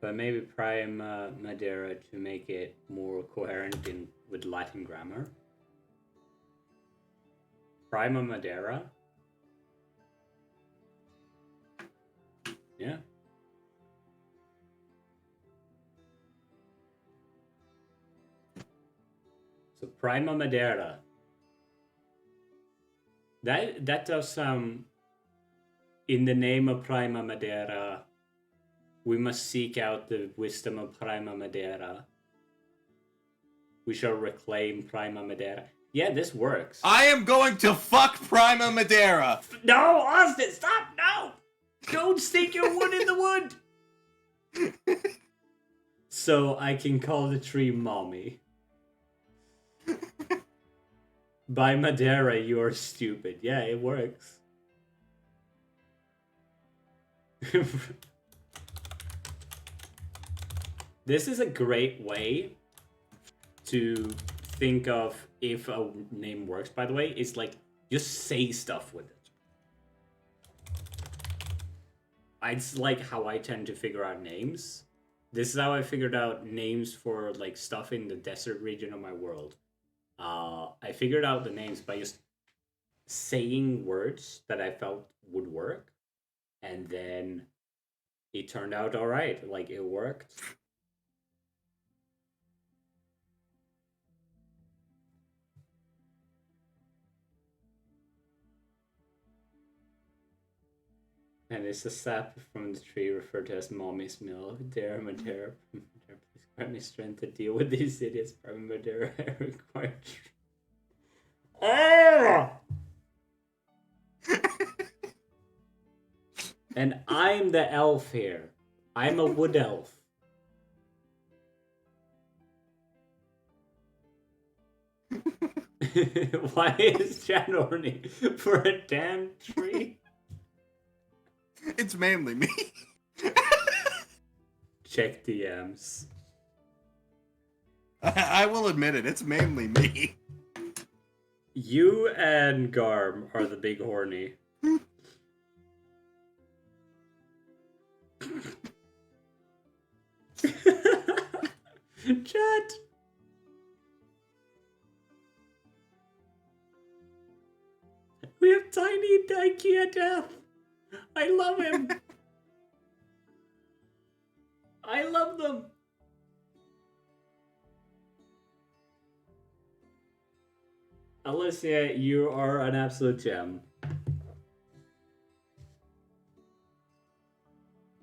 But maybe Prime Madeira to make it more coherent with Latin grammar. Prima Madeira? Yeah. So Prima Madeira. That does in the name of Prima Madeira, we must seek out the wisdom of Prima Madeira. We shall reclaim Prima Madeira. Yeah, this works. I am going to fuck Prima Madeira! No, Austin, stop! No! Don't stick your wood in the wood! So I can call the tree Mommy. By Madeira, you're stupid. Yeah, it works. This is a great way to think of if a name works, by the way. It's like, just say stuff with it. It's like how I tend to figure out names. This is how I figured out names for like stuff in the desert region of my world. I figured out the names by just saying words that I felt would work, and then it turned out all right. Like it worked. And it's a sap from the tree referred to as mommy's milk. Dear Madeira, please grant me strength to deal with these idiots. From Madeira, I require. Oh! And I'm the elf here. I'm a wood elf. Why is Chad horny for a damn tree? It's mainly me. Check DMs. I will admit it. It's mainly me. You and Garm are the big horny. Chat. We have Tiny Ikea Death. I love him. I love them. Alicia, you are an absolute gem.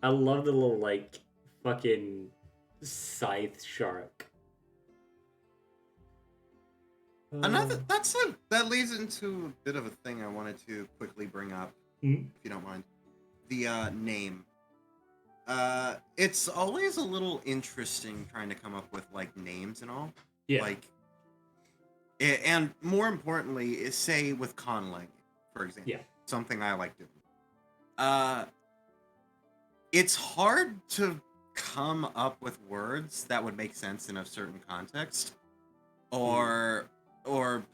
I love the little, like, fucking scythe shark. That leads into a bit of a thing I wanted to quickly bring up, Hmm? if you don't mind. The name. It's always a little interesting trying to come up with like names and all. Yeah. Like, and more importantly, is say with conlang, for example. Yeah. Something I like doing. It's hard to come up with words that would make sense in a certain context, or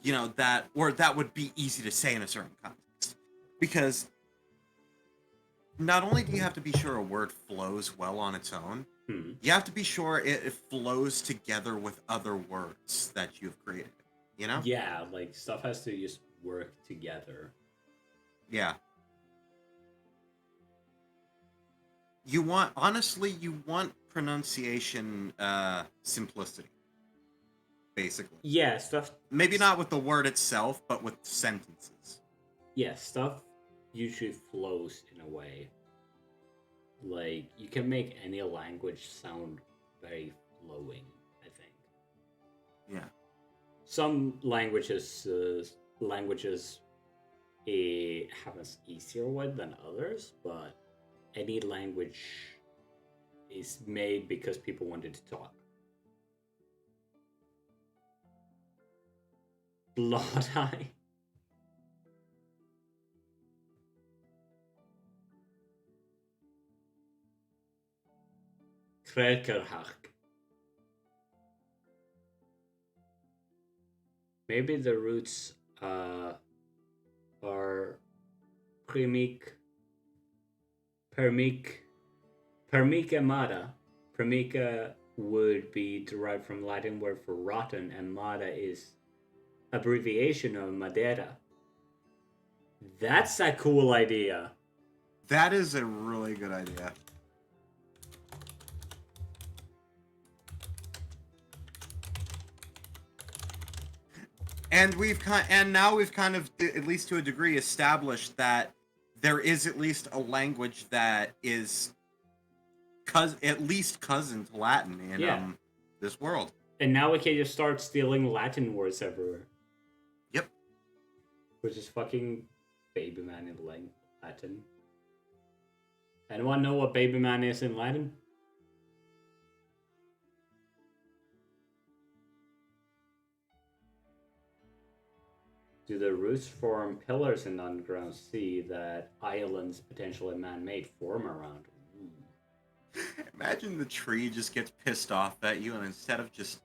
you know that would be easy to say in a certain context, because not only do you have to be sure a word flows well on its own, you have to be sure it flows together with other words that you've created. You know? Yeah, like stuff has to just work together. Yeah. You want pronunciation simplicity, basically. Yeah, stuff. Maybe not with the word itself, but with sentences. Yeah, stuff usually flows in a way. Like you can make any language sound very flowing. I think. Yeah. Some languages have an easier way than others, but any language is made because people wanted to talk. Blood Eye. Krekerhak. Maybe the roots are permica. Permica would be derived from Latin word for rotten, and mada is abbreviation of Madeira. That's a cool idea. That is a really good idea. And now we've kind of, at least to a degree, established that there is at least a language that is at least cousin to Latin in this world. And now we can just start stealing Latin words everywhere. Yep. Which is fucking baby man in Latin. Anyone know what baby man is in Latin? Do the roots form pillars in the underground sea that islands, potentially man-made, form around? Ooh. Imagine the tree just gets pissed off at you, and instead of just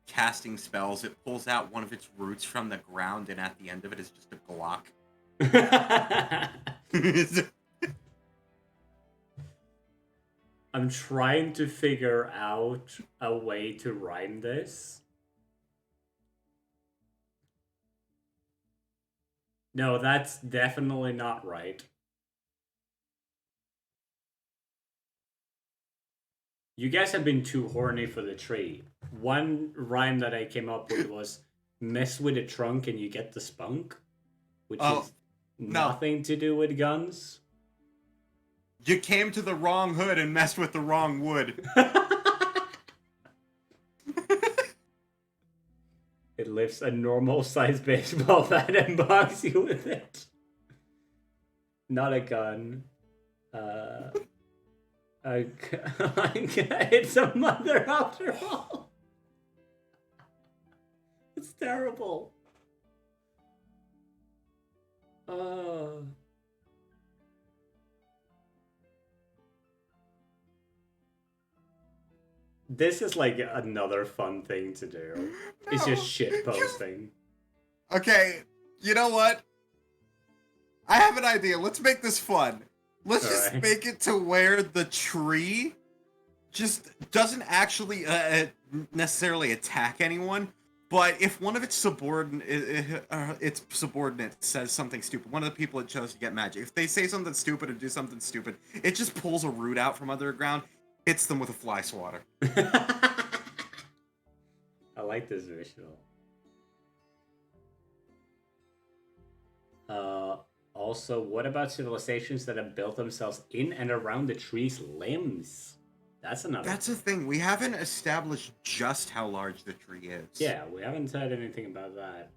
casting spells, it pulls out one of its roots from the ground, and at the end of it is just a Glock. I'm trying to figure out a way to rhyme this. No, that's definitely not right. You guys have been too horny for the tree. One rhyme that I came up with was mess with a trunk and you get the spunk, which Oh, is no. nothing to do with guns. You came to the wrong hood and messed with the wrong wood. It lifts a normal sized baseball bat and box you with it. Not a gun. It's a mother after all. It's terrible. This is like another fun thing to do. It's just shit posting. Okay, you know what? I have an idea. Let's make this fun. Let's just Alright. make it to where the tree just doesn't actually necessarily attack anyone, but if one of its subordinates says something stupid, one of the people it chose to get magic, if they say something stupid or do something stupid, it just pulls a root out from underground, hits them with a fly swatter. I like this visual. Also, what about civilizations that have built themselves in and around the tree's limbs? That's another. That's the thing. We haven't established just how large the tree is. Yeah, we haven't said anything about that.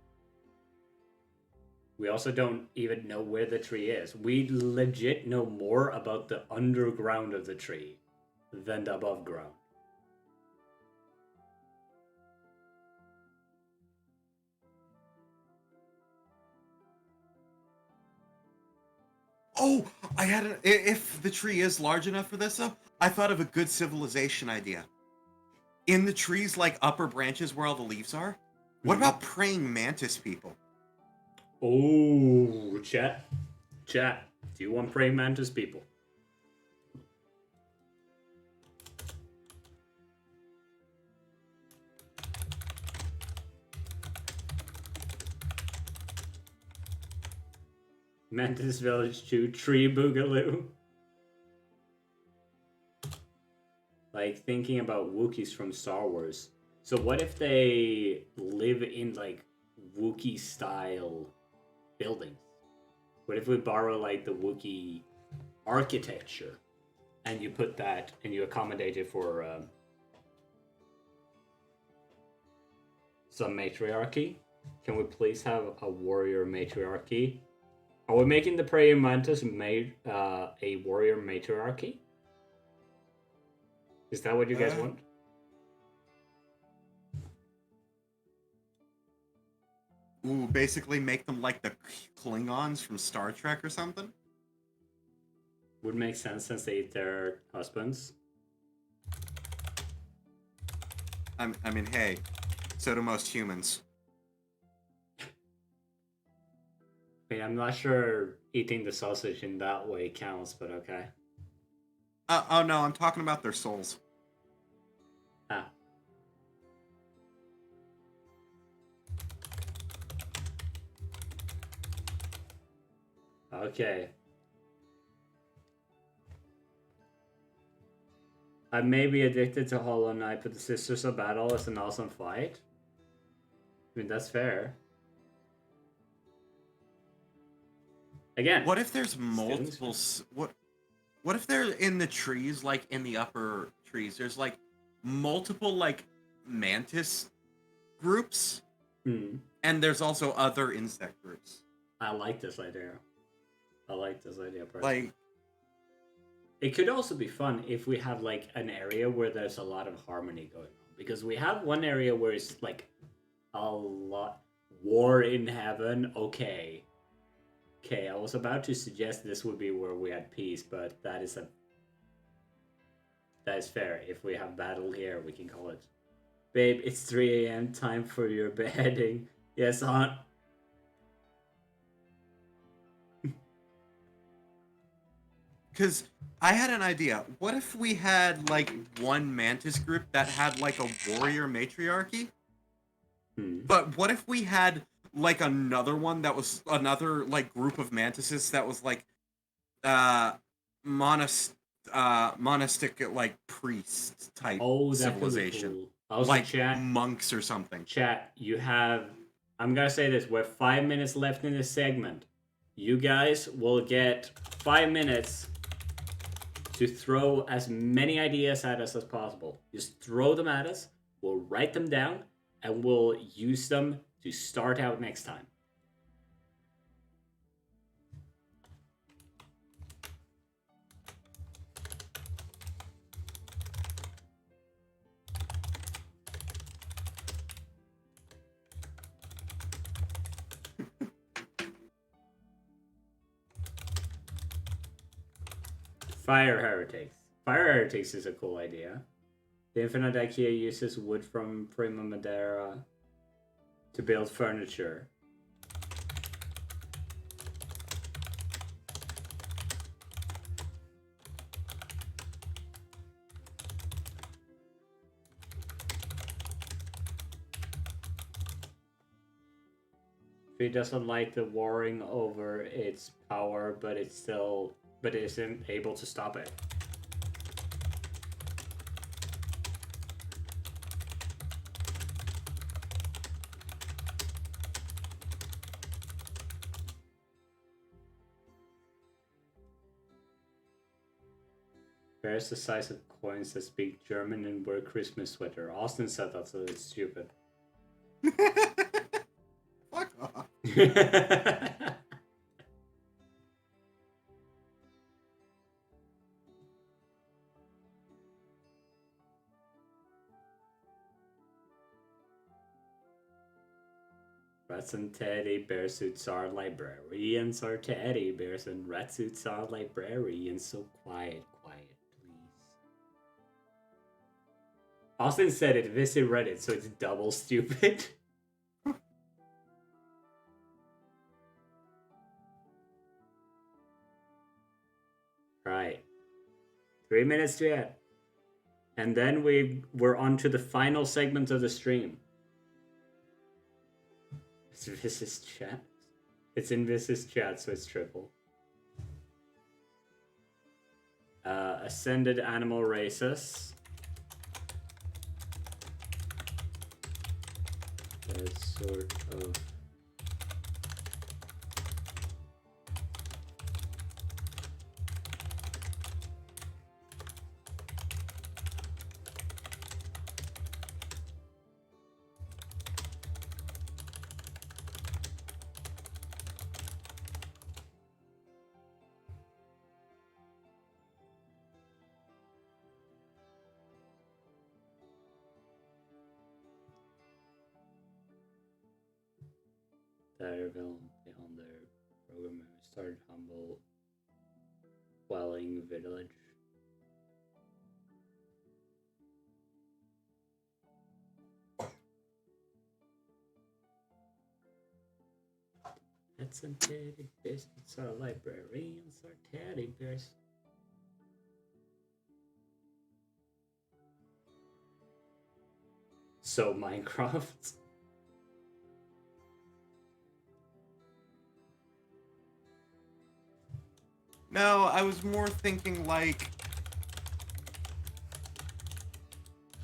We also don't even know where the tree is. We legit know more about the underground of the tree than the above ground. Oh, if the tree is large enough for this, though, I thought of a good civilization idea. In the trees, like upper branches where all the leaves are, what about praying mantis people? Oh, chat. Chat. Do you want praying mantis people? Mantis Village 2 Tree Boogaloo. Like thinking about Wookiees from Star Wars. So what if they live in like Wookiee style buildings? What if we borrow like the Wookiee architecture and you put that and you accommodate it for some matriarchy? Can we please have a warrior matriarchy? Are we making the praying mantis a warrior matriarchy? Is that what you guys want? Ooh, basically make them like the Klingons from Star Trek or something? Would make sense since they eat their husbands. I mean, hey, so do most humans. I mean, I'm not sure eating the sausage in that way counts, but okay. Oh no, I'm talking about their souls. Ah. Okay. I may be addicted to Hollow Knight, but the Sisters of Battle is an awesome fight. I mean, that's fair. Again. What if there's multiple? What if they're in the trees, like in the upper trees? There's like multiple like mantis groups, and there's also other insect groups. I like this idea. Personally. Like, it could also be fun if we have like an area where there's a lot of harmony going on, because we have one area where it's like a lot war in heaven. Okay, I was about to suggest this would be where we had peace, but that is fair. If we have battle here, we can call it. Babe, it's 3 a.m. time for your beheading. Yes, hon. because I had an idea. What if we had like one mantis group that had like a warrior matriarchy? But what if we had like another one that was another like group of mantises that was like monastic like priest type Oh, that could be civilization, cool. Also, like chat, monks or something. chat, you have. I'm gonna say this: we're 5 minutes left in this segment. You guys will get 5 minutes to throw as many ideas at us as possible. Just throw them at us. We'll write them down, and we'll use them to start out next time. Fire heretics. Fire heretics is a cool idea. The Infinite IKEA uses wood from Prima Madeira to build furniture. It doesn't like the warring over its power, but but isn't able to stop it. Bears the size of coins that speak German and wear Christmas sweater. Austin said that, so it's stupid. Fuck off. Rats and teddy bear suits are librarians, or teddy bears and rat suits are librarians. So quiet, quiet, please. Austin said it, visit Reddit, so it's double stupid. Right. 3 minutes to it. And then we're on to the final segment of the stream. It's Vis's chat. It's in Vis's chat, so it's triple. Ascended animal races. That sort of. Direville beyond their programmer started humble dwelling village. That's some teddy bears. It's our librarians, our teddy bears. So Minecraft. No, I was more thinking like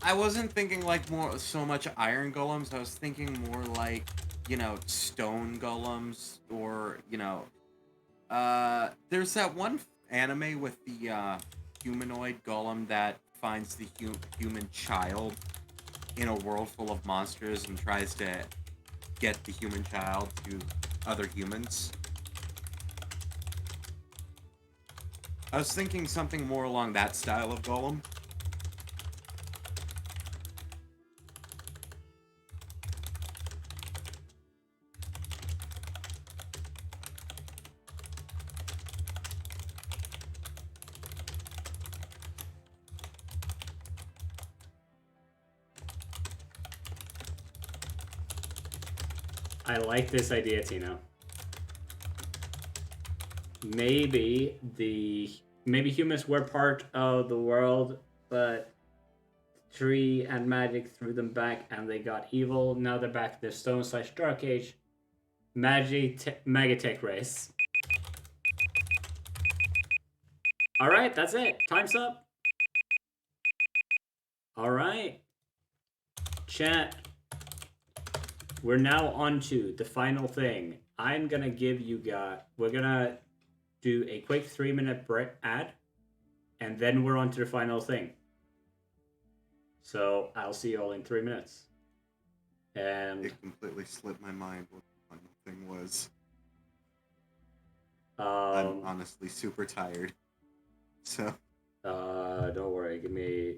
I wasn't thinking like more so much iron golems. I was thinking more like, you know, stone golems or, you know, there's that one anime with the humanoid golem that finds the human child in a world full of monsters and tries to get the human child to other humans. I was thinking something more along that style of golem. I like this idea, Tino. Maybe the maybe humans were part of the world, but tree and magic threw them back and they got evil. Now they're back to the Stone/Dark Age. Megatech race. Alright, that's it. Time's up. Alright. Chat. We're now on to the final thing. I'm gonna give you guys... We're gonna do a quick 3-minute ad. And then we're on to the final thing. So, I'll see you all in 3 minutes. And... It completely slipped my mind what the final thing was. I'm honestly super tired. So... don't worry. Give me...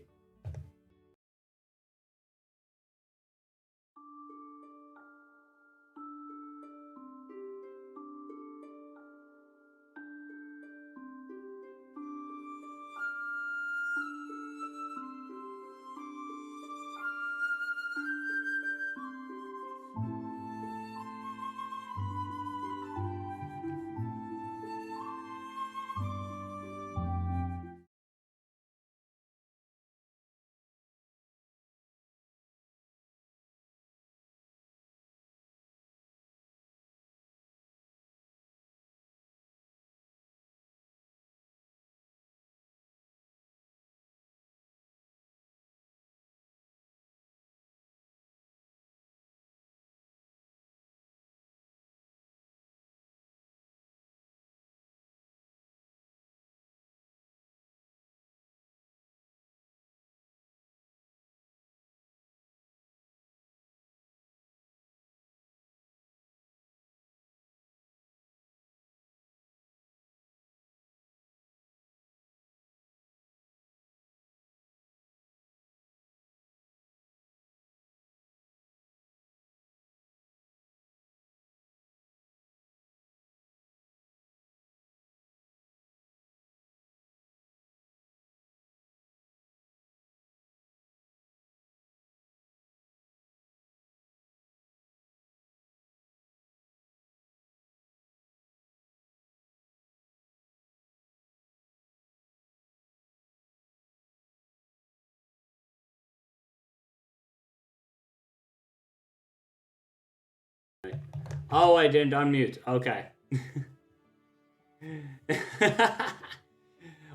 Oh, I didn't unmute. Okay.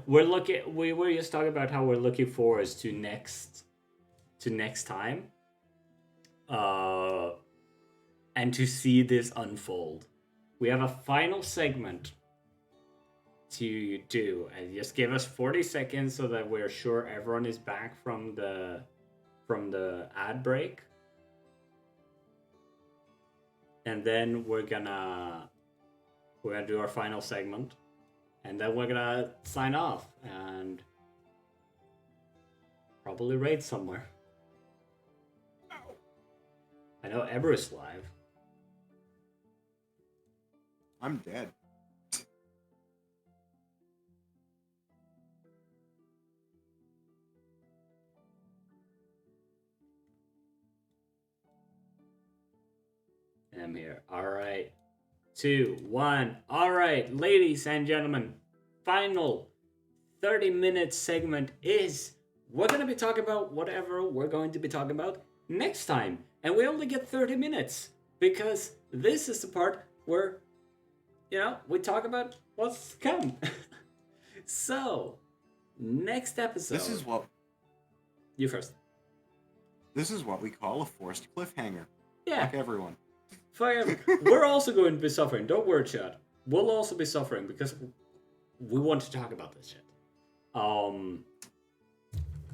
We were just talking about how we're looking forward to next time. And to see this unfold. We have a final segment to do, and just give us 40 seconds so that we're sure everyone is back from the ad break. And then we're gonna do our final segment, and then we're gonna sign off and probably raid somewhere. I know Eber's live. I'm dead. I'm here. All right. 2, 1. All right, ladies and gentlemen, final 30-minute segment is we're going to be talking about whatever we're going to be talking about next time. And we only get 30 minutes because this is the part where, we talk about what's to come. So, next episode. This is what You first. This is what we call a forced cliffhanger. Yeah. Fuck everyone. We're also going to be suffering. Don't worry, Chad. We'll also be suffering because we want to talk about this shit.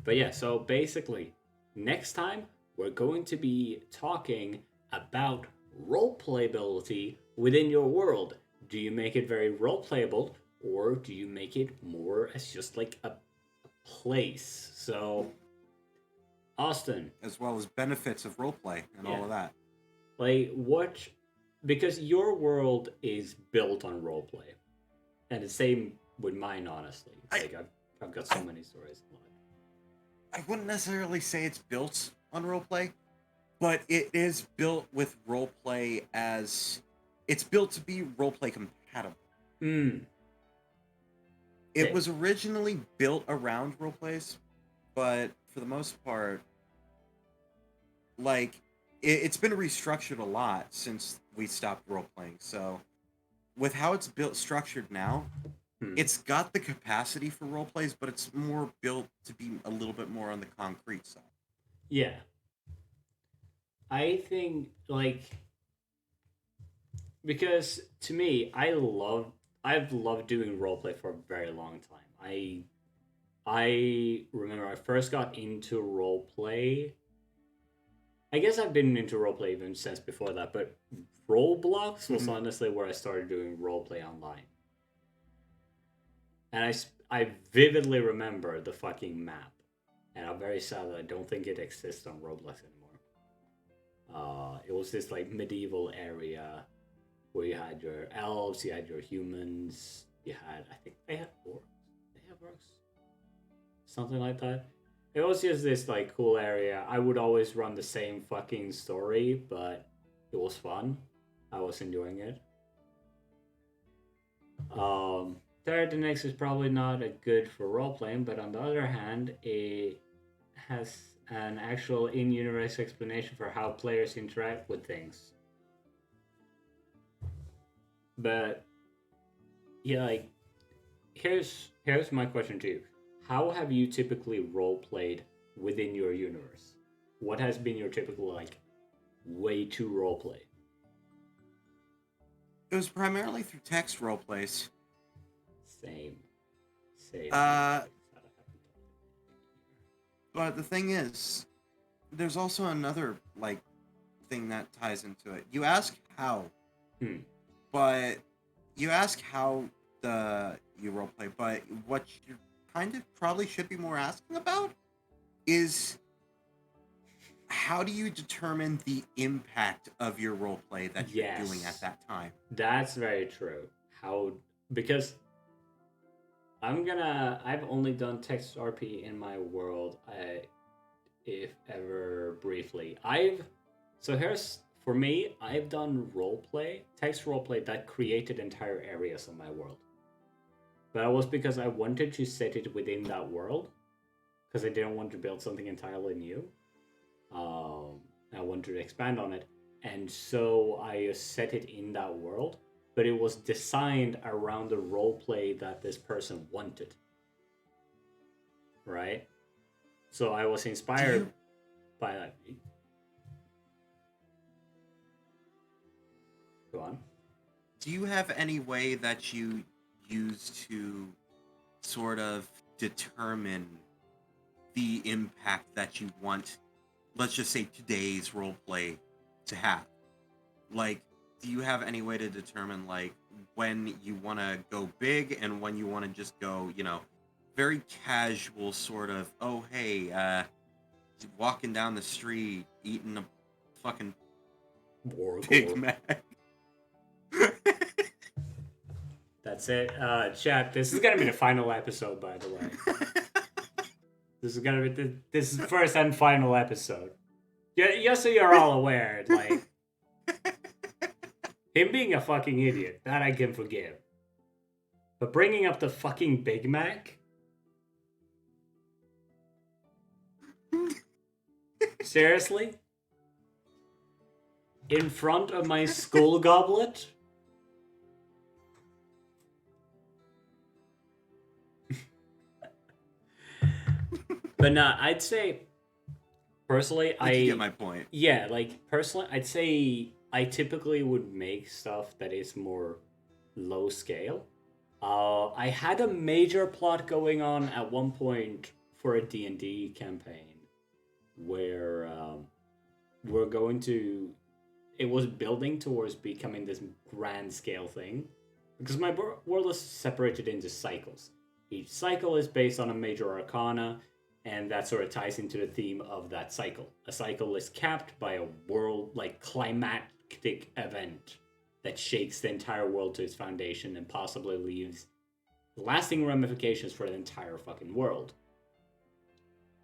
But yeah, so basically, next time we're going to be talking about roleplayability within your world. Do you make it very roleplayable, or do you make it more as just like a place? So, Austin. As well as benefits of roleplay and all of that. Like, because your world is built on roleplay. And the same with mine, honestly. I've got so many stories. I wouldn't necessarily say it's built on roleplay, but it is built with roleplay as... It's built to be roleplay compatible. It was originally built around role plays, but for the most part, like it's been restructured a lot since we stopped role playing. So with how it's built structured now, it's got the capacity for role plays, but it's more built to be a little bit more on the concrete side. Yeah. I think like because to me, I've loved doing roleplay for a very long time. I remember I first got into roleplay. I guess I've been into roleplay even since before that, but Roblox was honestly where I started doing roleplay online. And I vividly remember the fucking map. And I'm very sad that I don't think it exists on Roblox anymore. It was this like medieval area where you had your elves, you had your humans, you had, I think they had orcs. They have orcs? Something like that. It was just this like cool area. I would always run the same fucking story, but it was fun. I was enjoying it. Third, the next is probably not a good for role playing, but on the other hand, it has an actual in-universe explanation for how players interact with things. But yeah, like here's my question to you. How have you typically role played within your universe? What has been your typical like way to role play? It was primarily through text role plays. Same. But the thing is, there's also another like thing that ties into it. You ask how, but you ask how you roleplay. But what you kind of probably should be more asking about is how do you determine the impact of your roleplay that you're doing at that time? That's very true. Because I've only done text RP in my world, if ever briefly. For me, I've done roleplay, text roleplay that created entire areas of my world. But it was because I wanted to set it within that world, because I didn't want to build something entirely new. I wanted to expand on it, and so I set it in that world. But it was designed around the roleplay that this person wanted. Right? So I was inspired by that. Go on. Do you have any way that you use to sort of determine the impact that you want, let's just say today's roleplay, to have? Like, do you have any way to determine like when you want to go big and when you want to just go, very casual sort of, oh hey, walking down the street eating a fucking Big Mac. That's it. Chat, this is gonna be the final episode, by the way. This is gonna be this is the first and final episode. Yeah, just so you're all aware, like him being a fucking idiot, that I can forgive. But bringing up the fucking Big Mac? Seriously? In front of my skull goblet? But no, I'd say personally, You get my point. Yeah, like personally, I'd say I typically would make stuff that is more low scale. I had a major plot going on at one point for a D&D campaign where we're going to. It was building towards becoming this grand scale thing because my world is separated into cycles. Each cycle is based on a major arcana, and that sort of ties into the theme of that cycle. A cycle is capped by a world, like, climactic event that shakes the entire world to its foundation and possibly leaves lasting ramifications for the entire fucking world.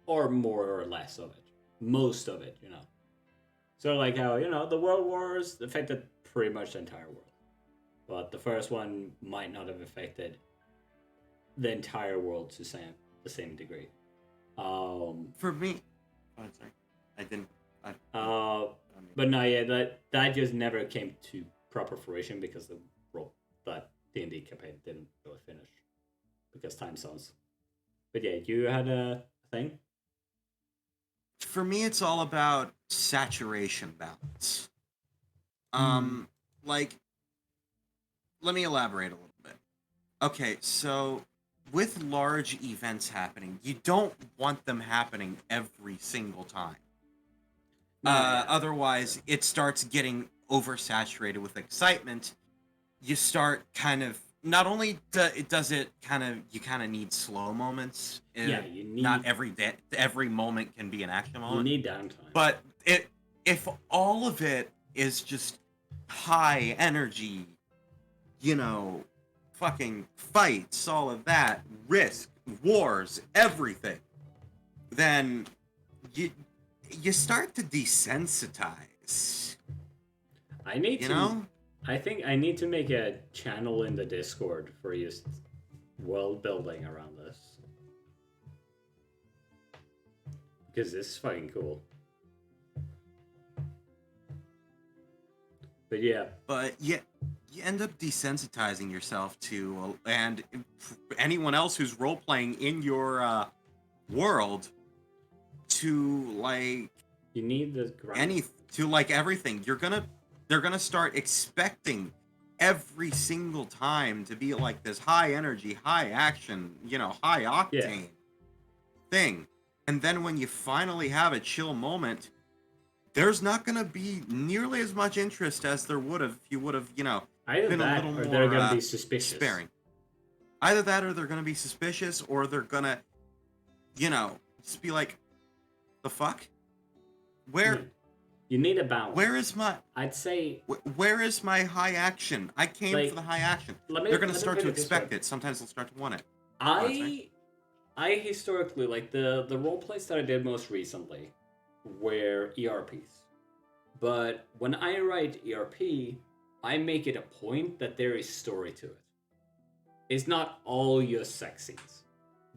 Or more or less of it. Most of it, So like how, the world wars affected pretty much the entire world. But the first one might not have affected the entire world to the same degree. For me, oh, sorry, I didn't. But no, yeah, that just never came to proper fruition because that D&D campaign didn't really finish because time zones. But yeah, you had a thing. For me, it's all about saturation balance. Like, let me elaborate a little bit. Okay, so with large events happening, you don't want them happening every single time. Otherwise, it starts getting oversaturated with excitement. You start kind of not only does it kind of you kind of need slow moments. Yeah, you need not every moment can be an action moment. You need downtime. But if all of it is just high energy, fucking fights, all of that, risk, wars, everything, then you start to desensitize. I need to. I think I need to make a channel in the Discord for just world building around this. Because this is fucking cool. But yeah. But yeah, you end up desensitizing yourself to, and anyone else who's role playing in your world to like. You need the grind. Everything. They're gonna start expecting every single time to be like this high energy, high action, high octane thing. And then when you finally have a chill moment, there's not gonna be nearly as much interest as there would have if you would have, Either been that, a little or more they're gonna be suspicious. sparing. Either that, or they're gonna be suspicious, or they're gonna, just be like, the fuck? Where? You need a balance. Where is my? I'd say. Where is my high action? I came for the high action. They're gonna start to expect it. Sometimes they'll start to want it. I historically like the role plays that I did most recently were ERPs. But when I write ERP, I make it a point that there is story to it. It's not all just sex scenes.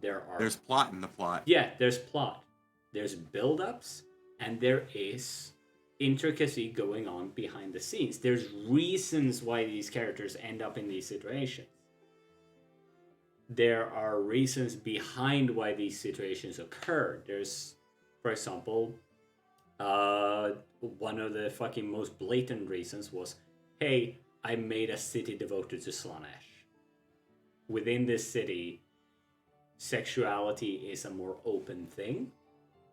There's plot in the plot. Yeah, there's plot. There's build-ups, and there is intricacy going on behind the scenes. There's reasons why these characters end up in these situations. There are reasons behind why these situations occur. There's, for example, one of the fucking most blatant reasons was, hey, I made a city devoted to Slanesh. Within this city, sexuality is a more open thing,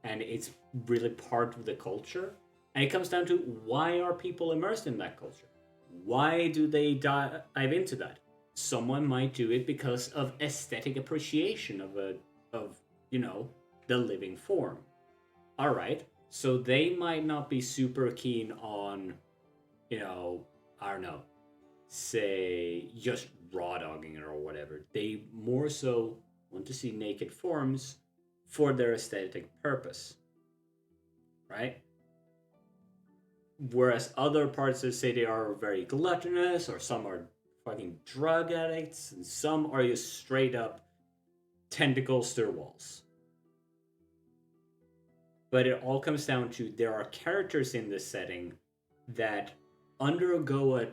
and it's really part of the culture. And it comes down to, why are people immersed in that culture? Why do they dive into that? Someone might do it because of aesthetic appreciation of the living form. All right, so they might not be super keen on, I don't know, say just raw dogging it or whatever. They more so want to see naked forms for their aesthetic purpose, right? Whereas other parts of the city are very gluttonous, or some are fucking drug addicts, and some are just straight up tentacles through walls. But it all comes down to, there are characters in this setting that undergo a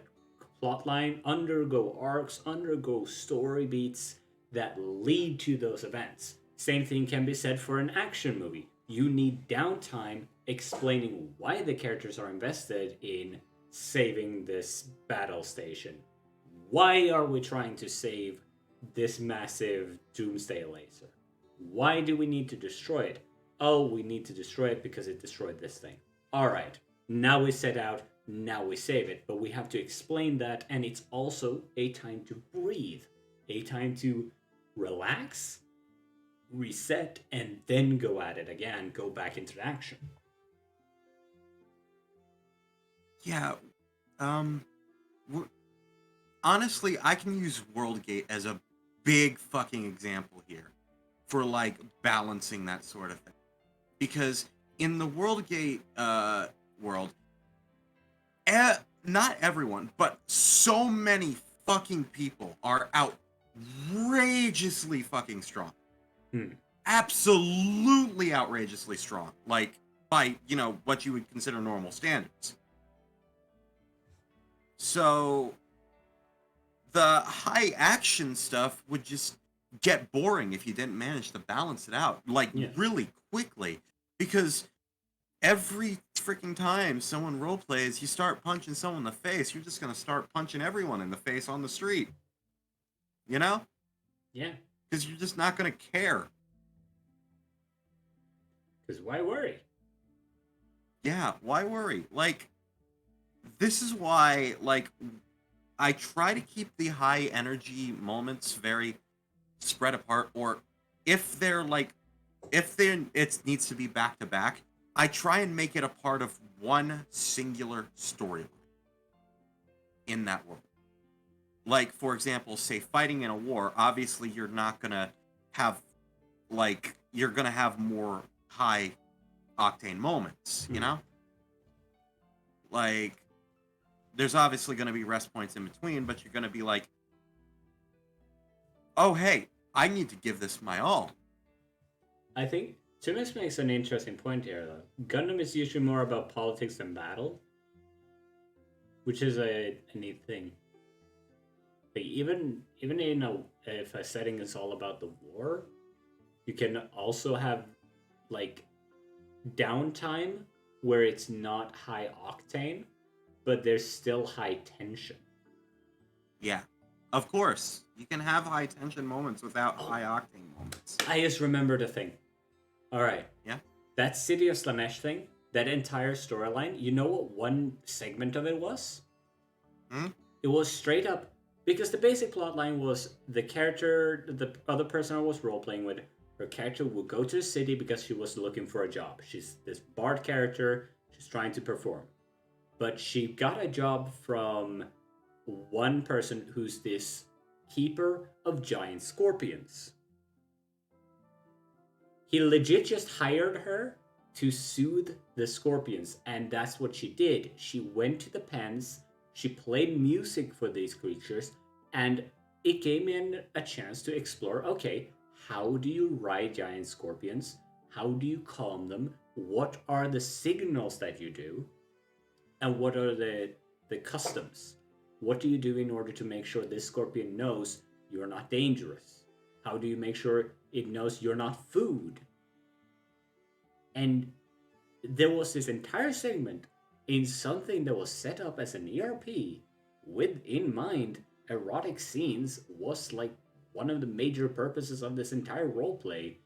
plotline, undergo arcs, undergo story beats that lead to those events. Same thing can be said for an action movie. You need downtime explaining why the characters are invested in saving this battle station. Why are we trying to save this massive doomsday laser? Why do we need to destroy it? Oh, we need to destroy it because it destroyed this thing. Alright, now we set out, now we save it. But we have to explain that, and it's also a time to breathe. A time to relax, reset, and then go at it again, go back into action. Yeah, honestly, I can use Worldgate as a big fucking example here for like balancing that sort of thing. Because in the Worldgate world, not everyone, but so many fucking people are out outrageously fucking strong. Hmm. Absolutely outrageously strong. Like, by, what you would consider normal standards. So, the high action stuff would just get boring if you didn't manage to balance it out, like, Yeah. really quickly. Because every freaking time someone role plays, you start punching someone in the face, you're just gonna start punching everyone in the face on the street. You know? Yeah. Because you're just not gonna care. Because why worry? Yeah, why worry? Like, this is why, like, I try to keep the high energy moments very spread apart, or if they're like, if it needs to be back to back, I try and make it a part of one singular storyline in that world. Like, for example, say fighting in a war, obviously you're not gonna have, like, you're gonna have more high octane moments, you know? Like, there's obviously gonna be rest points in between, but you're gonna be like, oh, hey, I need to give this my all. I think Timus makes an interesting point here, though. Gundam is usually more about politics than battle, which is a neat thing. Like, even in if a setting is all about the war, you can also have like downtime where it's not high octane, but there's still high tension. Yeah, of course. You can have high tension moments without high octane moments. I just remembered a thing. All right. Yeah. That City of Slanesh thing, that entire storyline, you know what one segment of it was? It was straight up, because the basic plot line was the character, the other person I was role playing with, her character would go to the city because she was looking for a job. She's this bard character, she's trying to perform. But she got a job from one person who's this keeper of giant scorpions. He legit just hired her to soothe the scorpions, and that's what she did. She went to the pens, she played music for these creatures, and it gave me a chance to explore, okay, how do you ride giant scorpions? How do you calm them? What are the signals that you do? And what are the customs? What do you do in order to make sure this scorpion knows you're not dangerous? How do you make sure it knows you're not food? And there was this entire segment in something that was set up as an ERP with in mind erotic scenes was like one of the major purposes of this entire roleplay.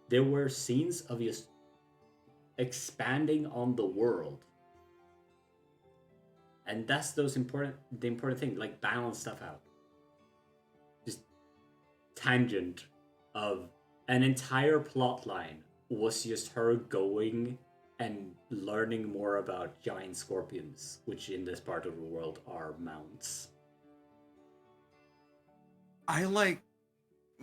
There were scenes of just expanding on the world. And that's the important thing, like balance stuff out. Just tangent of an entire plot line was just her going and learning more about giant scorpions, which in this part of the world are mounts. I like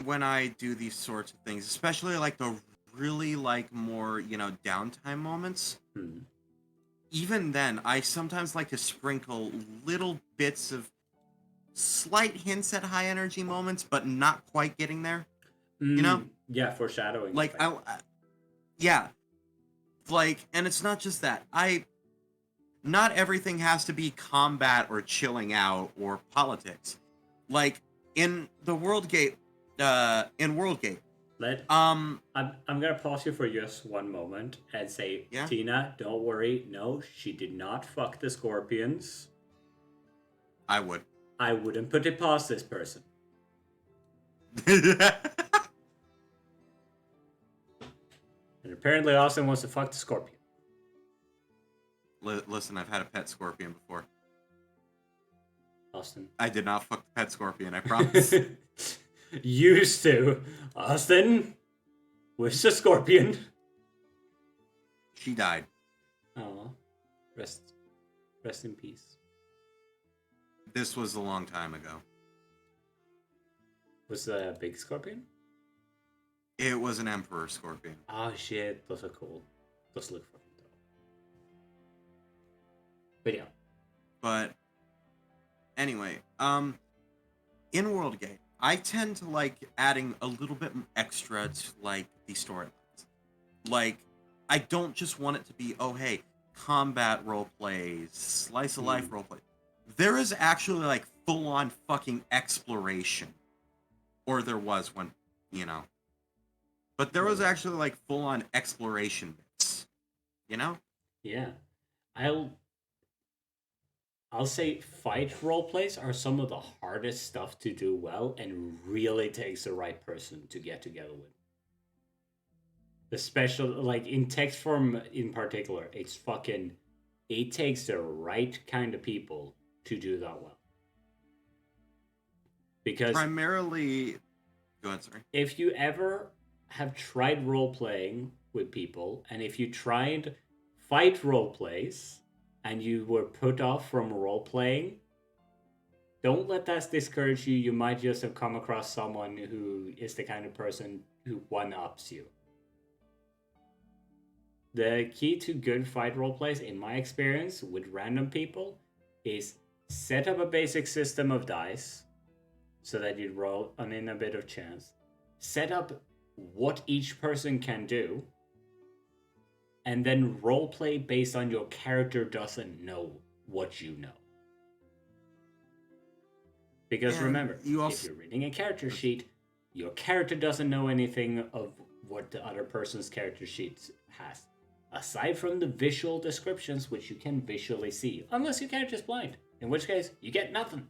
when I do these sorts of things, especially like the really like more, downtime moments. Even then, I sometimes like to sprinkle little bits of slight hints at high energy moments, but not quite getting there. You know? Yeah, foreshadowing. Like, yeah. Like, and it's not just that. Not everything has to be combat or chilling out or politics. Like, in the Worldgate, I'm gonna pause you for just one moment and say, yeah? Tina, don't worry. No, she did not fuck the scorpions. I would. I wouldn't put it past this person. And apparently Austin wants to fuck the scorpion. Listen, I've had a pet scorpion before. Austin. I did not fuck the pet scorpion, I promise. Used to. Austin. Where's the scorpion? She died. Oh. Rest in peace. This was a long time ago. Was it a big scorpion? It was an emperor scorpion. Oh shit, those are cool. Those look fucking dope. But yeah. But anyway, in Worldgate, I tend to like adding a little bit extra to like the storylines. Like, I don't just want it to be, oh hey, combat role plays, slice of life role play. There is actually like full on fucking exploration, or there was when, you know. But there was actually like full on exploration bits, you know. Yeah. I'll say fight role plays are some of the hardest stuff to do well and really takes the right person to get together with. The special, like in text form in particular, it takes the right kind of people to do that well. Because Primarily, go ahead, sorry. if you ever have tried role playing with people, and if you tried fight role plays and you were put off from role playing, don't let that discourage you. You might just have come across someone who is the kind of person who one ups you. The key to good fight role plays, in my experience with random people, is set up a basic system of dice so that you roll on in a bit of chance. Set up what each person can do, and then role play based on your character doesn't know what you know. Because And remember, you if also- you're reading a character sheet, your character doesn't know anything of what the other person's character sheet has. Aside from the visual descriptions, which you can visually see, unless your character's blind, in which case you get nothing.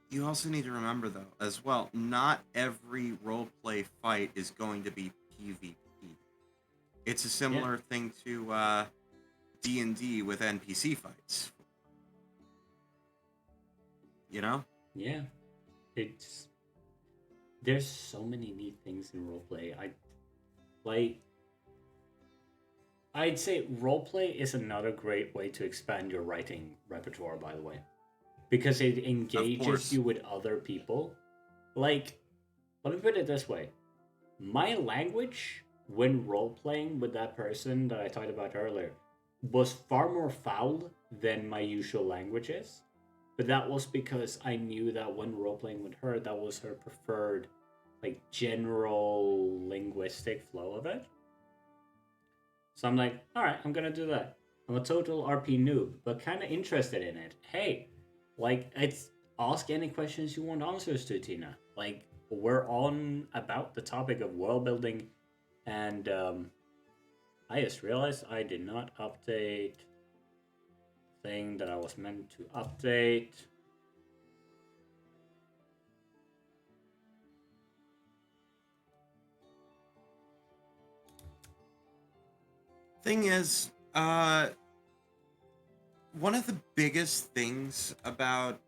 You also need to remember, though, as well, not every roleplay fight is going to be PvP. It's a similar thing to D&D with NPC fights. You know? Yeah. There's so many neat things in roleplay. I'd say roleplay is another great way to expand your writing repertoire, by the way. Because it engages you with other people. Like, let me put it this way. My language, when role-playing with that person that I talked about earlier, was far more foul than my usual language is. But that was because I knew that when role-playing with her, that was her preferred, like, general linguistic flow of it. So I'm like, alright, I'm gonna do that. I'm a total RP noob, but kind of interested in it. Hey, like, it's ask any questions you want answers to, Tina. Like, we're on about the topic of world building, and I just realized I did not update the thing that I was meant to update. Thing is, one of the biggest things about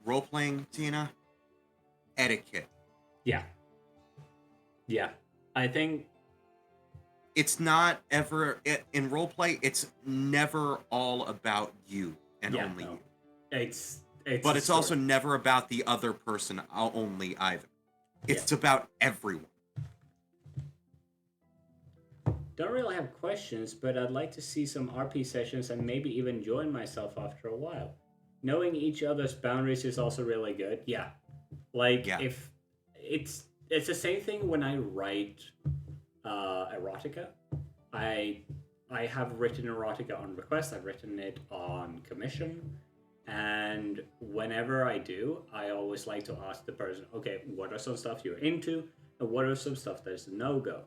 role-playing, Tina, etiquette. Yeah. I think It's not ever in roleplay. It's never all about you and only you. it's But a it's also story. never about the other person only either. It's about everyone. Don't really have questions, but I'd like to see some RP sessions and maybe even join myself after a while. Knowing each other's boundaries is also really good. Yeah. Like, if it's the same thing when I write erotica. I have written erotica on request. I've written it on commission, and whenever I do, I always like to ask the person, okay, what are some stuff you're into, and what are some stuff that's a no-go,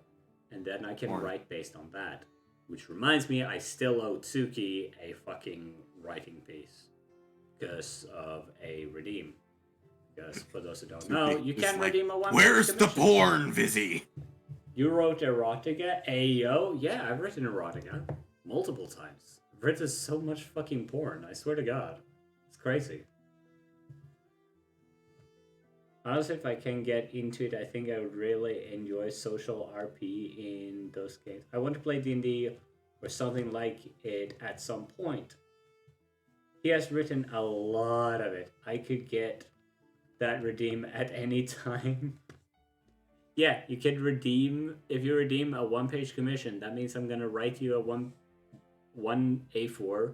and then I can write based on that. Which reminds me, I still owe Tsuki a fucking writing piece because of a redeem. Because for those who don't know, you can redeem a one. Where's the porn, Vizzy? You wrote erotica? Ayo? Yeah, I've written erotica. Multiple times. I've written so much fucking porn, I swear to God. It's crazy. Honestly, if I can get into it, I think I would really enjoy social RP in those games. I want to play D&D or something like it at some point. He has written a lot of it. I could get that redeem at any time. Yeah, you can redeem, if you redeem a one-page commission, that means I'm going to write you a one A4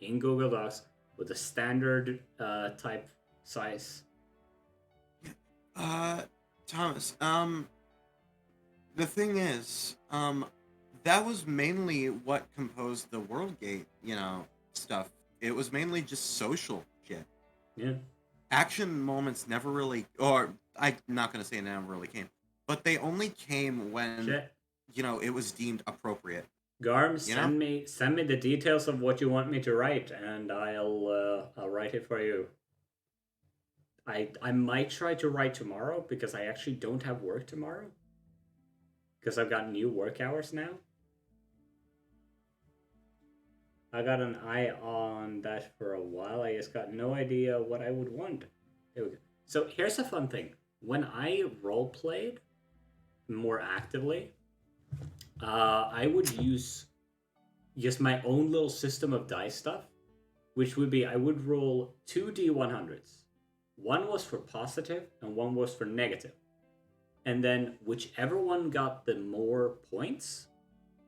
in Google Docs with a standard type size? Thomas, the thing is, that was mainly what composed the Worldgate, stuff. It was mainly just social shit. Yeah. Action moments never really, or I'm not gonna say never really came, but they only came when, Shit. it was deemed appropriate. Garm, You know? send me the details of what you want me to write, and I'll write it for you. I might try to write tomorrow because I actually don't have work tomorrow. Because I've got new work hours now. I got an eye on that for a while. I just got no idea what I would want. There we go. So here's a fun thing. When I role played more actively, I would use just my own little system of dice stuff, which would be I would roll 2 D100s. One was for positive and one was for negative. And then whichever one got the more points,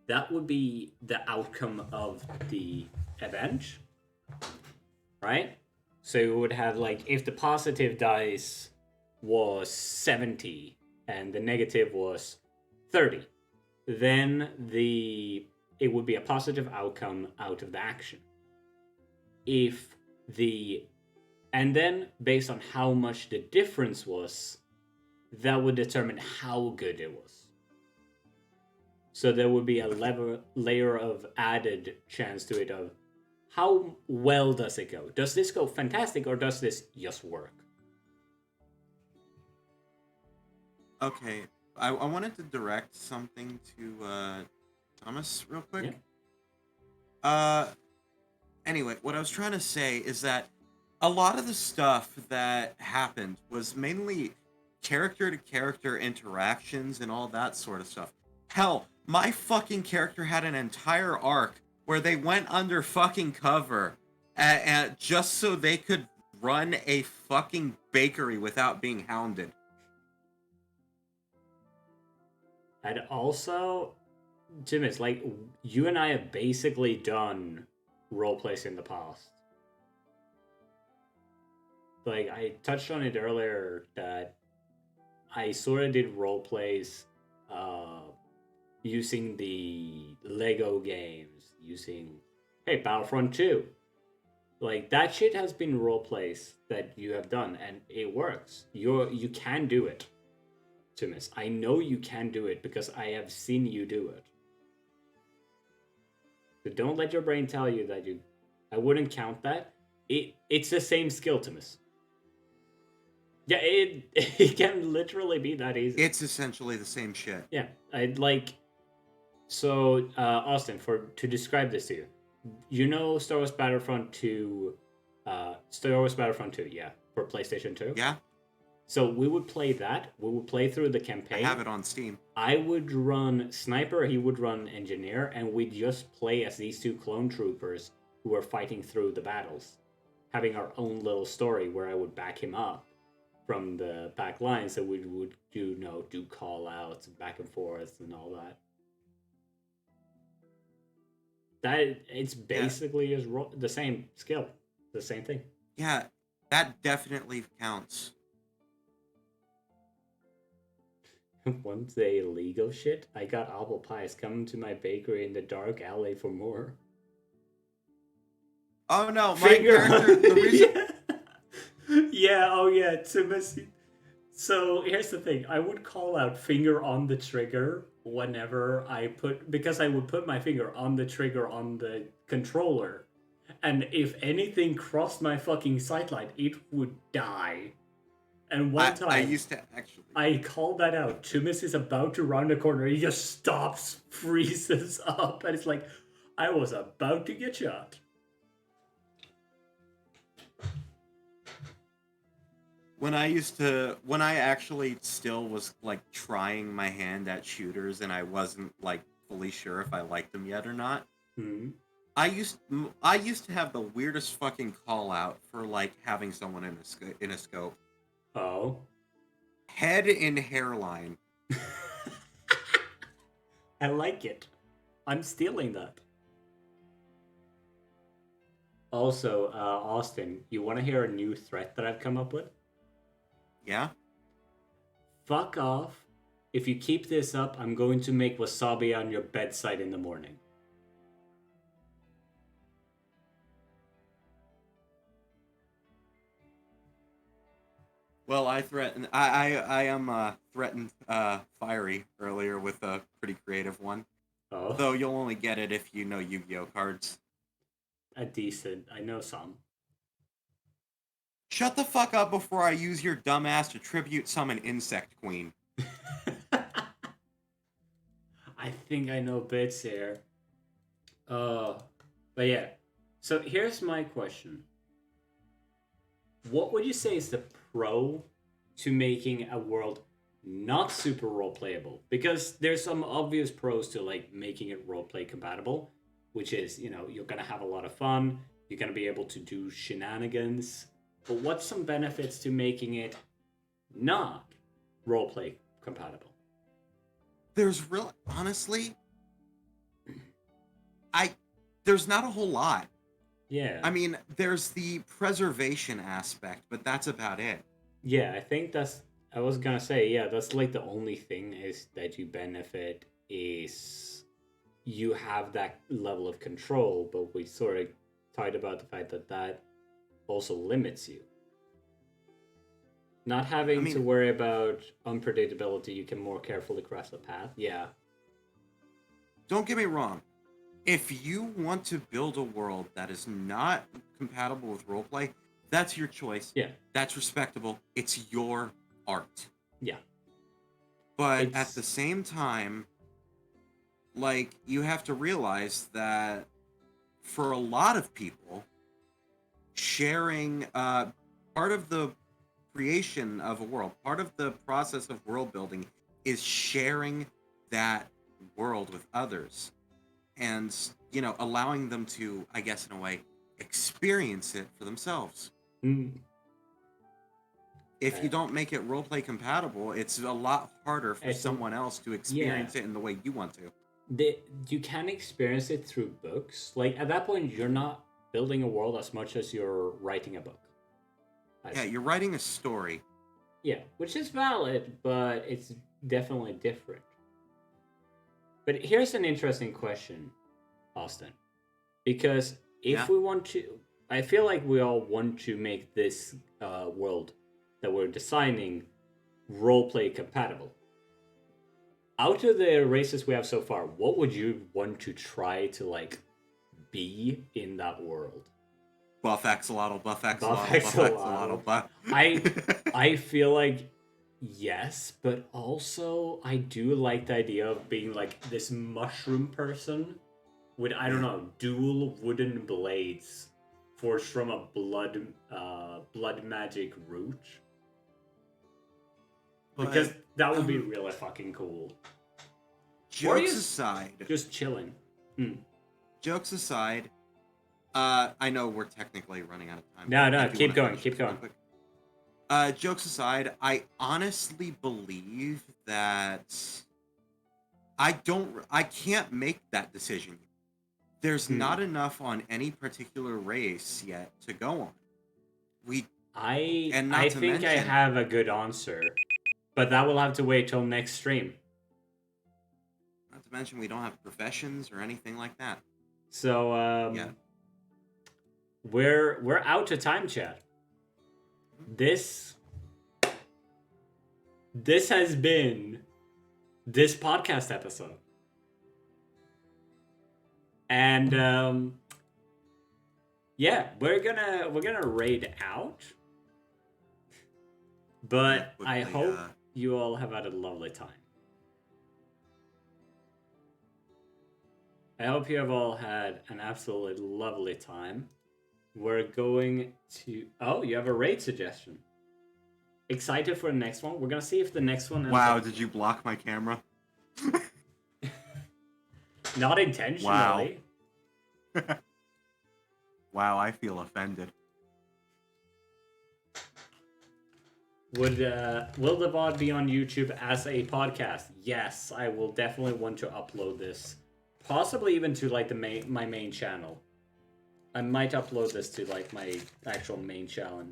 that would be the outcome of the event. Right? So you would have like if the positive dice was 70 and the negative was 30, then it would be a positive outcome out of the action. And then based on how much the difference was, that would determine how good it was. So there would be a layer of added chance to it of how well does it go? Does this go fantastic or does this just work? Okay, I wanted to direct something to Thomas real quick. Yeah. Anyway, what I was trying to say is that a lot of the stuff that happened was mainly character-to-character interactions and all that sort of stuff. Hell, my fucking character had an entire arc where they went under fucking cover just so they could run a fucking bakery without being hounded. And also, Tim, it's like you and I have basically done roleplays in the past. Like I touched on it earlier that I sort of did roleplays using the Lego games, using Battlefront 2. Like that shit has been roleplays that you have done and it works. You can do it. Timus, I know you can do it because I have seen you do it. So don't let your brain tell you that I wouldn't count that. It's the same skill, Timus. Yeah, it can literally be that easy. It's essentially the same shit. Yeah, I'd like. So, Austin, to describe this to you, you know Star Wars Battlefront 2, Star Wars Battlefront 2, yeah, for PlayStation 2. Yeah. So we would play that. We would play through the campaign. I have it on Steam. I would run Sniper, he would run Engineer, and we'd just play as these two clone troopers who were fighting through the battles, having our own little story where I would back him up from the back line, so we would do call outs and back and forth and all that. It's basically the same skill, the same thing. Yeah, that definitely counts. Wednesday Lego shit. I got apple pies. Come to my bakery in the dark alley for more. Oh no, my character. The reason. Yeah. Oh yeah. So here's the thing. I would call out finger on the trigger whenever because I would put my finger on the trigger on the controller, and if anything crossed my fucking sightline, it would die. And one time, I used to actually. I called that out. Tumis is about to round the corner. He just stops, freezes up, and it's like, I was about to get shot. When I actually still was like trying my hand at shooters and I wasn't like fully sure if I liked them yet or not. Mm-hmm. I used to have the weirdest fucking call out for like having someone in a scope. Oh. Head and hairline. I like it. I'm stealing that. Also, Austin, you want to hear a new threat that I've come up with? Yeah? Fuck off. If you keep this up, I'm going to make wasabi on your bedside in the morning. Well, I am threatened fiery earlier with a pretty creative one. Oh, Though you'll only get it if you know Yu-Gi-Oh cards. a decent. I know some. Shut the fuck up before I use your dumbass to tribute summon Insect Queen. I think I know bits here. But yeah. So here's my question. What would you say is the pro to making a world not super role playable? Because there's some obvious pros to like making it role play compatible, which is, you're gonna have a lot of fun, you're gonna be able to do shenanigans. But what's some benefits to making it not role play compatible? There's real honestly there's not a whole lot. Yeah. I mean, there's the preservation aspect, but that's about it. Yeah, I think I was gonna say, yeah, that's like the only thing is that you benefit is you have that level of control, but we sort of talked about the fact that also limits you. Not having to worry about unpredictability, you can more carefully cross the path. Yeah. Don't get me wrong. If you want to build a world that is not compatible with roleplay, that's your choice. Yeah. That's respectable. It's your art. Yeah. But at the same time, like, you have to realize that for a lot of people, sharing part of the creation of a world, part of the process of world building is sharing that world with others. And, allowing them to, I guess, in a way, experience it for themselves. If you don't make it roleplay compatible, it's a lot harder for someone else to experience it in the way you want to. You can experience it through books. Like, at that point, you're not building a world as much as you're writing a book. You're writing a story. Yeah, which is valid, but it's definitely different. But here's an interesting question, Austin. Because if we want to... I feel like we all want to make this world that we're designing roleplay compatible. Out of the races we have so far, what would you want to try to, like, be in that world? Buff axolotl, buff axolotl, buff axolotl, buff... I feel like yes, but also I do like the idea of being like this mushroom person with, I don't know, dual wooden blades forged from a blood magic root. Because that would be really fucking cool. Jokes aside. Just chilling. Jokes aside, I know we're technically running out of time. No, keep going. Jokes aside, I honestly believe that I can't make that decision. There's not enough on any particular race yet to go on. I think I have a good answer, but that will have to wait till next stream. Not to mention we don't have professions or anything like that. So we're out of time, chat. This has been this podcast episode. And we're gonna raid out. But I hope you all have had a lovely time. I hope you have all had an absolutely lovely time. We're going to... Oh, you have a raid suggestion. Excited for the next one? We're going to see if the next one... Wow, did you block my camera? Not intentionally. Wow. Wow, I feel offended. Will the VOD be on YouTube as a podcast? Yes, I will definitely want to upload this. Possibly even to like my main channel. I might upload this to like my actual main channel.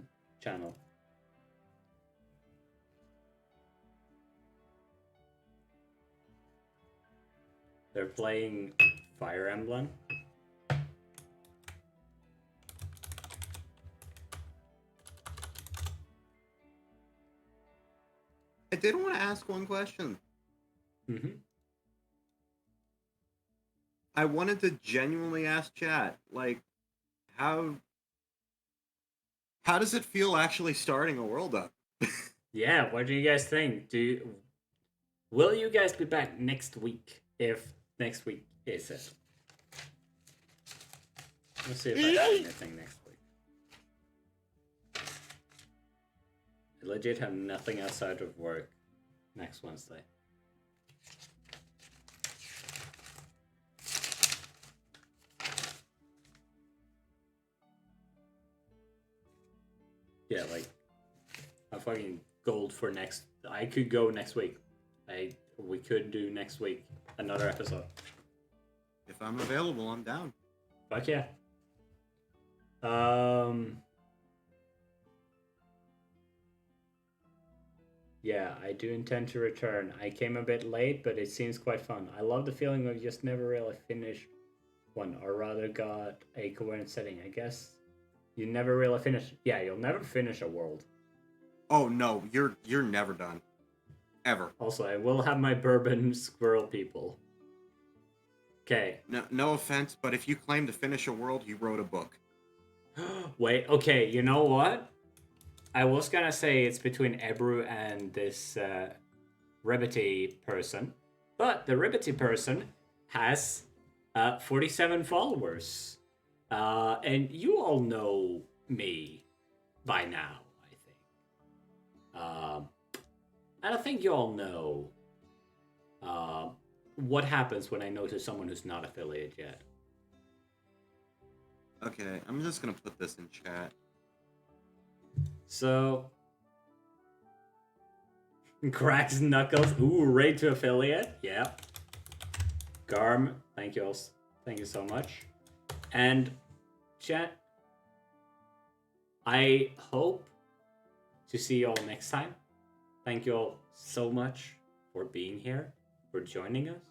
They're playing Fire Emblem. I did want to ask one question. Mm-hmm. I wanted to genuinely ask chat, like, how does it feel actually starting a world up? Yeah, what do you guys think? Will you guys be back next week? If next week is it? Let's see if I have anything next week. I legit have nothing outside of work next Wednesday. Yeah, like I'm fucking gold for next. I could go next week. We could do next week another episode. If I'm available, I'm down. Fuck yeah. Yeah, I do intend to return. I came a bit late, but it seems quite fun. I love the feeling of just never really finished one, or rather got a coherent setting. I guess you never really finish. Yeah, you'll never finish a world. Oh no, you're never done. Ever. Also, I will have my bourbon squirrel people. Okay. No offense, but if you claim to finish a world, you wrote a book. Wait, okay, you know what? I was gonna say it's between Ebru and this Ribbity person, but the Ribbity person has 47 followers. And you all know me by now, I think. And I think you all know what happens when I notice someone who's not affiliated yet. Okay, I'm just gonna put this in chat. So, cracks knuckles. Ooh, raid to affiliate. Yeah. Garm, thank you all. Thank you so much. And chat, I hope to see you all next time. Thank you all so much for being here, for joining us.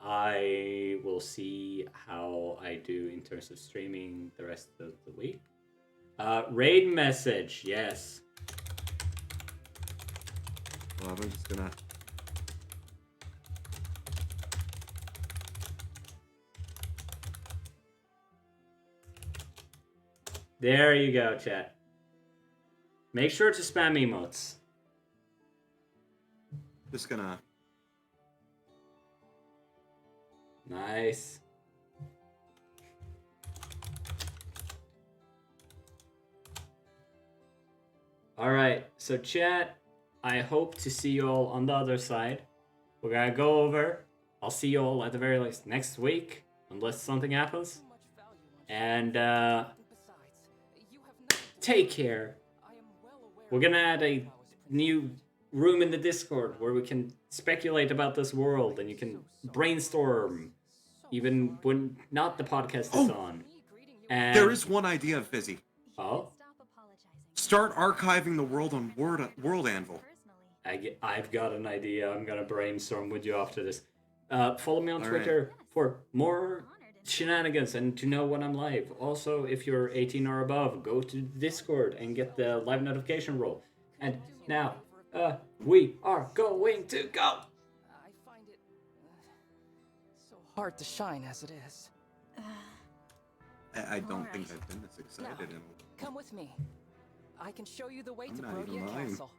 I will see how I do in terms of streaming the rest of the week. Raid message, yes. Well, I'm just gonna... There you go, chat. Make sure to spam emotes. Just gonna... Nice. Alright, so chat, I hope to see you all on the other side. We're gonna go over. I'll see you all at the very least next week, unless something happens. And take care. We're gonna add a new room in the Discord where we can speculate about this world and you can brainstorm even when not the podcast is on. And There is one idea, Fizzy. Oh? Start archiving the world on World Anvil. I've got an idea. I'm gonna brainstorm with you after this. Follow me on All Twitter for more shenanigans and to know when I'm live. Also, if you're 18 or above, go to Discord and get the live notification roll. And now, we are going to go. I find it so hard to shine as it is. I don't think I've been this excited in a Come with me. I can show you the way I'm to not even Brodia lying. Castle.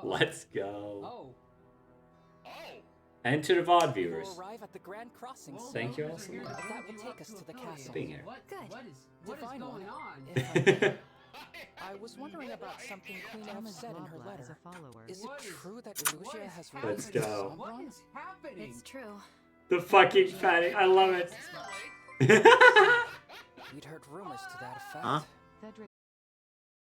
Let's go. Oh, And to the VOD we'll viewers. arrive at the Grand Crossing. Thank you all so much. That will take us to the castle. Being here. What is Divine going one. on? If I may. I was wondering about something Queen F said in her letter. Is it true that Lucia has Let's raised go. What is happening? It's true. The fucking panic. I love it. We'd heard rumors to that effect. Huh?